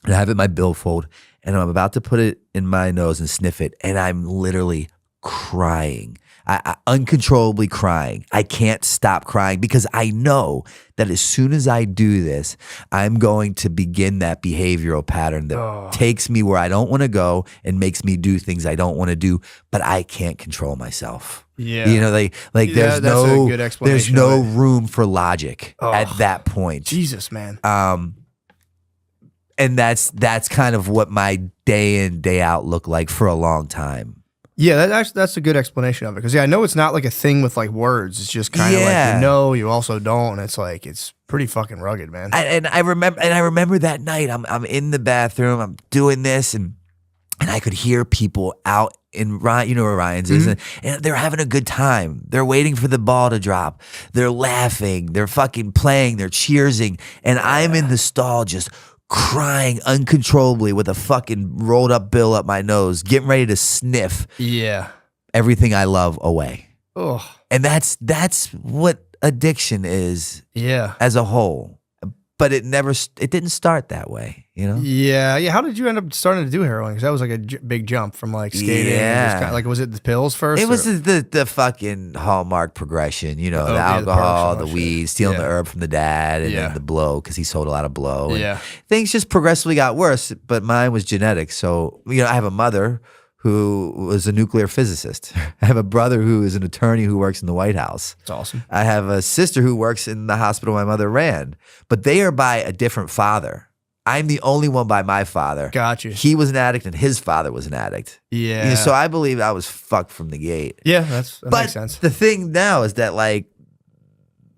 And I have it in my billfold, and I'm about to put it in my nose and sniff it, and I'm literally crying. I uncontrollably crying. I can't stop crying because I know that as soon as I do this, I'm going to begin that behavioral pattern that takes me where I don't want to go and makes me do things I don't want to do, but I can't control myself. Yeah. You know, like Yeah, there's that's a no good explanation there's no of it. room for logic at that point. Jesus, man. And that's kind of what my day in, day out looked like for a long time. Yeah, that's a good explanation of it. Because I know it's not like a thing with like words. It's just kind of like Yeah. you know, you also don't. And it's like it's pretty fucking rugged, man. I remember that night. I'm in the bathroom. I'm doing this, and I could hear people out in Ryan. You know where Ryan's is, and they're having a good time. They're waiting for the ball to drop. They're laughing. They're fucking playing. They're cheersing, and I'm in the stall just crying uncontrollably with a fucking rolled up bill up my nose, getting ready to sniff Yeah. everything I love away. Oh. And that's what addiction is Yeah. as a whole. But it didn't start that way, you know? Yeah. How did you end up starting to do heroin? Because that was like a big jump from like skating. And just Yeah. like, was it the pills first? It was or- the fucking hallmark progression, you know, the yeah, the alcohol, perks and the all weed, shit. stealing the Yeah. herb from the dad, and Yeah. then the blow because he sold a lot of blow. And Yeah. things just progressively got worse, but mine was genetic. So, you know, I have a mother who was a nuclear physicist. I have a brother who is an attorney who works in the White House. It's awesome. I have a sister who works in the hospital my mother ran, but they are by a different father. I'm the only one by my father. Gotcha. He was an addict and his father was an addict. Yeah. So I believe I was fucked from the gate. Yeah, that But makes sense. the thing now is that like,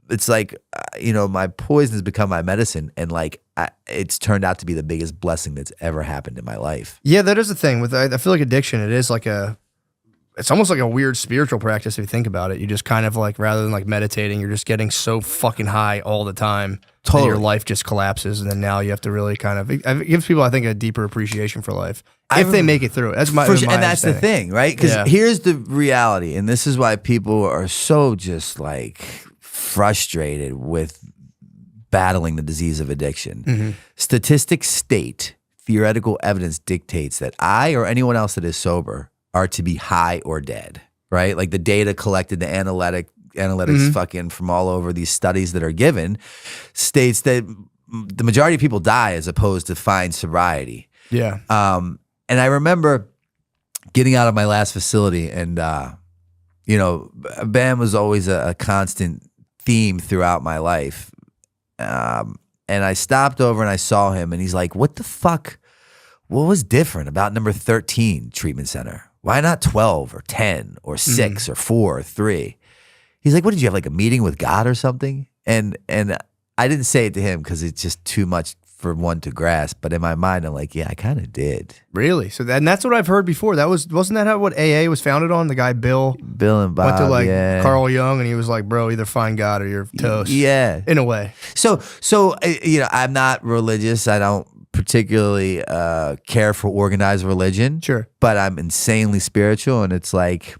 it's like, you know, my poison has become my medicine, and like it's turned out to be the biggest blessing that's ever happened in my life. Yeah, that is the thing with. I feel like addiction. It is like it's almost like a weird spiritual practice if you think about it. You just kind of like rather than like meditating, you're just getting so fucking high all the time. that Totally. your life just collapses, and then now you have to really kind of. It gives people, I think, a deeper appreciation for life if they make it through. That's my. For sure, my and that's the understanding. thing, right? Because Yeah. here's the reality, and this is why people are so just like frustrated with battling the disease of addiction. Mm-hmm. Statistics state, theoretical evidence dictates that I or anyone else that is sober are to be high or dead, right? Like the data collected, the analytics Mm-hmm. fucking from all over these studies that are given states that the majority of people die as opposed to find sobriety. Yeah. And I remember getting out of my last facility, and you know, Bam was always a constant theme throughout my life. And I stopped over and I saw him, and he's like, "What the fuck? What was different about number 13 treatment center? Why not 12 or 10 or 6 or 4 or 3?" He's like, "What did you have, like a meeting with God or something?" And I didn't say it to him because it's just too much for one to grasp. But in my mind, I'm like, yeah, I kind of did. Really? So and that's what I've heard before. Wasn't that how what AA was founded on? The guy Bill Bill and Bob, went to like yeah. Carl Jung, and he was like, "Bro, either find God or you're toast." Yeah. In a way. So you know, I'm not religious. I don't particularly care for organized religion. Sure. But I'm insanely spiritual, and it's like,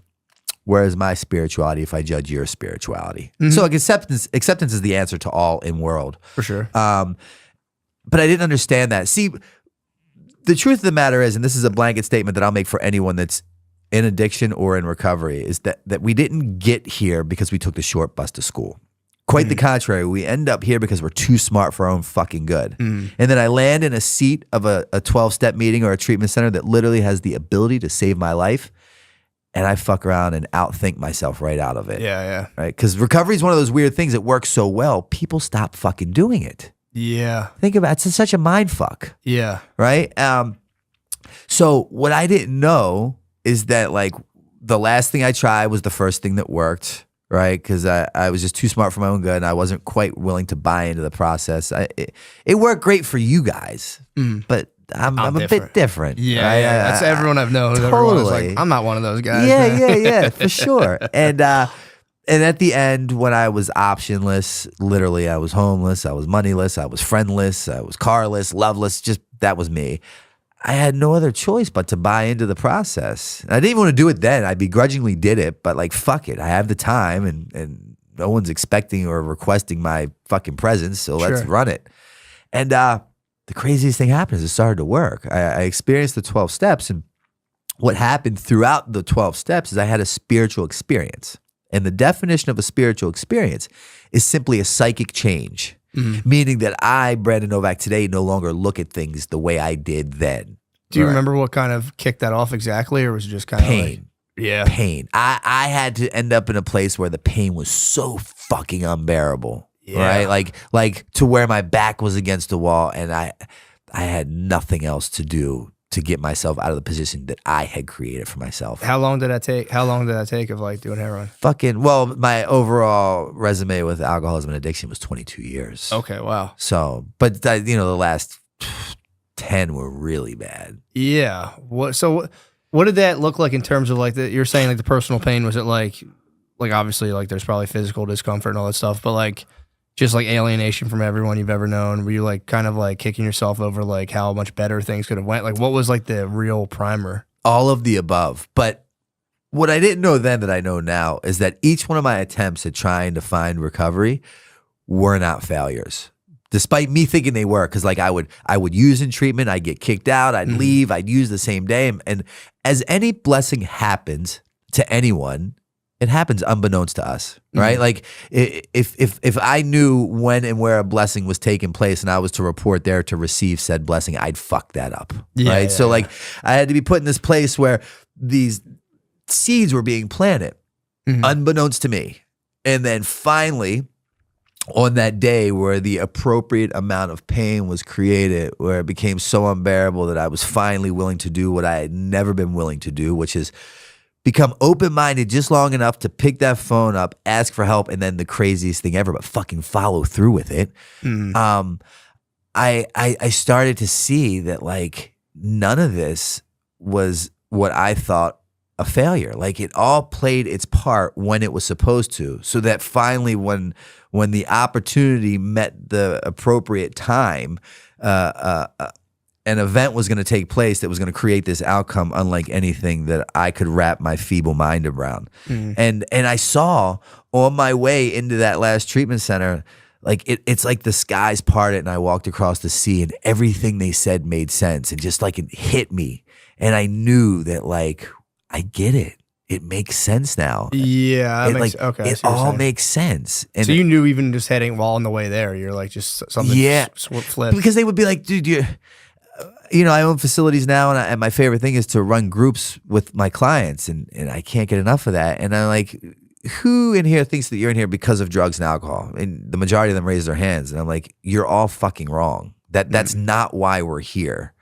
where's my spirituality if I judge your spirituality? So like acceptance is the answer to all in world. For sure. But I didn't understand that. See, the truth of the matter is, and this is a blanket statement that I'll make for anyone that's in addiction or in recovery, is that we didn't get here because we took the short bus to school. Quite the contrary. We end up here because we're too smart for our own fucking good. And then I land in a seat of a 12-step meeting or a treatment center that literally has the ability to save my life. And I fuck around and outthink myself right out of it. Yeah. Right? Because recovery is one of those weird things that works so well, people stop fucking doing it. Yeah. Think about it. It's such a mind fuck. Yeah. Right? So what I didn't know is that like the last thing I tried was the first thing that worked, right? Because I was just too smart for my own good, and I wasn't quite willing to buy into the process. It worked great for you guys, but I'm a bit different. Yeah. right? That's everyone I've known. Totally. Everyone's like, I'm not one of those guys. Yeah, for sure. And at the end, when I was optionless, literally I was homeless, I was moneyless, I was friendless, I was carless, loveless, just that was me. I had no other choice but to buy into the process. And I didn't even want to do it then. I begrudgingly did it, but like, fuck it. I have the time, and no one's expecting or requesting my fucking presence, so let's Sure. run it. And the craziest thing happened is it started to work. I experienced the 12 steps, and what happened throughout the 12 steps is I had a spiritual experience. And the definition of a spiritual experience is simply a psychic change, meaning that I, Brandon Novak, today no longer look at things the way I did then. Do you Right. remember what kind of kicked that off exactly, or was it just kind of Pain. like, yeah, Pain. I had to end up in a place where the pain was so fucking unbearable. Yeah. Right? Like to where my back was against the wall and I had nothing else to do to get myself out of the position that I had created for myself. How long did that take? How long did that take of like doing heroin? Well, my overall resume with alcoholism and addiction was 22 years. Okay, wow. So, but the last 10 were really bad. Yeah. What did that look like in terms of like you're saying like the personal pain? Was it like obviously like there's probably physical discomfort and all that stuff, but like just like alienation from everyone you've ever known? Were you like kind of like kicking yourself over like how much better things could have went? Like what was like the real primer? All of the above. But what I didn't know then that I know now is that each one of my attempts at trying to find recovery were not failures. Despite me thinking they were, because like I would use in treatment, I'd get kicked out, I'd leave, I'd use the same day. And as any blessing happens to anyone, it happens unbeknownst to us, right? Like if I knew when and where a blessing was taking place and I was to report there to receive said blessing, I'd fuck that up, right? So like I had to be put in this place where these seeds were being planted unbeknownst to me. And then finally, on that day where the appropriate amount of pain was created, where it became so unbearable that I was finally willing to do what I had never been willing to do, which is become open-minded just long enough to pick that phone up, ask for help, and then the craziest thing ever, but fucking follow through with it. I started to see that like none of this was what I thought a failure. Like it all played its part when it was supposed to, so that finally when the opportunity met the appropriate time, an event was going to take place that was going to create this outcome unlike anything that I could wrap my feeble mind around. And I saw on my way into that last treatment center, like it's like the skies parted and I walked across the sea and everything they said made sense and just like it hit me. And I knew that like, I get it. It makes sense now. Yeah. It, like, Okay. it all makes sense. And so you knew even just heading while on the way there, you're like just something flipped. because they would be like, dude, I own facilities now, and my favorite thing is to run groups with my clients, and I can't get enough of that. And I'm like, who in here thinks that you're in here because of drugs and alcohol? And the majority of them raise their hands, and I'm like, you're all fucking wrong. That's not why we're here.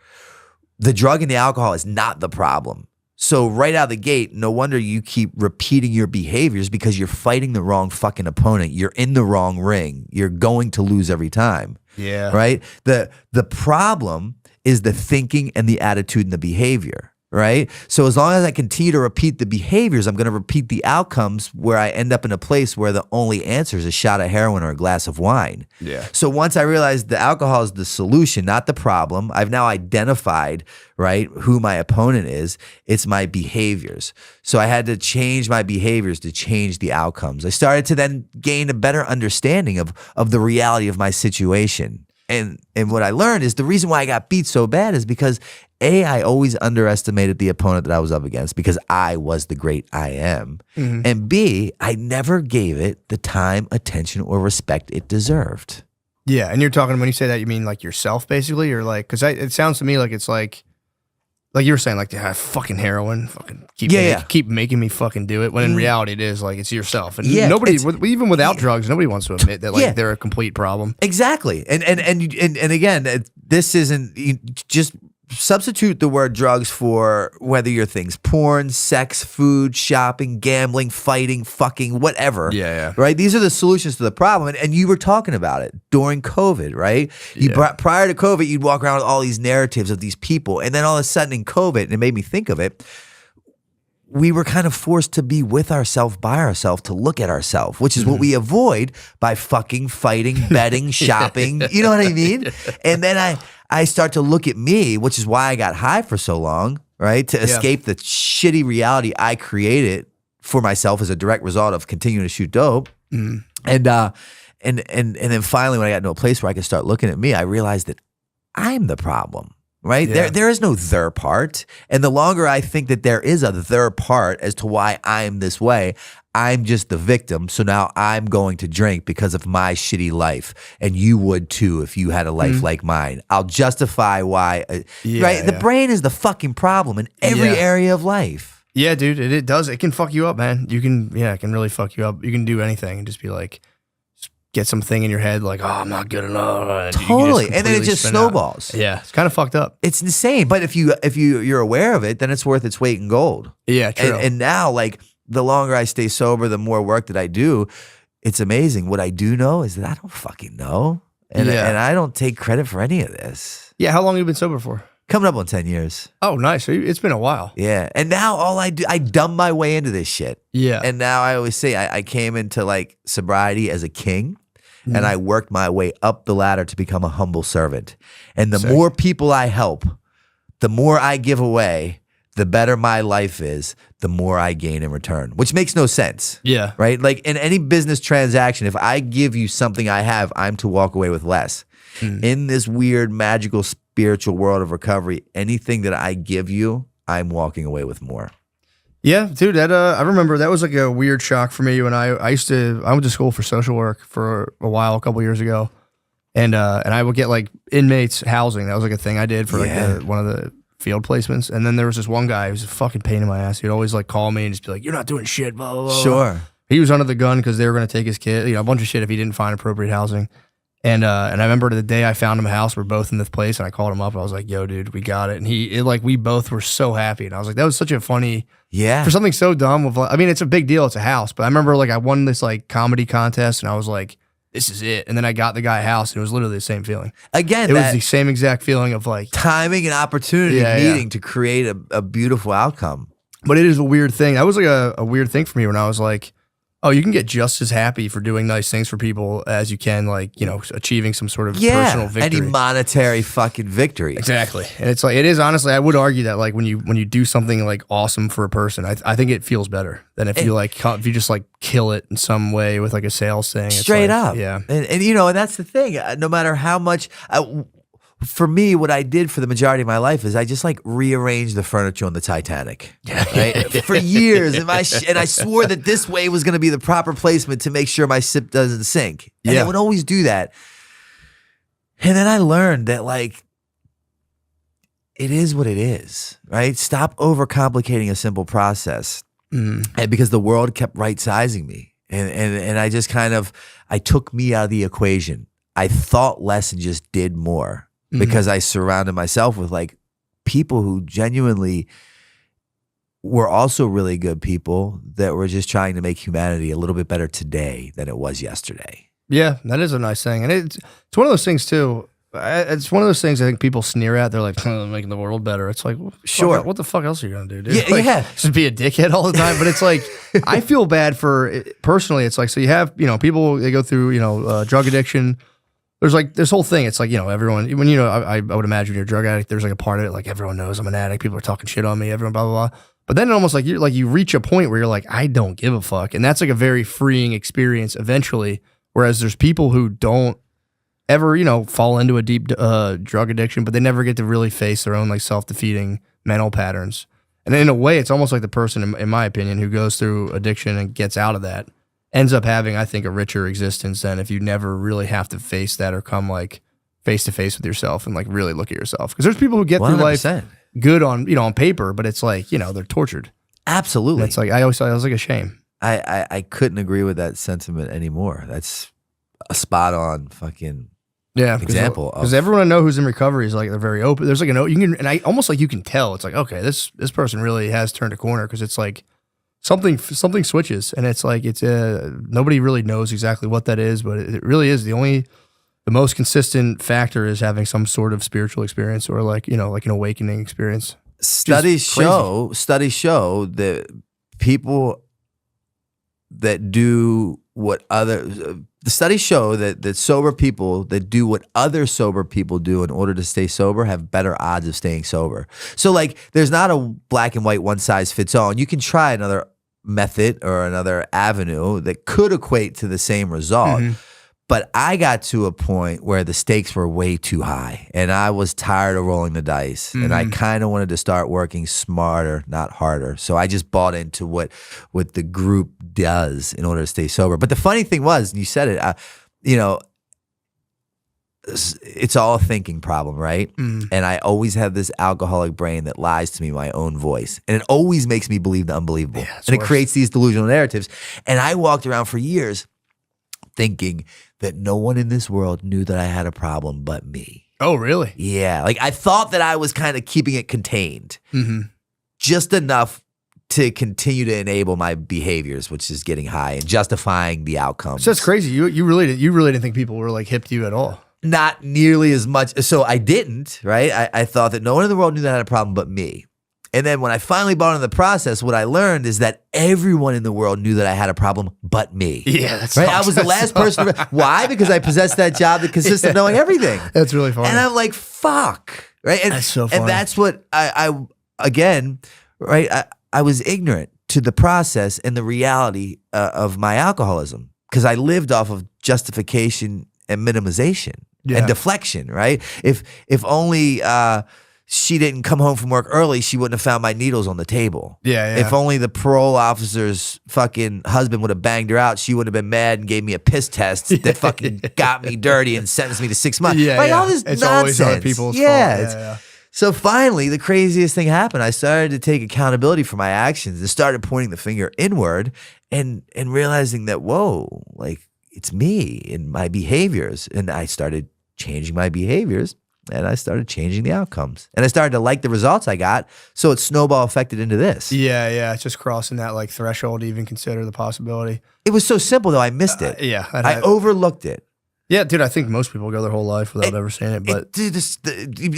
The drug and the alcohol is not the problem. So right out of the gate, no wonder you keep repeating your behaviors because you're fighting the wrong fucking opponent. You're in the wrong ring. You're going to lose every time. Yeah. Right? The problem is the thinking and the attitude and the behavior, right? So as long as I continue to repeat the behaviors, I'm going to repeat the outcomes where I end up in a place where the only answer is a shot of heroin or a glass of wine. Yeah. So once I realized the alcohol is the solution, not the problem, I've now identified, right, who my opponent is. It's my behaviors. So I had to change my behaviors to change the outcomes. I started to then gain a better understanding of the reality of my situation. And what I learned is the reason why I got beat so bad is because A, I always underestimated the opponent that I was up against because I was the great I am. And B, I never gave it the time, attention, or respect it deserved. Yeah. And you're talking, when you say that, you mean like yourself basically, or like, because it sounds to me like it's like you were saying, like, yeah, fucking heroin, fucking keep making me fucking do it. When in reality, it is like it's yourself, and nobody, even without drugs, nobody wants to admit that like they're a complete problem. Exactly, and again, this isn't just substitute the word drugs for whether your things porn, sex, food, shopping, gambling, fighting, fucking, whatever. Yeah. Right? These are the solutions to the problem. And you were talking about it during COVID, right? Prior to COVID, you'd walk around with all these narratives of these people. And then all of a sudden in COVID, and it made me think of it, we were kind of forced to be with ourselves, by ourselves, to look at ourselves, which is what we avoid by fucking fighting, betting, shopping. You know what I mean? And then I start to look at me, which is why I got high for so long, right? To escape the shitty reality I created for myself as a direct result of continuing to shoot dope. And then finally, when I got into a place where I could start looking at me, I realized that I'm the problem. right? Yeah. There is no their part. And the longer I think that there is a their part as to why I'm this way, I'm just the victim. So now I'm going to drink because of my shitty life. And you would too if you had a life like mine. I'll justify why, right? The brain is the fucking problem in every area of life. Yeah, dude, it does. It can fuck you up, man. You can, it can really fuck you up. You can do anything and just be like, get something in your head like, oh, I'm not good enough. Totally. And then it just snowballs. Yeah, it's kind of fucked up. It's insane. But if you're aware of it, then it's worth its weight in gold. Yeah, true. And now, like, the longer I stay sober, the more work that I do, it's amazing. What I do know is that I don't fucking know. And I don't take credit for any of this. Yeah, how long have you been sober for? Coming up on 10 years. Oh, nice. So it's been a while. Yeah. And now all I do, I dumb my way into this shit. Yeah. And now I always say I came into like sobriety as a king. And I worked my way up the ladder to become a humble servant. And the more people I help, the more I give away, the better my life is, the more I gain in return, which makes no sense. Yeah. Right? Like in any business transaction, if I give you something I have, I'm to walk away with less. In this weird, magical, spiritual world of recovery, anything that I give you, I'm walking away with more. Yeah, dude, that I remember that was like a weird shock for me when I went to school for social work for a while, a couple years ago. And I would get like inmates housing. That was like a thing I did for like one of the field placements. And then there was this one guy who was a fucking pain in my ass. He'd always like call me and just be like, "You're not doing shit, blah, blah, blah." Sure. He was under the gun because they were going to take his kid, a bunch of shit if he didn't find appropriate housing. And I remember the day I found him a house, we're both in this place, and I called him up. I was like, "Yo, dude, we got it." And we both were so happy. And I was like, that was such a funny, for something so dumb. It's a big deal. It's a house. But I remember like I won this like comedy contest, and I was like, this is it. And then I got the guy a house, and it was literally the same feeling. Again, it was the same exact feeling of like timing and opportunity meeting to create a beautiful outcome. But it is a weird thing. That was like a weird thing for me when I was like, oh, you can get just as happy for doing nice things for people as you can, like, achieving some sort of personal victory. Any monetary fucking victory. Exactly. And it's like, it is honestly, I would argue that like when you do something like awesome for a person, I think it feels better than if you just like kill it in some way with like a sales thing. Straight up. Yeah. And that's the thing. No matter how much, for me, what I did for the majority of my life is I just like rearranged the furniture on the Titanic, right? For years, and I swore that this way was going to be the proper placement to make sure my ship doesn't sink. And I would always do that. And then I learned that like it is what it is, right? Stop overcomplicating a simple process, and because the world kept right sizing me, and I just I took me out of the equation. I thought less and just did more. Because I surrounded myself with like people who genuinely were also really good people that were just trying to make humanity a little bit better today than it was yesterday. Yeah, that is a nice thing. And it's one of those things too. It's one of those things I think people sneer at. They're like, making the world better. It's like, sure. What the fuck else are you going to do, dude? Yeah. Just be a dickhead all the time. But it's like, I feel bad for, personally, it's like, so you have, people, they go through, drug addiction. There's like this whole thing. It's like, everyone, when, I would imagine you're a drug addict, there's like a part of it, like everyone knows I'm an addict. People are talking shit on me, everyone, blah, blah, blah. But then almost like you reach a point where you're like, I don't give a fuck. And that's like a very freeing experience eventually. Whereas there's people who don't ever, fall into a deep drug addiction, but they never get to really face their own like self-defeating mental patterns. And in a way, it's almost like the person, in my opinion, who goes through addiction and gets out of that ends up having, I think, a richer existence than if you never really have to face that or come like face to face with yourself and like really look at yourself. Because there's people who get 100%. through life good on, on paper, but it's like, they're tortured. Absolutely. And it's like, I always thought it was like a shame. I couldn't agree with that sentiment anymore. That's a spot on fucking example. Because everyone I know who's in recovery is like, they're very open. There's like you can tell. It's like, okay, this person really has turned a corner because it's like, something switches, and it's like nobody really knows exactly what that is, but it really is the most consistent factor is having some sort of spiritual experience or like like an awakening experience. Studies show that people that do what the studies show that sober people that do what other sober people do in order to stay sober have better odds of staying sober. So like there's not a black and white one size fits all. And you can try another method or another avenue that could equate to the same result. But I got to a point where the stakes were way too high and I was tired of rolling the dice. And I kind of wanted to start working smarter, not harder. So I just bought into what the group does in order to stay sober. But the funny thing was, you said it, you know, it's all a thinking problem, right? And I always have this alcoholic brain that lies to me my own voice. And it always makes me believe the unbelievable. And it creates these delusional narratives. And I walked around for years thinking that no one in this world knew that I had a problem but me. Oh, really? Yeah. Like I thought that I was kind of keeping it contained. Just enough to continue to enable my behaviors, which is getting high and justifying the outcomes. So that's crazy. You really didn't think people were like hip to you at all. Not nearly as much. So I didn't, right? I thought that no one in the world knew that I had a problem but me. And then when I finally bought into the process, what I learned is that everyone in the world knew that I had a problem but me. Yeah, that's right. I was the last person. Why? Because I possessed that job that consists of knowing everything. That's really funny. And I'm like, fuck. Right. And that's so funny. And that's what I again, right? I was ignorant to the process and the reality of my alcoholism because I lived off of justification and minimization and deflection, right? If only she didn't come home from work early, she wouldn't have found my needles on the table. Yeah. If only the parole officer's fucking husband would have banged her out, she would have been mad and gave me a piss test that fucking got me dirty and sentenced me to 6 months. Like all this it's nonsense. always other people's fault. So finally, the craziest thing happened. I started to take accountability for my actions and started pointing the finger inward and realizing that, whoa, like it's me and my behaviors. And I started changing my behaviors and I started changing the outcomes. And I started to like the results I got. So it snowball affected into this. Yeah. It's just crossing that like threshold to even consider the possibility. It was so simple though, I missed it. I overlooked it. Yeah, dude, I think most people go their whole life without ever saying it. But dude,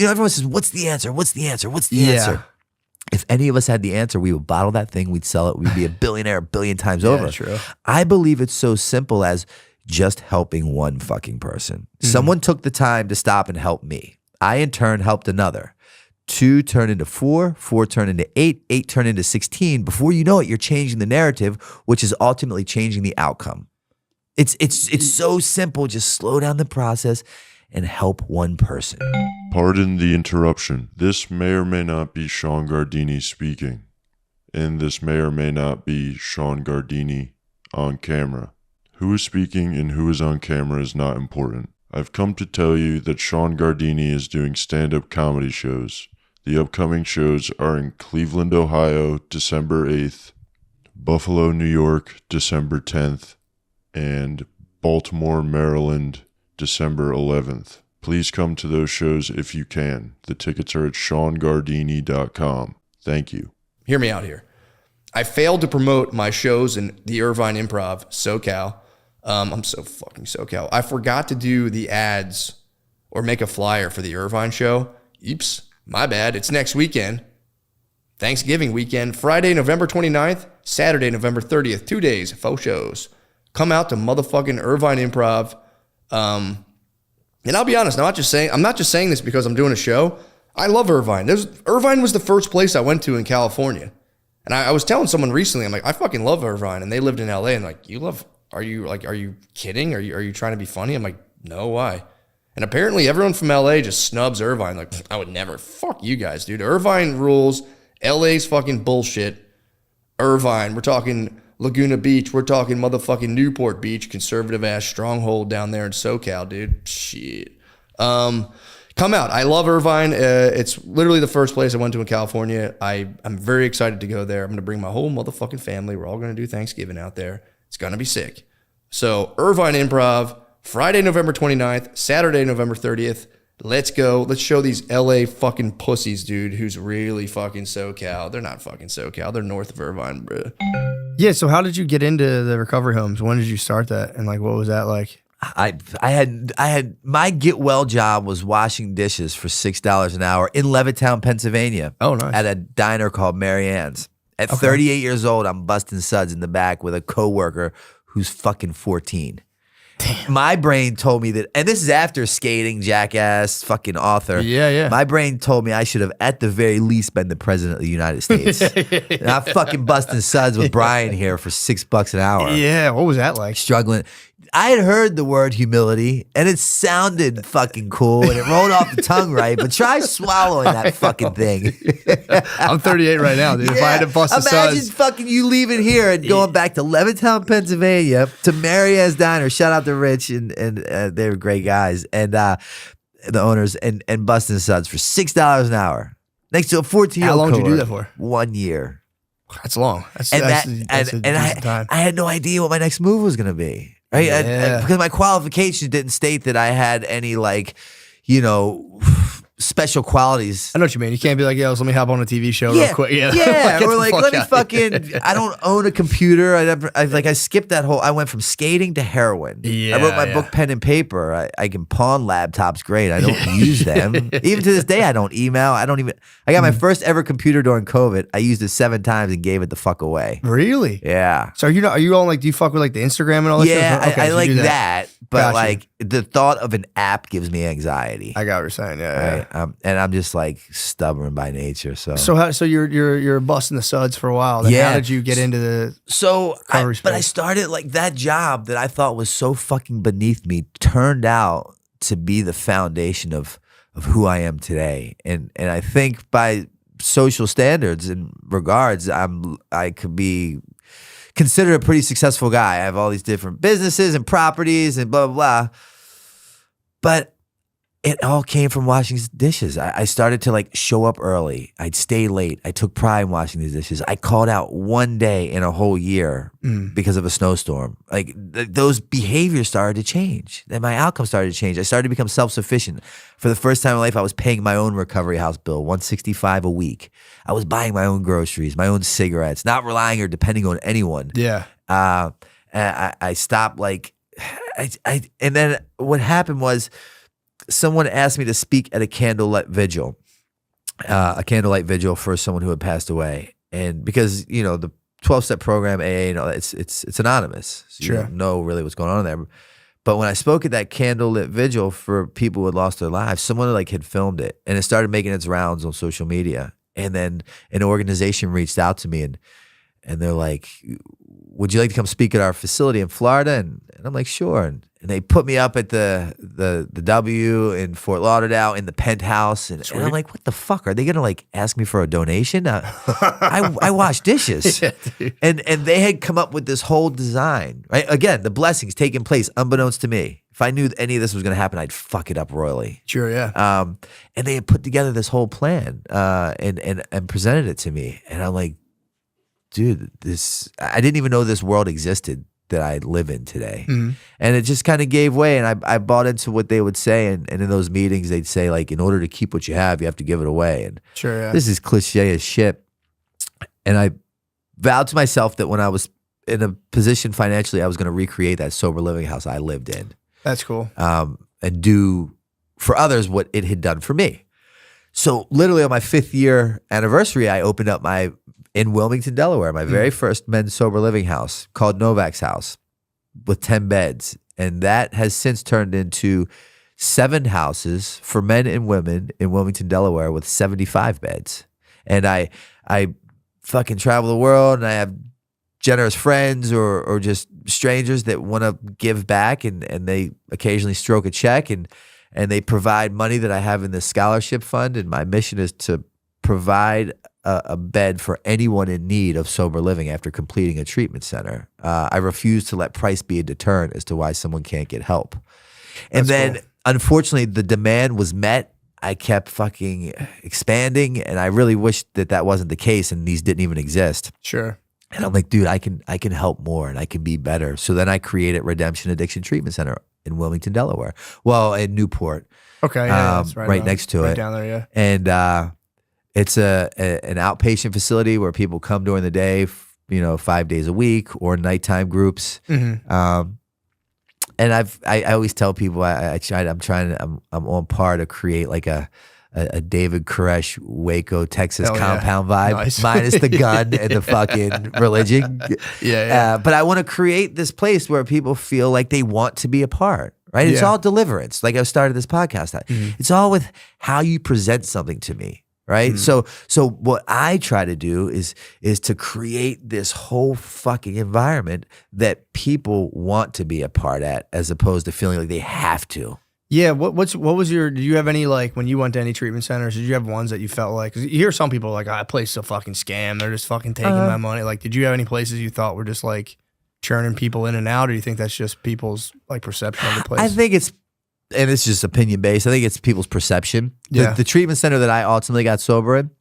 everyone says, what's the answer? What's the answer? What's the answer? If any of us had the answer, we would bottle that thing, we'd sell it, we'd be a billionaire a billion times over. True. I believe it's so simple as just helping one fucking person. Someone took the time to stop and help me. I, in turn, helped another. 2 turned into 4, 4 turned into 8, 8 turned into 16. Before you know it, you're changing the narrative, which is ultimately changing the outcome. It's so simple. Just slow down the process and help one person. Pardon the interruption. This may or may not be Sean Gardini speaking. And this may or may not be Sean Gardini on camera. Who is speaking and who is on camera is not important. I've come to tell you that Sean Gardini is doing stand-up comedy shows. The upcoming shows are in Cleveland, Ohio, December 8th, Buffalo, New York, December 10th, and Baltimore, Maryland, December 11th. Please come to those shows if you can. The tickets are at SeanGardini.com. Thank you. Hear me out here. I failed to promote my shows in the Irvine Improv, SoCal. I'm so fucking SoCal. I forgot to do the ads or make a flyer for the Irvine show. Oops, my bad. It's next weekend. Thanksgiving weekend. Friday, November 29th. Saturday, November 30th. 2 days, 4 shows. Come out to motherfucking Irvine Improv. And I'll be honest, I'm not just saying this because I'm doing a show. I love Irvine. Irvine was the first place I went to in California. And I was telling someone recently, I'm like, I fucking love Irvine. And they lived in LA and like, are you kidding? Are you trying to be funny? I'm like, no, why? And apparently everyone from LA just snubs Irvine. Like, I would never. Fuck you guys, dude. Irvine rules. LA's fucking bullshit. Irvine, we're talking Laguna Beach. We're talking motherfucking Newport Beach, conservative ass stronghold down there in SoCal, dude. Shit. Come out. I love Irvine. It's literally the first place I went to in California. I'm very excited to go there. I'm going to bring my whole motherfucking family. We're all going to do Thanksgiving out there. It's going to be sick. So Irvine Improv, Friday, November 29th, Saturday, November 30th. Let's go. Let's show these LA fucking pussies, dude, who's really fucking SoCal. They're not fucking SoCal. They're north of Irvine, bro. Yeah, so how did you get into the recovery homes? When did you start that? And like, what was that like? I had my get well job was washing dishes for $6 an hour in Levittown, Pennsylvania. Oh, nice. At a diner called Mary Ann's. At 38 years old, I'm busting suds in the back with a coworker who's fucking 14. Damn. My brain told me that, and this is after skating, jackass, fucking author. Yeah. My brain told me I should have at the very least been the president of the United States. And I'm fucking busting suds with Brian here for $6 an hour. Yeah, what was that like? Struggling. I had heard the word humility and it sounded fucking cool and it rolled off the tongue right, but try swallowing that fucking thing. I'm 38 right now, dude. If I had to bust the Imagine suds. fucking you leaving here and going back to Levittown, Pennsylvania to Maria's Diner. Shout out to Rich and they were great guys. And the owners and busting suds for $6 an hour next to a 14-year-old. How long did you do that for? 1 year. That's long. That's And that's a decent time. I had no idea what my next move was going to be. Right? Yeah. Because my qualifications didn't state that I had any special qualities. I know what you mean. You can't be like, yo, let me hop on a TV show real quick. Yeah, Get or the like, fuck let me out. fucking. I don't own a computer. I skipped that whole. I went from skating to heroin. Yeah, I wrote my yeah. book, pen and paper. I can pawn laptops. Great. I don't use them. Even to this day, I don't email. I got my first ever computer during COVID. I used it 7 times and gave it the fuck away. Really? Yeah. So are you on like, do you fuck with like the Instagram and all that Yeah, stuff? Okay, I so you like do that, but Gotcha. like the thought of an app gives me anxiety. I got what you're saying. Yeah. Right? And I'm just like stubborn by nature. So you're busting the suds for a while. Then Yeah. How did you get into the? But I space. started like that job that I thought was so fucking beneath me turned out to be the foundation of who I am today. And I think by social standards and regards, I could be considered a pretty successful guy. I have all these different businesses and properties and blah, blah, blah. But it all came from washing dishes. I started to like show up early. I'd stay late. I took pride in washing these dishes. I called out one day in a whole year because of a snowstorm. Like those behaviors started to change. Then my outcome started to change. I started to become self-sufficient. For the first time in life, I was paying my own recovery house bill, $165 a week. I was buying my own groceries, my own cigarettes, not relying or depending on anyone. Yeah. I stopped like, and then what happened was, someone asked me to speak at a candlelight vigil for someone who had passed away. And because, the 12-step program, AA, it's anonymous. So Sure. You don't know really what's going on there. But when I spoke at that candlelit vigil for people who had lost their lives, someone had filmed it and it started making its rounds on social media. And then an organization reached out to me and they're like, would you like to come speak at our facility in Florida? And I'm like, sure. And they put me up at the W in Fort Lauderdale in the penthouse. And I'm like, what the fuck? Are they going to ask me for a donation? I wash dishes. Yeah, dude. And they had come up with this whole design, right? Again, the blessings taking place unbeknownst to me. If I knew any of this was going to happen, I'd fuck it up royally. Sure. Yeah. And they had put together this whole plan and presented it to me. And I'm like, dude, I didn't even know this world existed that I live in today. Mm-hmm. And it just kind of gave way. And I bought into what they would say. And in those meetings, they'd say, in order to keep what you have, you have to give it away. And Sure. Yeah. this is cliche as shit. And I vowed to myself that when I was in a position financially, I was going to recreate that sober living house I lived in. That's cool. And do for others what it had done for me. So literally on my 5th year anniversary, I opened up in Wilmington, Delaware, my very first men's sober living house called Novak's House with 10 beds. And that has since turned into 7 houses for men and women in Wilmington, Delaware with 75 beds. And I fucking travel the world and I have generous friends or just strangers that want to give back and they occasionally stroke a check and they provide money that I have in the scholarship fund. And my mission is to provide a bed for anyone in need of sober living after completing a treatment center. I refuse to let price be a deterrent as to why someone can't get help. And then, unfortunately, the demand was met. I kept fucking expanding, and I really wished that wasn't the case and these didn't even exist. Sure. And I'm like, dude, I can help more and I can be better. So then I created Redemption Addiction Treatment Center in Wilmington, Delaware. Well, in Newport. Okay. Yeah, that's right next to right it. down there. Yeah. And it's an outpatient facility where people come during the day, 5 days a week, or nighttime groups. Mm-hmm. And I always tell people I'm on par to create like a David Koresh Waco, Texas compound vibe, Nice. minus the gun and the fucking religion. Yeah. But I want to create this place where people feel like they want to be a part. Right? It's Yeah. all deliverance. Like I started this podcast. It's all with how you present something to me. right? So what I try to do is to create this whole fucking environment that people want to be a part at, as opposed to feeling like they have to. Yeah, what was your? Did you have any, like, when you went to any treatment centers? Did you have ones that you felt like? Cause you hear some people like, that place is a fucking scam. They're just fucking taking my money. Like, did you have any places you thought were just like churning people in and out, or do you think that's just people's like perception of the place? I think it's, and it's just opinion based. I think it's people's perception. Yeah. The treatment center that I ultimately got sober in,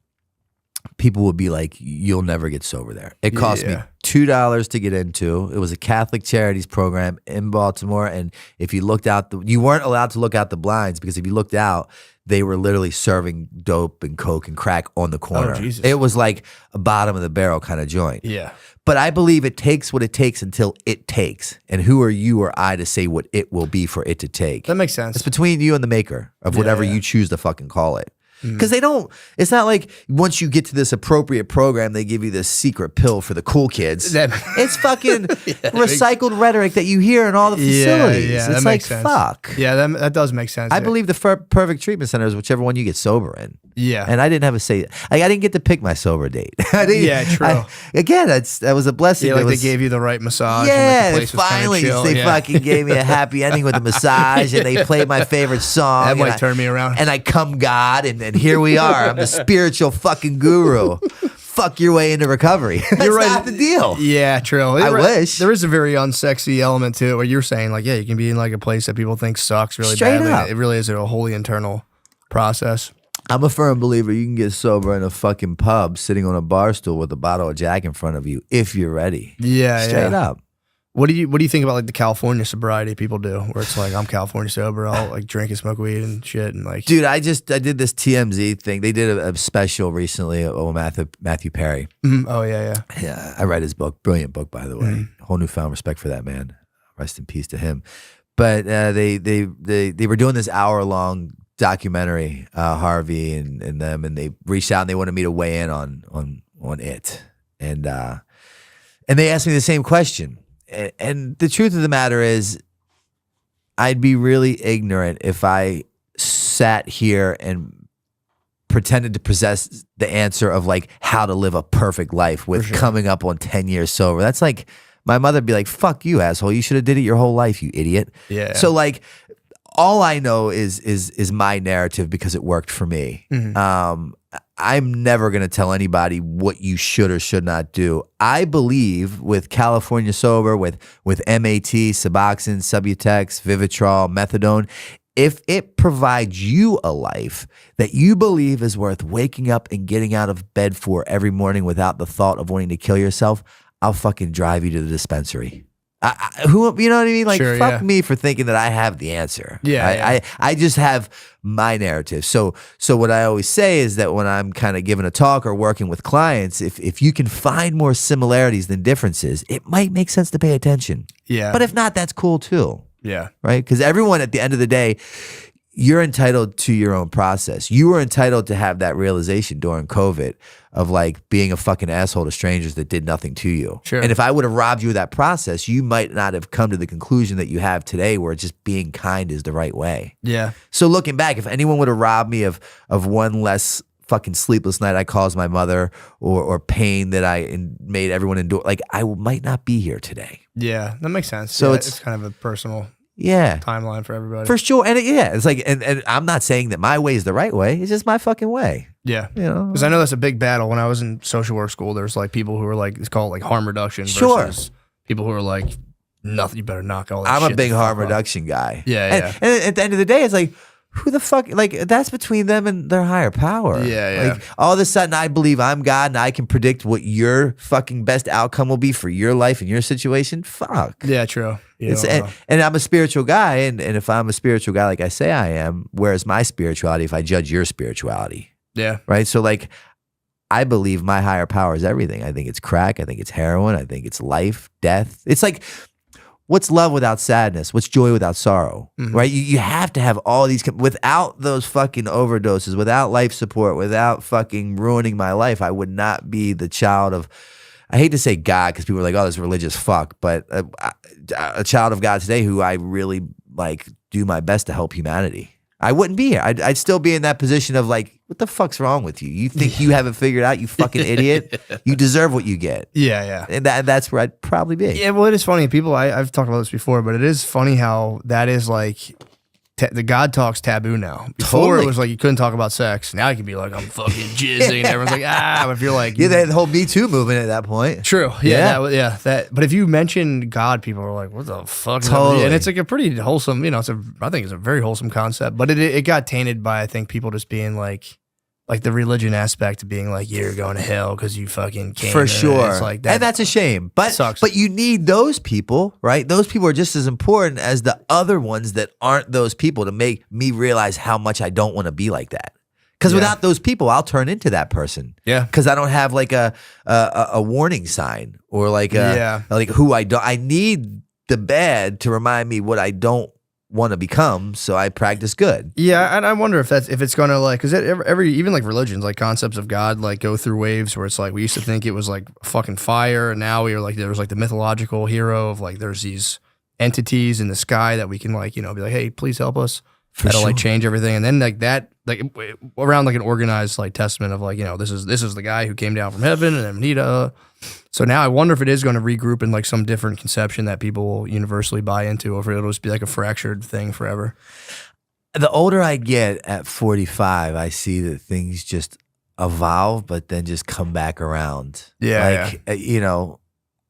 people would be like, "You'll never get sober there." It cost me $2 to get into. It was a Catholic Charities program in Baltimore, and if you looked out, you weren't allowed to look out the blinds, because if you looked out, they were literally serving dope and coke and crack on the corner. Oh, Jesus. It was like a bottom of the barrel kind of joint. Yeah. But I believe it takes what it takes until it takes. And who are you or I to say what it will be for it to take? That makes sense. It's between you and the maker of whatever you choose to fucking call it. Because they don't, it's not like once you get to this appropriate program, they give you this secret pill for the cool kids. It's fucking recycled rhetoric that you hear in all the facilities. Yeah, it's that like, makes sense. fuck. Yeah, that does make sense. I believe the perfect treatment center is whichever one you get sober in. Yeah. And I didn't have a say. Like, I didn't get to pick my sober date. I didn't, Yeah, true. Again, that was a blessing. Yeah, like That they gave you the right massage. Yeah, and like the place was kinda finally chill. they Yeah. fucking gave me a happy ending with a massage, and they played my favorite song. That and might turn me around. And I come God, and here we are. I'm the spiritual fucking guru. Fuck your way into recovery. That's You're right. not the deal. Yeah, true. I wish. There is a very unsexy element to it where you're saying, like, yeah, you can be in like a place that people think sucks really Straight badly. up. It really is a wholly internal process. I'm a firm believer you can get sober in a fucking pub sitting on a bar stool with a bottle of Jack in front of you if you're ready. Yeah, Straight yeah. up. What do you think about like the California sobriety people do, where it's like, I'm California sober, I'll like drink and smoke weed and shit, and like, Dude, I did this TMZ thing. They did a special recently of Matthew Perry. oh yeah, Yeah, I read his book. Brilliant book, by the way. Whole newfound respect for that man. Rest in peace to him. But they were doing this hour-long documentary, Harvey and them, and they reached out and they wanted me to weigh in on it. And they asked me the same question. And the truth of the matter is, I'd be really ignorant if I sat here and pretended to possess the answer of like how to live a perfect life with coming up on 10 years sober. That's like, my mother'd be like, fuck you, asshole. You should have did it your whole life, you idiot. Yeah. So like, all I know is my narrative because it worked for me. I'm never going to tell anybody what you should or should not do. I believe with California Sober, with MAT, Suboxone, Subutex, Vivitrol, Methadone, if it provides you a life that you believe is worth waking up and getting out of bed for every morning without the thought of wanting to kill yourself, I'll fucking drive you to the dispensary. Who, you know what I mean? Like, Sure, fuck yeah. me for thinking that I have the answer. Yeah, I just have my narrative. So what I always say is that when I'm kind of giving a talk or working with clients, if you can find more similarities than differences, it might make sense to pay attention. yeah. But if not, that's cool too, yeah, right? Because everyone at the end of the day, you're entitled to your own process. You were entitled to have that realization during COVID of like being a fucking asshole to strangers that did nothing to you. Sure. And if I would have robbed you of that process, you might not have come to the conclusion that you have today where just being kind is the right way. yeah. So looking back, if anyone would have robbed me of one less fucking sleepless night I caused my mother or pain that made everyone endure, like I might not be here today. Yeah, that makes sense. So Yeah, it's kind of a personal Yeah. timeline for everybody. For sure. And it's like, and I'm not saying that my way is the right way. It's just my fucking way. Yeah. You know? Because I know that's a big battle. When I was in social work school, there's like people who are like, it's called like harm reduction Sure. versus people who are like, nothing, you better knock all that I'm shit a big the fuck harm off. reduction guy. Yeah, And at the end of the day, it's like, who the fuck, like, that's between them and their higher power. Yeah, yeah. Like, all of a sudden, I believe I'm God and I can predict what your fucking best outcome will be for your life and your situation. Fuck. Yeah, true. You It's, know, and I'm a spiritual guy, and if I'm a spiritual guy like I say I am, where's my spirituality if I judge your spirituality? yeah. Right? So, like, I believe my higher power is everything. I think it's crack. I think it's heroin. I think it's life, death. It's like, what's love without sadness? What's joy without sorrow? Mhm. Right? You have to have all these, without those fucking overdoses, without life support, without fucking ruining my life, I would not be the child of, I hate to say God because people are like, oh, this religious fuck, but a child of God today who I really like do my best to help humanity. I wouldn't be here. I'd still be in that position of like what the fuck's wrong with you? You think you have it figured out, you fucking idiot? You deserve what you get. Yeah. And that's where I'd probably be. Yeah, well, it is funny. People, I've talked about this before, but it is funny how that is like the God talk's taboo now. Before Totally. it was like you couldn't talk about sex. Now you can be like, I'm fucking jizzing. And everyone's like, but if you're like, Yeah, the whole Me Too movement at that point. true. Yeah. That. But if you mention God, people are like, what the fuck? Totally. And it's like a pretty wholesome, I think it's a very wholesome concept. But it got tainted by, I think, people just being like the religion aspect of being like, you're going to hell because you fucking came. For And sure. It's like that. And that's a shame. But sucks. but you need those people, right? Those people are just as important as the other ones that aren't those people to make me realize how much I don't want to be like that. Because without those people, I'll turn into that person. Yeah. Because I don't have like a warning sign or like who I don't. I need the bad to remind me what I don't want to become, so I practice good. Yeah, and I wonder if it's gonna like, because every even like religions, like concepts of God, like go through waves where it's like we used to think it was like fucking fire, and now we are like there was like the mythological hero of like there's these entities in the sky that we can like be like, hey, please help us. That'll like change everything, and then like that like around like an organized like testament of like this is the guy who came down from heaven and then So now I wonder if it is going to regroup in like some different conception that people will universally buy into, or if it'll just be like a fractured thing forever. The older I get at 45, I see that things just evolve, but then just come back around. Yeah,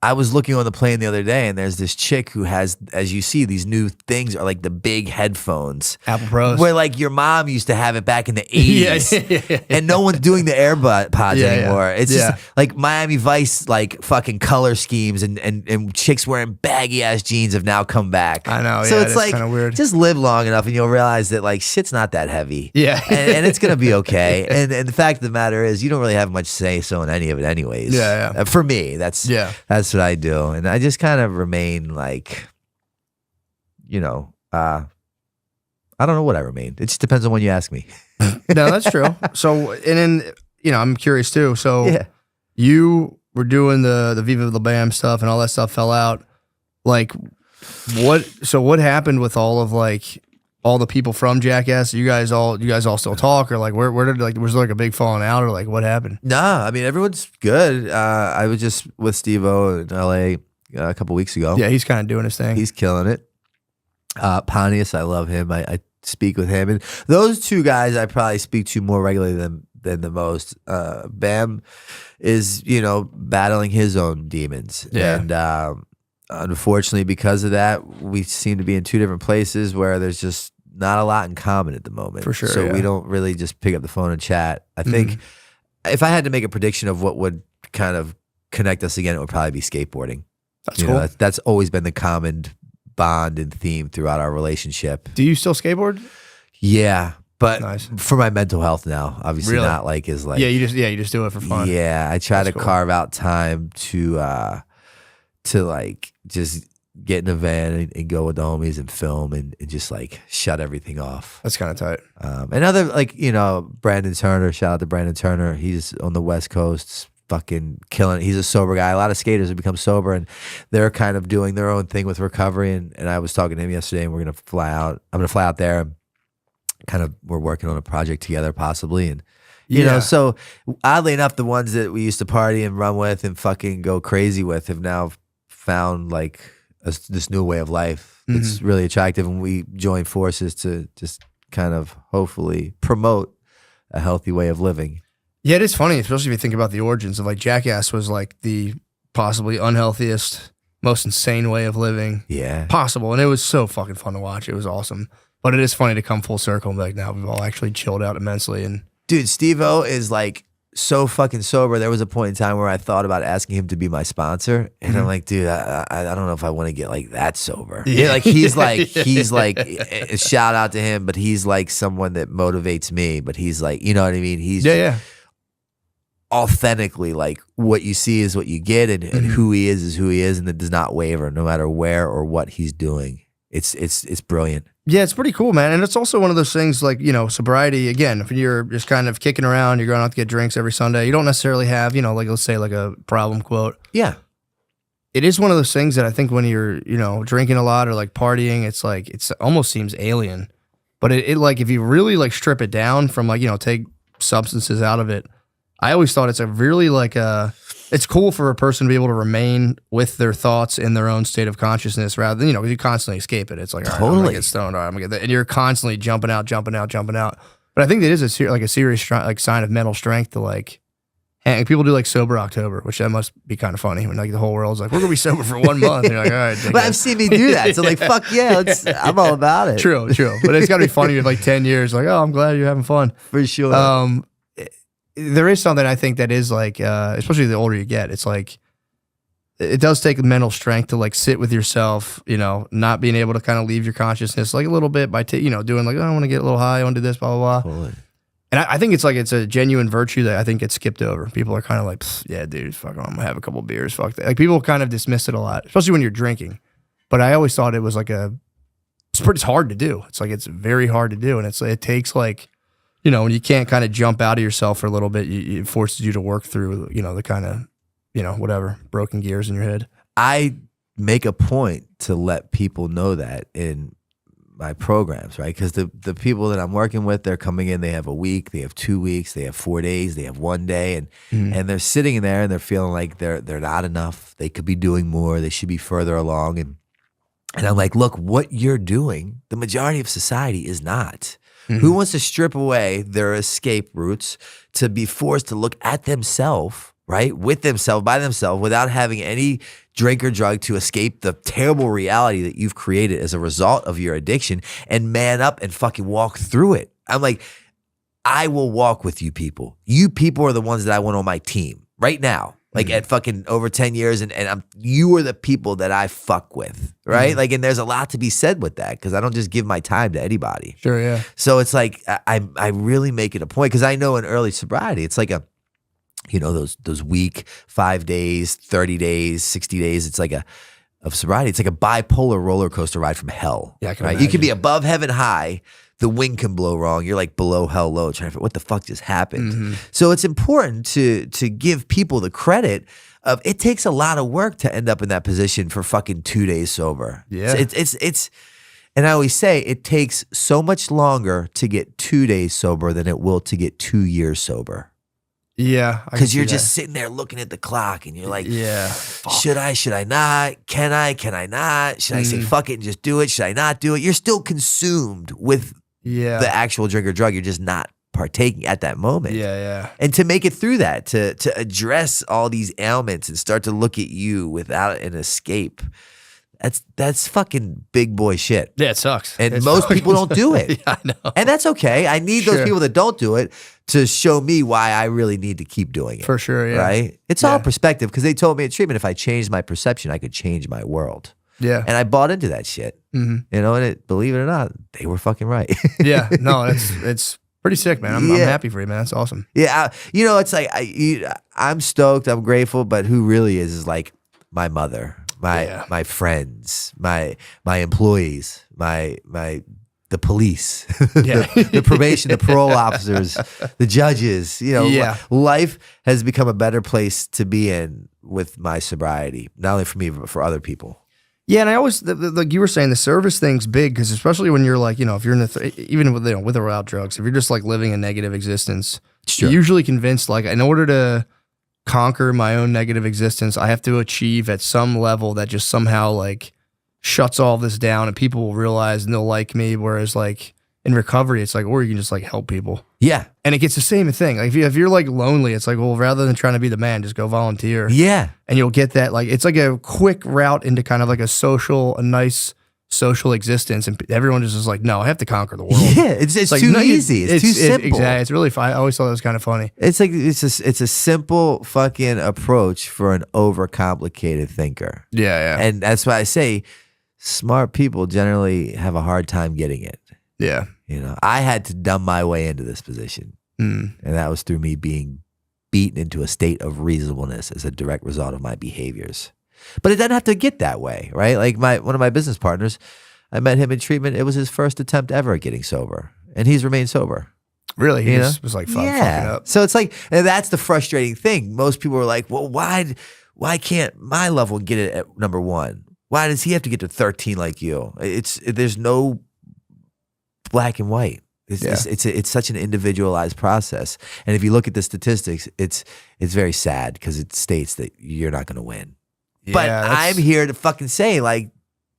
I was looking on the plane the other day, and there's this chick who has, as you see, these new things are like the big headphones. Apple Pros. Where like your mom used to have it back in the 80s. And no one's doing the AirPods anymore. It's just like Miami Vice, like fucking color schemes and chicks wearing baggy ass jeans have now come back. I know. So yeah, it's like, kind of weird. just live long enough and you'll realize that like shit's not that heavy. Yeah. and it's going to be okay. And the fact of the matter is you don't really have much say so in any of it anyways. Yeah. For me, that's what I do. And I just kind of remain like, I don't know what I remain. It just depends on when you ask me. No, that's true. So, and then, I'm curious too. So you were doing the Viva La Bam stuff and all that stuff fell out. Like what happened with all of like all the people from Jackass? You guys all still talk, or like where did like was there like a big falling out, or like what happened? Nah, I mean everyone's good. I was just with Steve-O in LA a couple weeks ago. Yeah, he's kind of doing his thing. He's killing it. Pontius, I love him. I speak with him, and those two guys I probably speak to more regularly than the most. Bam is battling his own demons, and unfortunately, because of that, we seem to be in two different places where there's just not a lot in common at the moment. For sure. So we don't really just pick up the phone and chat. I think if I had to make a prediction of what would kind of connect us again, it would probably be skateboarding. That's cool. That's always been the common bond and theme throughout our relationship. Do you still skateboard? Yeah. But Nice. for my mental health now, obviously Really? not like as like Yeah, you just do it for fun. Yeah, I try That's to cool. carve out time to like just get in a van and go with the homies and film and just like shut everything off. That's kind of tight. And other like Brandon Turner, shout out to Brandon Turner. He's on the West Coast, fucking killing it. He's a sober guy. A lot of skaters have become sober and they're kind of doing their own thing with recovery. And I was talking to him yesterday, and we're gonna fly out. I'm gonna fly out there. Kind of, we're working on a project together, possibly, and you know. So oddly enough, the ones that we used to party and run with and fucking go crazy with have now found like this new way of life. It's really attractive, and we join forces to just kind of hopefully promote a healthy way of living. Yeah, it is funny, especially if you think about the origins of like Jackass was like the possibly unhealthiest, most insane way of living possible, and it was so fucking fun to watch. It was awesome. But it is funny to come full circle and be like, now we've all actually chilled out immensely. And dude, Steve-O is like so fucking sober. There was a point in time where I thought about asking him to be my sponsor, and I'm like, dude, I don't know if I want to get like that sober. Yeah, like he's like a shout out to him, but he's like someone that motivates me. But he's like, you know what I mean? He's authentically like what you see is what you get, and who he is who he is, and it does not waver no matter where or what he's doing. It's brilliant. Yeah, it's pretty cool, man. And it's also one of those things like, sobriety, again, if you're just kind of kicking around, you're going out to get drinks every Sunday, you don't necessarily have, like let's say like a problem quote. Yeah. It is one of those things that I think when you're, drinking a lot or like partying, it's like, it almost seems alien. But it like, if you really like strip it down from like, take substances out of it. I always thought it's a really like it's cool for a person to be able to remain with their thoughts in their own state of consciousness rather than, you constantly escape it. It's like, all right, I'm gonna get stoned, all right, I'm gonna get that. And you're constantly jumping out. But I think it is a serious sign of mental strength to like, and people do like sober October, which that must be kind of funny when like the whole world's like, we're gonna be sober for 1 month. And you're like, all right. But I've seen me do that. So like, fuck yeah, I'm all about it. True. But it's gotta be funny with like 10 years, like, oh, I'm glad you're having fun. For sure. There is something I think that is like, especially the older you get, it's like, it does take mental strength to like sit with yourself, not being able to kind of leave your consciousness like a little bit by, doing like, oh, I want to get a little high, I want to do this, blah, blah, blah. Totally. And I think it's like, it's a genuine virtue that I think gets skipped over. People are kind of like, yeah, dude, fuck, I'm going to have a couple beers, fuck that. Like people kind of dismiss it a lot, especially when you're drinking. But I always thought it was like it's hard to do. It's like, it's very hard to do. And it takes like, when you can't kind of jump out of yourself for a little bit, it forces you to work through, the kind of, whatever, broken gears in your head. I make a point to let people know that in my programs, right? Because the people that I'm working with, they're coming in, they have a week, they have 2 weeks, they have 4 days, they have 1 day, and they're sitting in there and they're feeling like they're not enough. They could be doing more. They should be further along. And I'm like, look, what you're doing, the majority of society is not. Who wants to strip away their escape routes to be forced to look at themselves, right? With themselves, by themselves, without having any drink or drug to escape the terrible reality that you've created as a result of your addiction and man up and fucking walk through it. I'm like, I will walk with you people. You people are the ones that I want on my team right now. Like at fucking over 10 years and you are the people that I fuck with, right? Like, and there's a lot to be said with that because I don't just give my time to anybody. Sure, yeah. So it's like, I really make it a point because I know in early sobriety, it's like those week, 5 days, 30 days, 60 days, it's like of sobriety. It's like a bipolar roller coaster ride from hell. Yeah, I can right? imagine. You can be above heaven high. The wind can blow wrong. You're like below hell low, trying to figure what the fuck just happened. So it's important to give people the credit of it takes a lot of work to end up in that position for fucking 2 days sober. Yeah. It's and I always say it takes so much longer to get 2 days sober than it will to get 2 years sober. Yeah. Because you're just sitting there looking at the clock and you're like, yeah, should I not? Can I not? Should I say fuck it and just do it? Should I not do it? You're still consumed with the actual drink or drug. You're just not partaking at that moment. Yeah. And to make it through that, to address all these ailments and start to look at you without an escape, that's fucking big boy shit. Yeah, it sucks. And most people don't do it. Yeah, I know. And that's okay. I need those Sure. people that don't do it to show me why I really need to keep doing it. For sure, yeah. Right? It's all perspective because they told me in treatment if I changed my perception, I could change my world. Yeah. And I bought into that shit. And believe it or not, they were fucking right. Yeah. No, it's pretty sick, man. I'm happy for you, man. That's awesome. Yeah. It's like I'm stoked. I'm grateful. But who really is like my mother, my friends, my employees, the police, the probation, the parole officers, the judges. Life has become a better place to be in with my sobriety, not only for me but for other people. Yeah, and I always, like you were saying, the service thing's big because especially when you're like, if you're in even with with or without drugs, if you're just like living a negative existence, you're usually convinced like in order to conquer my own negative existence, I have to achieve at some level that just somehow like shuts all this down and people will realize and they'll like me. Whereas like in recovery, it's like, or you can just like help people. Yeah. And it gets the same thing. Like if you're like lonely, it's like, well, rather than trying to be the man, just go volunteer. Yeah. And you'll get that, like, it's like a quick route into kind of like a nice social existence. And everyone just is like, no, I have to conquer the world. Yeah. It's like, too easy. It's too simple. Exactly. It's really fun. I always thought that was kind of funny. It's like, it's a simple fucking approach for an overcomplicated thinker. Yeah. And that's why I say smart people generally have a hard time getting it. Yeah. I had to dumb my way into this position. And that was through me being beaten into a state of reasonableness as a direct result of my behaviors. But it doesn't have to get that way, right? Like one of my business partners, I met him in treatment. It was his first attempt ever at getting sober. And he's remained sober. Really? He just was like, fucking up. So it's like, and that's the frustrating thing. Most people are like, well, why can't my loved one get it at number 1? Why does he have to get to 13 like you? There's no black and white. It's such an individualized process. And if you look at the statistics, it's very sad because it states that you're not going to win. But I'm here to fucking say, like,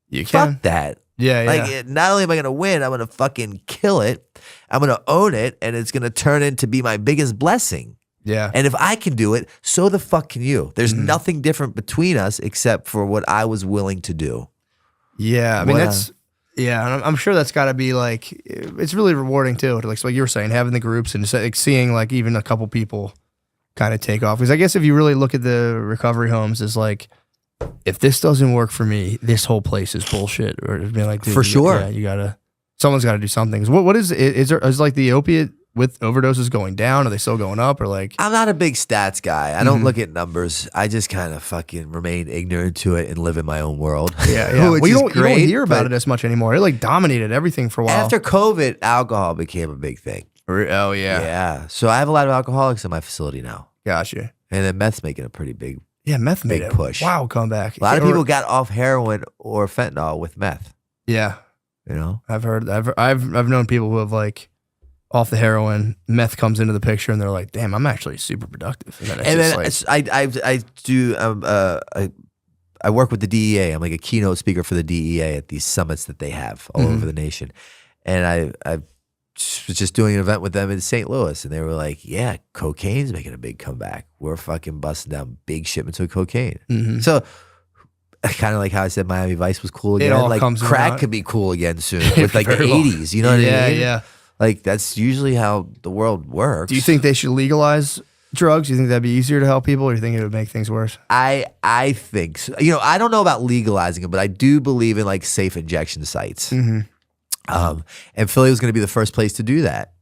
you fuck can. that. Yeah, yeah. Like, not only am I going to win, I'm going to fucking kill it. I'm going to own it, and it's going to turn into be my biggest blessing. Yeah. And if I can do it, so the fuck can you. There's nothing different between us except for what I was willing to do. Yeah, I mean, and I'm sure that's got to be like, it's really rewarding too. Like you were saying, having the groups and like seeing like even a couple people kind of take off. Because I guess if you really look at the recovery homes as like, if this doesn't work for me, this whole place is bullshit. Or it'd be like, dude, For sure. Someone's got to do something. What is it? Is like the opiate with overdoses going down? Are they still going up? Or like, I'm not a big stats guy. I don't look at numbers. I just kind of fucking remain ignorant to it and live in my own world. yeah. Which Well, you is don't great, hear about but it as much anymore. It like dominated everything for a while. after COVID, alcohol became a big thing. Oh yeah. Yeah. So I have a lot of alcoholics in my facility now. Gotcha. And then meth's making a pretty big. Yeah, meth made Big it. push. Wow, comeback. A lot of people got off heroin or fentanyl with meth. Yeah, You know. I've heard. I've known people who have like off the heroin, meth comes into the picture, and they're like, "Damn, I'm actually super productive." And then I work with the DEA. I'm like a keynote speaker for the DEA at these summits that they have all over the nation. And I was just doing an event with them in St. Louis, and they were like, "Yeah, cocaine's making a big comeback. We're fucking busting down big shipments of cocaine." So, kind of like how I said Miami Vice was cool again. all Like comes crack around. could be cool again soon with like the Very well. 80s. You know what I mean? Yeah. Like that's usually how the world works. Do you think they should legalize drugs? Do you think that'd be easier to help people, or do you think it would make things worse? I think so. You know, I don't know about legalizing it, but I do believe in like safe injection sites. And Philly was going to be the first place to do that.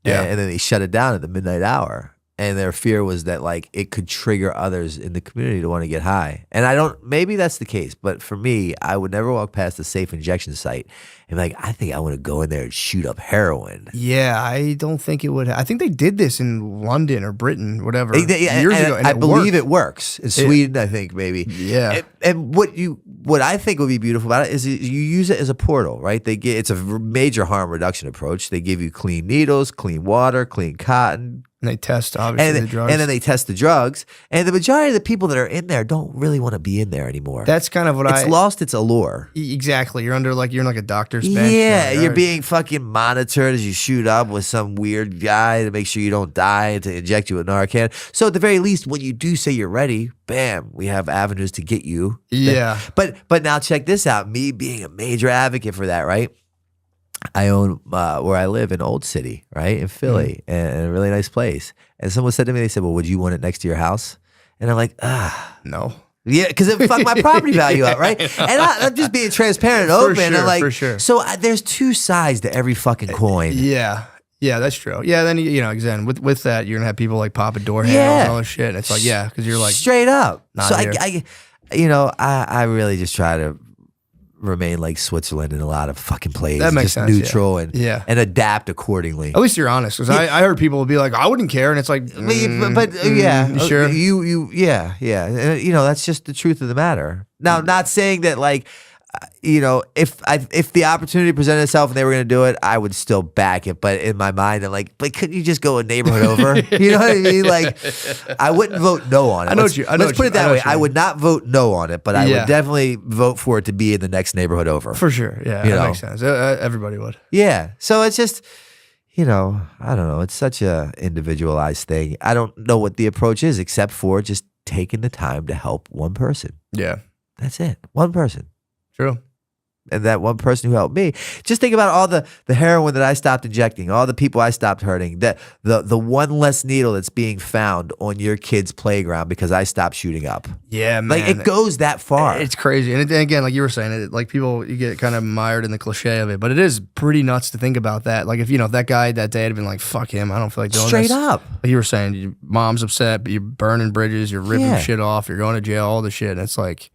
Yeah. And then they shut it down at the midnight hour. And their fear was that like it could trigger others in the community to want to get high. And maybe that's the case, but for me, I would never walk past a safe injection site and be like, I think I want to go in there and shoot up heroin. Yeah, I don't think it would. I think they did this in London or Britain, whatever, years ago. And I believe worked. it works in Sweden. I think maybe. Yeah. And what I think would be beautiful about it is you use it as a portal, right? It's a major harm reduction approach. They give you clean needles, clean water, clean cotton. And they test obviously the drugs. And then they test the drugs. And the majority of the people that are in there don't really want to be in there anymore. That's kind of what it's lost its allure. Exactly. You're under you're in like a doctor's bench. Yeah, You're you're being fucking monitored as you shoot up with some weird guy to make sure you don't die, to inject you with Narcan. So at the very least, when you do say you're ready, bam, we have avenues to get you. Yeah. But now check this out. Me being a major advocate for that, right? I own where I live in Old City, right, in Philly, and a really nice place. And someone said to me, they said, "Well, would you want it next to your house?" And I'm like, no. Yeah, because it fucked my property value up, right? And I'm just being transparent and open. For sure, and like, for sure. So there's two sides to every fucking coin. Yeah. Yeah, that's true. Yeah, then again with that, you're gonna have people like popping door handles and all this shit. And it's like, yeah, because you're like straight up. not So here. I really just try to remain like Switzerland in a lot of fucking plays. That makes just sense, neutral yeah. and adapt accordingly. At least you're honest, because I heard people would be like, I wouldn't care, and it's like, yeah, you sure? Yeah. That's just the truth of the matter. Now, not saying that like, if the opportunity presented itself and they were going to do it, I would still back it. But in my mind, I'm like, but couldn't you just go a neighborhood over? You know what I mean? Like, I wouldn't vote no on it. Let's put it that way. I would not vote no on it, but I would definitely vote for it to be in the next neighborhood over. For sure. Yeah, that makes sense. Everybody would. Yeah. So it's just, I don't know. It's such a individualized thing. I don't know what the approach is except for just taking the time to help one person. Yeah. That's it. One person. True. And that one person who helped me. Just think about all the heroin that I stopped injecting, all the people I stopped hurting, the one less needle that's being found on your kid's playground because I stopped shooting up. Yeah, man. Like it goes that far. It's crazy. And again, like you were saying, like people, you get kind of mired in the cliche of it, but it is pretty nuts to think about that. Like if that guy that day had been like, fuck him, I don't feel like doing Straight this. up. Like you were saying, your mom's upset, but you're burning bridges, you're ripping shit off, you're going to jail, all the shit. And it's like,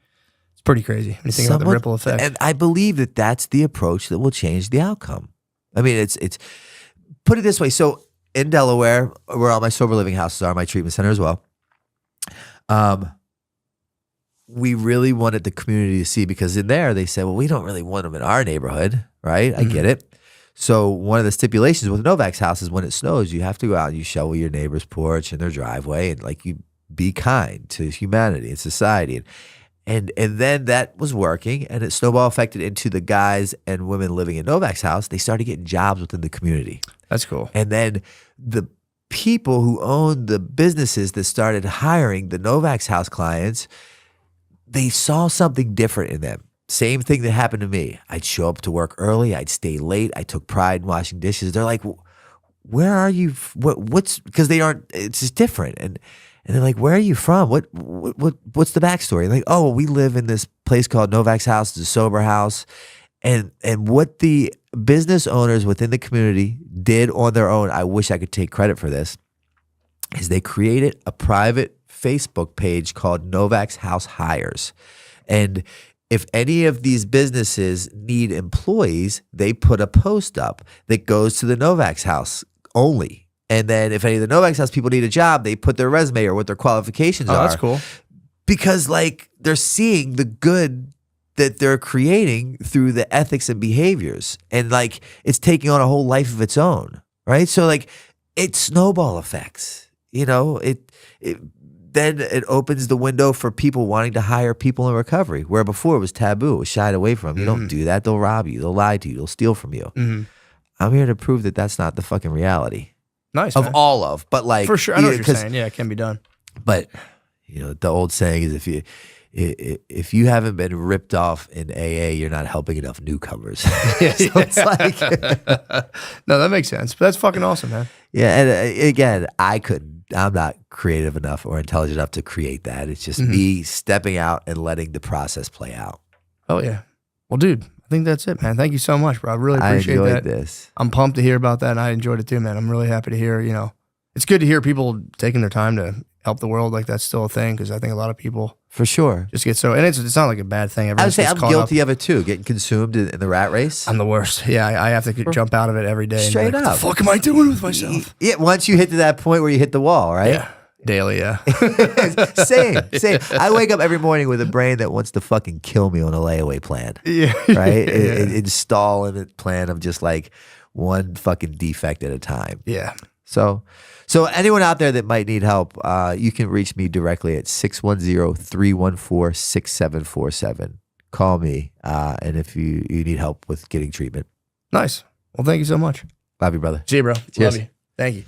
pretty crazy when you think about the ripple effect. And I believe that that's the approach that will change the outcome. I mean, it's put it this way. So in Delaware, where all my sober living houses are, my treatment center as well, we really wanted the community to see, because in there they said, well, we don't really want them in our neighborhood, right? I get it. So one of the stipulations with Novak's house is when it snows, you have to go out and you shovel your neighbor's porch and their driveway, and like you be kind to humanity and society. And then that was working, and it snowball affected into the guys and women living in Novak's house. They started getting jobs within the community. That's cool. And then the people who owned the businesses that started hiring the Novak's house clients, they saw something different in them. Same thing that happened to me. I'd show up to work early. I'd stay late. I took pride in washing dishes. They're like, where are you? What's, because they aren't, it's just different. And they're like, where are you from? What's the backstory? Like, oh, well, we live in this place called Novak's house. It's a sober house. And what the business owners within the community did on their own, I wish I could take credit for this, is they created a private Facebook page called Novak's House Hires. And if any of these businesses need employees, they put a post up that goes to the Novak's house only. And then if any of the Novak's house people need a job, they put their resume or what their qualifications are. That's cool. Because like they're seeing the good that they're creating through the ethics and behaviors. And like it's taking on a whole life of its own, right? So like it's snowball effects, then it opens the window for people wanting to hire people in recovery, where before it was taboo, it was shied away from. You don't do that. They'll rob you. They'll lie to you. They'll steal from you. I'm here to prove that that's not the fucking reality. Nice, of man. all of, but like For sure. I know what you're saying. Yeah, it can be done. But the old saying is if you haven't been ripped off in AA, you're not helping enough newcomers. So it's like no, that makes sense. But that's fucking awesome, man. Yeah, and again, I'm not creative enough or intelligent enough to create that. It's just me stepping out and letting the process play out. Oh yeah. Well, dude, I think that's it, man. Thank you so much, bro. I really appreciate I enjoyed that. this. I'm pumped to hear about that, and I enjoyed it too, man. I'm really happy to hear, it's good to hear people taking their time to help the world. Like that's still a thing, because I think a lot of people For sure. just get so, and it's not like a bad thing. I would Everyone say gets I'm caught guilty up. of it too, getting consumed in the rat race. I'm the worst. Yeah, I have to jump out of it every day. Straight and be like, up. What the fuck am I doing with myself? Yeah, once you hit to that point where you hit the wall, right? Yeah, daily. Yeah. Same. I wake up every morning with a brain that wants to fucking kill me on a layaway plan. Yeah. Right? Yeah. Install a plan of just like one fucking defect at a time. Yeah. So anyone out there that might need help, you can reach me directly at 610-314-6747. Call me, and if you need help with getting treatment. Nice. Well, thank you so much. Love you, brother. See you, bro. Cheers. Love you. Thank you.